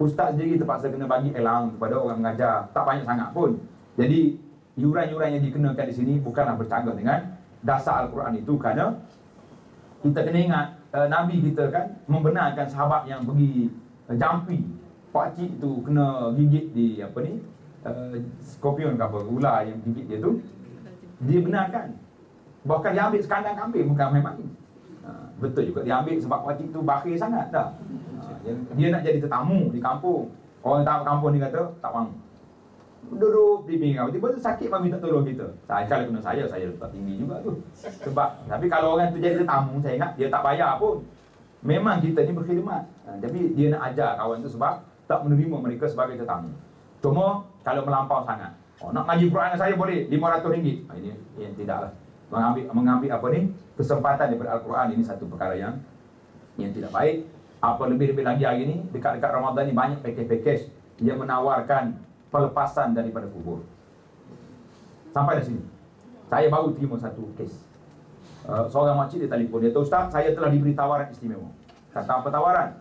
Ustaz sendiri terpaksa kena bagi elang kepada orang mengajar. Tak banyak sangat pun. Jadi iuran-iuran yang dikenakan di sini bukanlah bercanggah dengan dasar Al-Quran itu. Kerana kita kena ingat, Nabi kita kan membenarkan sahabat yang pergi jampi. Pakcik tu kena gigit di skorpion ke apa, ular yang gigit dia tu, dia benarkan. Bahkan dia ambil sekandang kambing, bukan main-main. Betul juga, dia ambil sebab pakcik tu bakhil sangat dah. Dia nak jadi tetamu di kampung. Orang tahu kampung ni kata, tak mahu. Duduk di pinggir, tiba-tiba sakit mami tak tolong kita. Kalau kena saya letak tinggi juga tu. Sebab, tapi kalau orang tu jadi tetamu, saya ingat dia tak bayar pun. Memang kita ni berkhidmat. Tapi dia nak ajar kawan tu sebab tak menerima mereka sebagai tetamu. Cuma kalau melampau sangat, nak ngaji Quran saya boleh RM500. Ini yang tidaklah. Mengambil kesempatan daripada Al-Quran ini satu perkara yang tidak baik. Apa lebih-lebih lagi hari ini, dekat-dekat Ramadan ni banyak package-package yang menawarkan pelepasan daripada kubur. Sampai di sini, saya baru terima satu kes. Seorang makcik dia telefon, dia kata, Ustaz, saya telah diberi tawaran istimewa. Kata apa tawaran?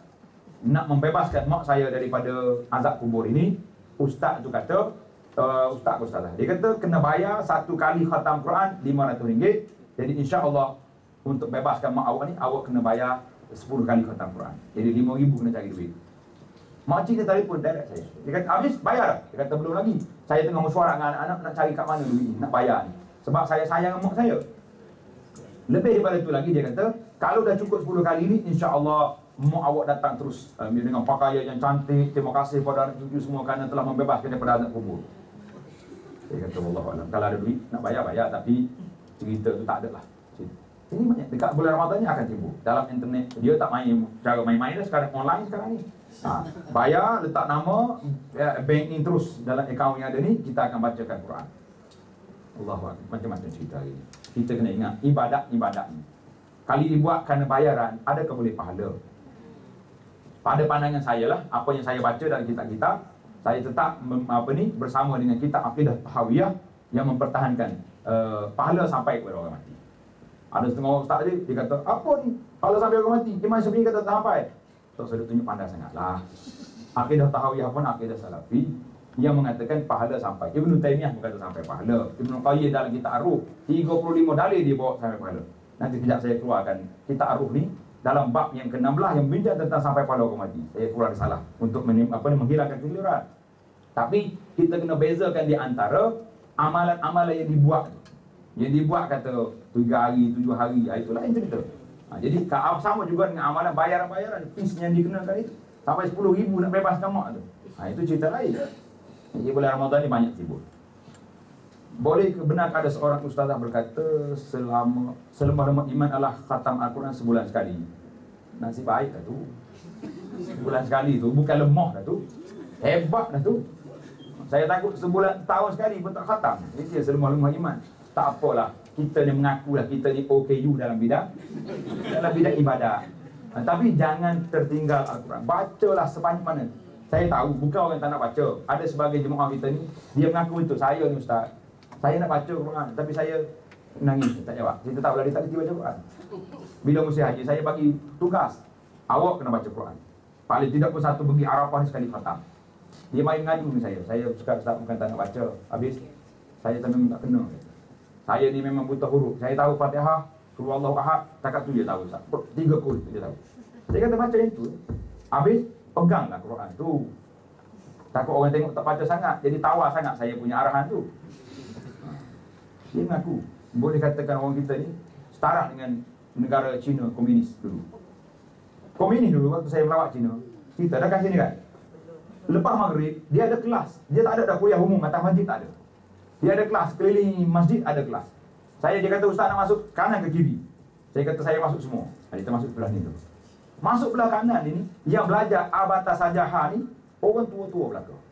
Nak membebaskan mak saya daripada azab kubur ini. Ustaz tu kata, Ustaz, dia kata kena bayar satu kali khatam Quran RM500. Jadi insya-Allah untuk bebaskan mak awak ni, awak kena bayar 10 kali khatam Quran. Jadi RM5,000 kena cari duit. Makcik dia telefon direct saya. Dia kata, habis bayar dah? Dia kata, belum lagi. Saya tengah mesyuarat dengan anak-anak nak cari kat mana duit ni, nak bayar ni. Sebab saya sayang mak saya. Lebih daripada itu lagi, dia kata, kalau dah cukup 10 kali ni, insya-Allah mak awak datang terus dengan pakaian yang cantik. Terima kasih pada anak cucu semua kerana telah membebaskan daripada azab kubur. Dia kata, wallahualam, kalau ada duit nak bayar, tapi cerita tu tak ada lah. Ini banyak dekat bulan Ramadan ni akan timbul dalam internet. Dia tak main cara main-main dah sekarang, online sekarang ni. Bayar, letak nama, bank ni terus dalam akaun yang ada ni, kita akan bacakan Quran. Allahuakbar, macam-macam cerita ini. Kita kena ingat ibadat ni. Kali dibuat kerana bayaran, adakah boleh pahala? Pada pandangan saya lah, apa yang saya baca dalam kitab-kitab, saya tetap bersama dengan kitab Aqidah Tahawiyah yang mempertahankan pahala sampai kepada orang mati. Ada setengah orang ustaz dia kata, apa ni? Pahala sampai orang mati. Imam Syafi'i kata tak sampai. Tak saya tunjuk pandai sangatlah. Akidah Tahawiyah pun akidah Salafi yang mengatakan pahala sampai. Ibnu Taimiyah pun kata sampai pahala. Ibnu Qayyim dalam kitab Ar-Ruh 35 dalil dia bawa sampai pahala. Nanti kejap saya keluarkan kitab Ar-Ruh ni dalam bab yang ke-16 yang bincang tentang sampai pahala orang mati. Saya keluar salah untuk menghilangkan keliruan. Tapi kita kena bezakan di antara amalan-amalan yang dibuat. Yang dibuat kata 3 hari, 7 hari, itu lain cerita. Jadi sama juga dengan amalan bayaran-bayaran, fees yang dikenakan itu. Sampai 10,000 nak bebaskan mak tu. Itu cerita lain. Jadi bulan Ramadan ni banyak sibuk. Boleh benar ada seorang ustazah berkata selemah-lemah iman adalah khatam Al-Quran sebulan sekali. Nasib baik dah tu. Sebulan sekali tu, bukan lemah dah tu. Hebat dah tu. Saya takut sebulan, tahun sekali pun tak khatam. Ini dia selemah-lemah iman. Tak apalah, kita ni mengakulah kita ni OKU dalam bidang ibadah. Tapi jangan tertinggal Al-Quran. Bacalah sebanyak mana. Saya tahu, bukan orang tak nak baca. Ada sebagai jemaah kita ni, dia mengaku itu, saya ni ustaz, saya nak baca Quran, tapi saya nangis, tak jawab. Kita tahu lah dia tak kerti baca Quran. Bila musim haji, saya bagi tugas, awak kena baca Quran. Paling tidak pun satu pergi Arafah ni sekali khatam. Dia main ngadu dengan saya suka ustaz bukan tak nak baca. Habis, saya memang tak kena. Saya ni memang buta huruf. Saya tahu Fatihah, Qul Huwallahu Ahad, takat tu dia tahu ustaz. 3 kul dia tahu. Saya kata baca yang tu. Habis, peganglah Quran tu. Takut orang tengok tak baca sangat, jadi tawar sangat saya punya arahan tu. Dia mengaku, boleh katakan orang kita ni setara dengan negara Cina komunis dulu. Komunis dulu waktu saya melawat Cina, kita dah kat sini kan. Lepas maghrib, dia ada kelas. Dia tak ada dah kuliah umum, atas masjid tak ada. Dia ada kelas, keliling masjid ada kelas. Dia kata ustaz nak masuk kanan ke kiri. Saya kata saya masuk semua. Kita masuk belah ni tu. Masuk belah kanan ini, yang belajar Abata Sajaha ni, orang tua-tua belakang.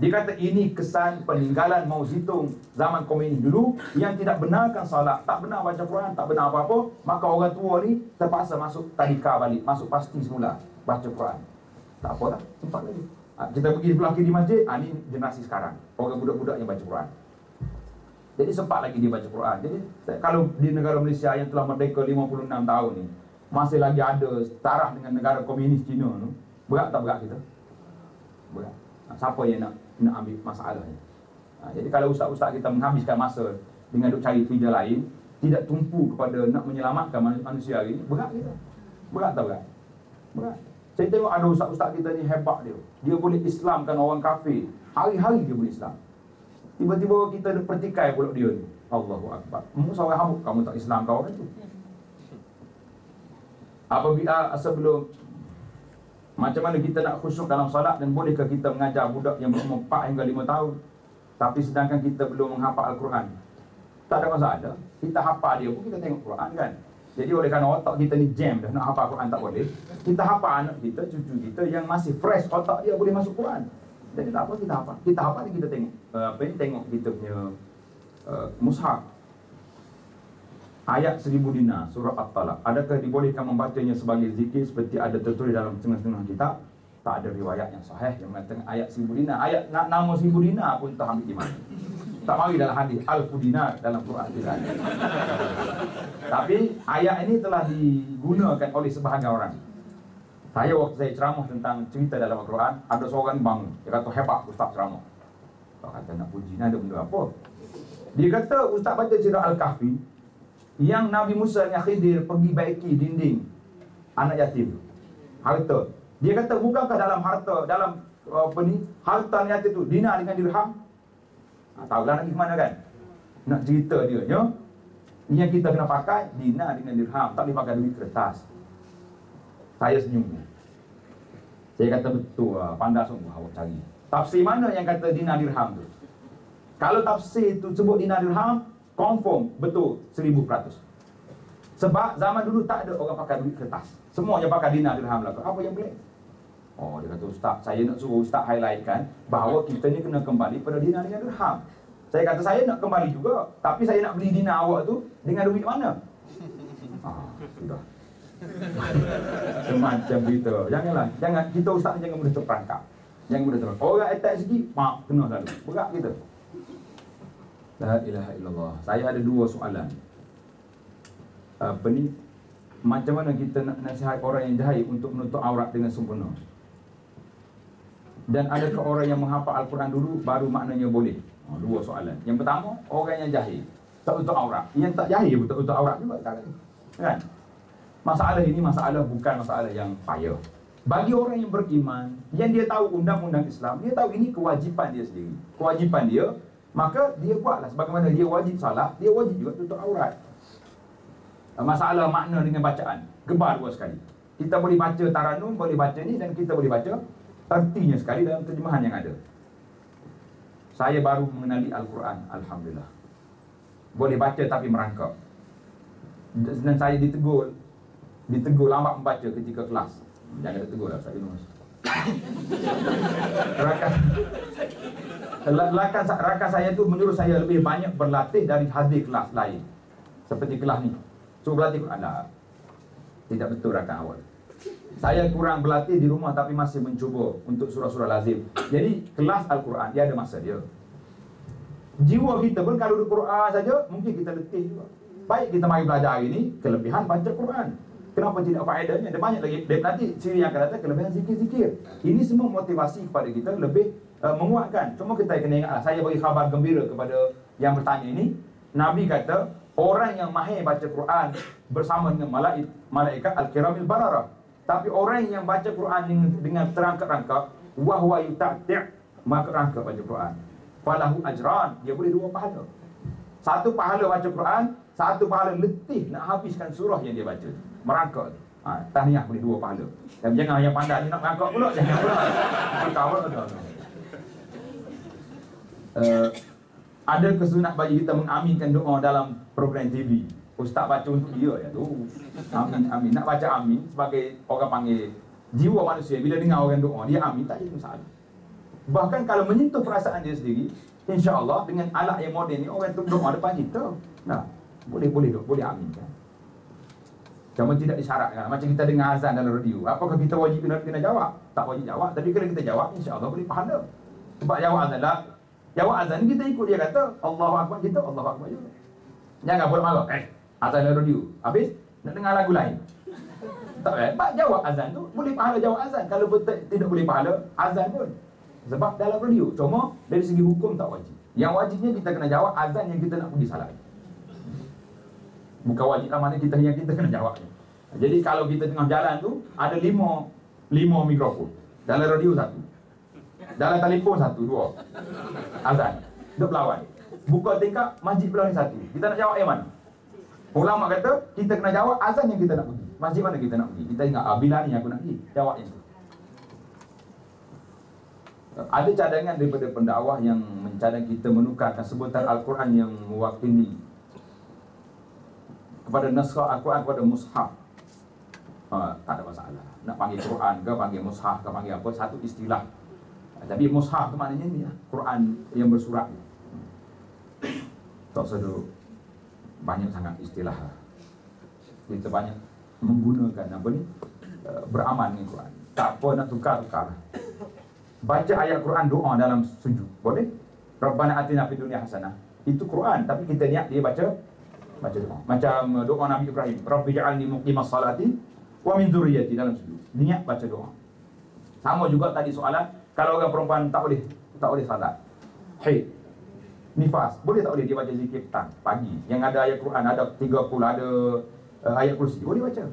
Dia kata ini kesan peninggalan Mao Zedong zaman komunis dulu yang tidak benarkan salat, tak benar baca Quran, tak benar apa-apa. Maka orang tua ni terpaksa masuk tadika balik, masuk pasti semula baca Quran. Tak apalah, sempat lagi. Kita pergi di belah kiri masjid, ni generasi sekarang. Orang budak-budak yang baca Quran. Jadi sempat lagi dia baca Quran. Jadi kalau di negara Malaysia yang telah merdeka 56 tahun ni, masih lagi ada taraf dengan negara komunis Cina tu, berat tak berat kita? Berat. Siapa yang nak ambil masalahnya? Jadi kalau ustaz-ustaz kita menghabiskan masa dengan duk cari fida lain, tidak tumpu kepada nak menyelamatkan manusia hari ini, berat kita. Berat tak berat? Berat. Saya tengok ada ustaz-ustaz kita ni hebat dia. Dia boleh Islamkan orang kafir. Hari-hari dia boleh Islam. Tiba-tiba kita pertikai pula dia ni. Allahu Akbar. Seorang hamuk kamu tak Islam kau kan tu. Apabila sebelum macam mana kita nak khusyuk dalam salat dan bolehkah kita mengajar budak yang berumur 4 hingga 5 tahun tapi sedangkan kita belum menghafal Al-Quran? Tak ada masalah. Kita hafal dia pun kita tengok Quran kan. Jadi oleh kerana otak kita ni jam dah, nak hafal Quran tak boleh. Kita hafal anak kita, cucu kita yang masih fresh otak dia boleh masuk Quran. Jadi tak apa kita hafal. Kita hafal ni kita tengok tengok kita punya mushaf. Ayat 1000 dinar, surah At-Talaq. Adakah dibolehkan membacanya sebagai zikir seperti ada tertulis dalam setengah-setengah kitab? Tak ada riwayat yang sahih yang mengatakan ayat 1000 dinar. Ayat nama 1000 dinar pun tak ambil di mana. Tak mari dalam hadis Alfu dinar dalam Quran tidak ada. Tapi ayat ini telah digunakan oleh sebahagian orang. Waktu saya ceramah tentang cerita dalam Al-Quran, ada seorang bangun. Dia kata hebat ustaz ceramah. Tak kata nak puji, ada benda apa? Dia kata ustaz baca surah Al-Kahfi yang Nabi Musa dengan Khidir pergi baiki dinding anak yatim, harta. Dia kata bukankah dalam harta, dalam harta anak yatim tu dinar dengan dirham? Tahulah nak pergi ke mana kan? Nak cerita dia ya? Yang kita kena pakai dinar dengan dirham, tak boleh pakai duit kertas. Saya senyum. Saya kata betul, pandai sungguh awak cari. Tafsir mana yang kata dinar dirham tu? Kalau tafsir tu sebut dinar dirham, confirm betul 1000%. Sebab zaman dulu tak ada orang pakai duit kertas. Semuanya pakai dinar dirham lah. Apa yang boleh? Oh, dia kata ustaz, saya nak suruh ustaz highlightkan bahawa kita ni kena kembali pada dinar dengan dirham. Saya kata saya nak kembali juga, tapi saya nak beli dinar awak tu dengan duit mana? Sudah. Semacam gitu. Janganlah, kita ustaz ni jangan mudah terperangkap. Jangan mudah terperangkap. Orang attack sikit, kena selalu. Berat kita. La ilaha illallah. Saya ada dua soalan. Apa ni? Macam mana kita nak nasihat orang yang jahil untuk menutup aurat dengan sempurna? Dan adakah orang yang menghafal Al-Quran dulu baru maknanya boleh? Dua soalan. Yang pertama, orang yang jahil tak tutup aurat. Yang tak jahil pun tak tutup aurat juga kan? Masalah ini bukan masalah yang payah. Bagi orang yang beriman, yang dia tahu undang-undang Islam, dia tahu ini kewajipan dia sendiri. Kewajipan dia, maka dia buatlah. Sebagaimana dia wajib salat, dia wajib juga tutup aurat. Masalah makna dengan bacaan, gebar dua sekali. Kita boleh baca taranum, boleh baca ni, dan kita boleh baca artinya sekali dalam terjemahan yang ada. Saya baru mengenali Al-Quran, Alhamdulillah. Boleh baca tapi merangkap. Dan saya ditegur lambat membaca ketika kelas. Jangan ditegur lah, Ustaz Yunus. Rakan saya tu menyuruh saya lebih banyak berlatih dari hadis kelas lain. Seperti kelas ni. So berlatih Quran lah. Tidak betul rakan awal. Saya kurang berlatih di rumah tapi masih mencuba untuk surah-surah lazim. Jadi kelas Al-Quran dia ada masa dia. Jiwa kita pun kalau di Quran saja mungkin kita letih juga. Baik kita mari belajar hari ini kelebihan baca Quran. Kenapa tidak faedahnya? Ada banyak lagi. Nanti siri yang akan datang kelebihan zikir-zikir. Ini semua motivasi kepada kita lebih menguatkan. Cuma kita kena ingatlah, saya bagi khabar gembira kepada yang bertanya ini. Nabi kata orang yang mahir baca Quran bersama dengan malaikat al-kiramil bararah. Tapi orang yang baca Quran dengan terangkat-rangkap, wahwa yuta'ti', maka rangkap baca Quran, falahu ajran, dia boleh dua pahala. Satu pahala baca Quran, satu pahala letih nak habiskan surah yang dia baca, merangkap. Tahniah boleh dua pahala. Dan jangan yang pandai ni nak merangkap pula, jangan pula. Ada kesunat bagi kita mengaminkan doa dalam program TV. Ustaz baca untuk dia ya tu. Amin, amin. Nak baca amin sebagai orang panggil jiwa manusia. Bila dengar orang doa, dia amin tak jadi masalah. Bahkan kalau menyentuh perasaan dia sendiri, insya-Allah dengan alat yang moden ni orang tu doa depan kita. Nah, boleh amin kan. Cuma tidak disyaratkan. Macam kita dengar azan dalam radio. Apakah kita wajib kena jawab? Tak wajib jawab, tapi kalau kita jawab insya-Allah boleh pahala. Sebab jawab azan lah. Jawab azan ni kita ikut dia kata Allahu Akbar, kita Allahu Akbar juga. Jangan boleh marah. Azan dalam radio. Habis nak dengar lagu lain. Tak sebab jawab azan tu boleh pahala jawab azan. Kalau tidak boleh pahala azan pun. Sebab dalam radio. Cuma dari segi hukum tak wajib. Yang wajibnya kita kena jawab azan yang kita nak pergi salat. Bukan wajib lah mana kita yang kita kena jawabnya. Jadi kalau kita tengah jalan tu ada lima mikrofon. Dalam radio satu. Dalam telefon satu, dua. Azan. Duk berlawan. Buka tingkap masjid belah ni satu. Kita nak jawab yang mana? Ulama kata kita kena jawab azan yang kita nak pergi. Masjid mana kita nak pergi? Kita ingat bila ni aku nak pergi. Jawab yang tu. Ada cadangan daripada pendakwah yang mencadang kita menukarkan sebutan Al-Quran yang mewakili kepada naskah Al-Quran kepada mushaf. Tak ada masalah. Nak panggil Quran ke panggil mushaf ke panggil apa, satu istilah. Tapi mushaf tu maknanya ni lah, Quran yang bersurat. Tak sedut banyak sangat istilah. Kita banyak menggunakan apa ni, beramal dengan Quran. Tak apa nak tukar-tukar. Baca ayat Quran doa dalam sujud, boleh? Rabbana atina fid dunya hasanah. Itu Quran, tapi kita niat dia baca doa. Macam doa Nabi Ibrahim, Rabbi ja'alni muqimas salati wa min dzurriyyati, dalam sujud. Niat baca doa. Sama juga tadi soalan, kalau orang perempuan tak boleh salat. Haid, nifas, boleh tak boleh dia baca zikir petang, pagi yang ada ayat Quran, ada 30, ada ayat kursi, boleh baca.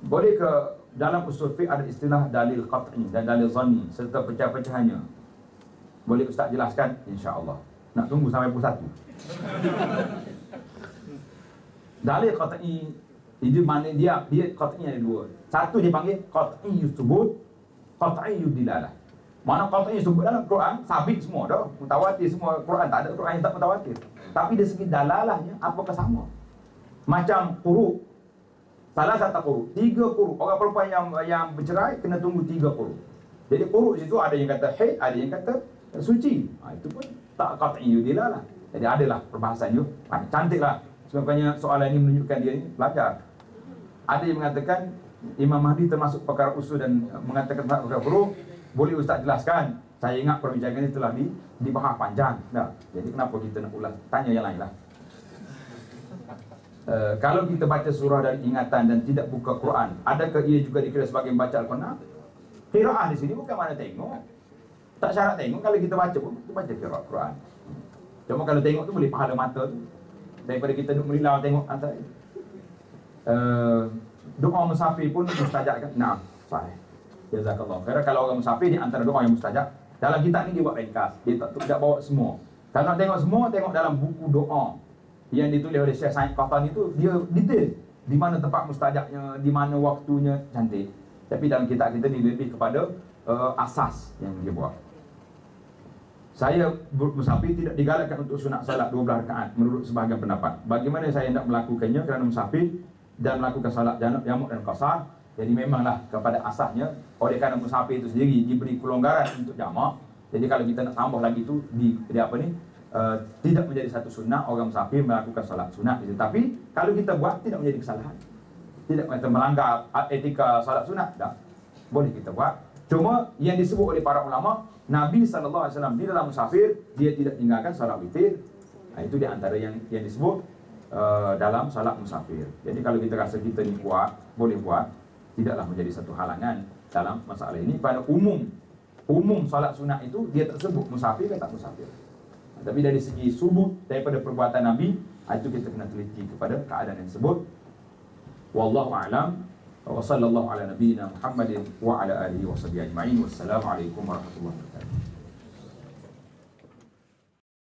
Boleh ke dalam usul fiqh ada istilah dalil qat'i dan dalil zanni serta pecah-pecahannya? Boleh Ustaz jelaskan? Insya-Allah. Nak tunggu sampai pukul 1. Dalil qat'i itu mana dia qat'i ada dua. Satu dia panggil qat'i subut, qat'i dilalah. Mana qat'i subut dalam Quran sabit semua dah, mutawatir semua. Quran tak ada Quran yang tak mutawatir. Tapi dari segi dalalahnya apakah sama? Macam quru, salah satu quru, 3 quru. Orang perempuan yang bercerai kena tunggu 3 quru. Jadi quru situ ada yang kata haid, ada yang kata suci. Itu pun tak qat'i dilalah. Jadi adalah perbahasan you. Cantiklah. Sebenarnya soalan ini menunjukkan dia ni pelajar. Ada yang mengatakan Imam Mahdi termasuk perkara usul dan mengatakan perkara furu'. Boleh Ustaz jelaskan? Saya ingat perbincangan ini telah dibahas panjang. Nah, jadi kenapa kita nak ulas? Tanya yang lain lah. Kalau kita baca surah dari ingatan dan tidak buka Quran, adakah ia juga dikira sebagai membaca Al-Quran? Qiraah di sini bukan mana tengok. Tak syarat tengok, kalau kita baca pun kita baca qiraat Quran. Cuma kalau tengok tu boleh pahala mata tu. Daripada kita duduk melilau tengok atas. Doa musafir pun mustajab kan? Nah, sahih. Jazakallah. Kerana kalau orang musafir di antara doa yang mustajab, dalam kitab ni dia buat ringkas. Dia tak bawa semua. Kalau nak tengok semua, tengok dalam buku doa yang ditulis oleh Syekh Said Qahtani itu, dia detail di mana tempat mustajabnya, di mana waktunya, cantik. Tapi dalam kitab kita ni lebih kepada asas yang dia buat. Saya musafir tidak digalakkan untuk sunat salat 12 rakaat menurut sebahagian pendapat. Bagaimana saya hendak melakukannya kerana musafir dan melakukan salat jamuk dan qasar. Jadi memanglah kepada asasnya oleh kerana musafir itu sendiri diberi kelonggaran untuk jamak. Jadi kalau kita nak tambah lagi tu tidak menjadi satu sunnah orang musafir melakukan salat sunat itu. Tapi kalau kita buat tidak menjadi kesalahan. Tidak kita melanggar etika salat sunat, tak. Boleh kita buat. Cuma yang disebut oleh para ulama, Nabi SAW di dalam musafir dia tidak tinggalkan salat witir. Itu di antara yang disebut dalam salat musafir. Jadi kalau kita rasa kita ni kuat, boleh buat, tidaklah menjadi satu halangan dalam masalah ini. Pada umum salat sunat itu dia tak sebut musafir ke tak musafir. Tapi dari segi subut daripada perbuatan Nabi, itu kita kena teliti kepada keadaan yang disebut. Wallahu a'lam. Wa sallallahu ala nabiyyina Muhammadin wa ala alihi wa sahbihi ajma'in. Wassalamualaikum warahmatullahi wabarakatuh.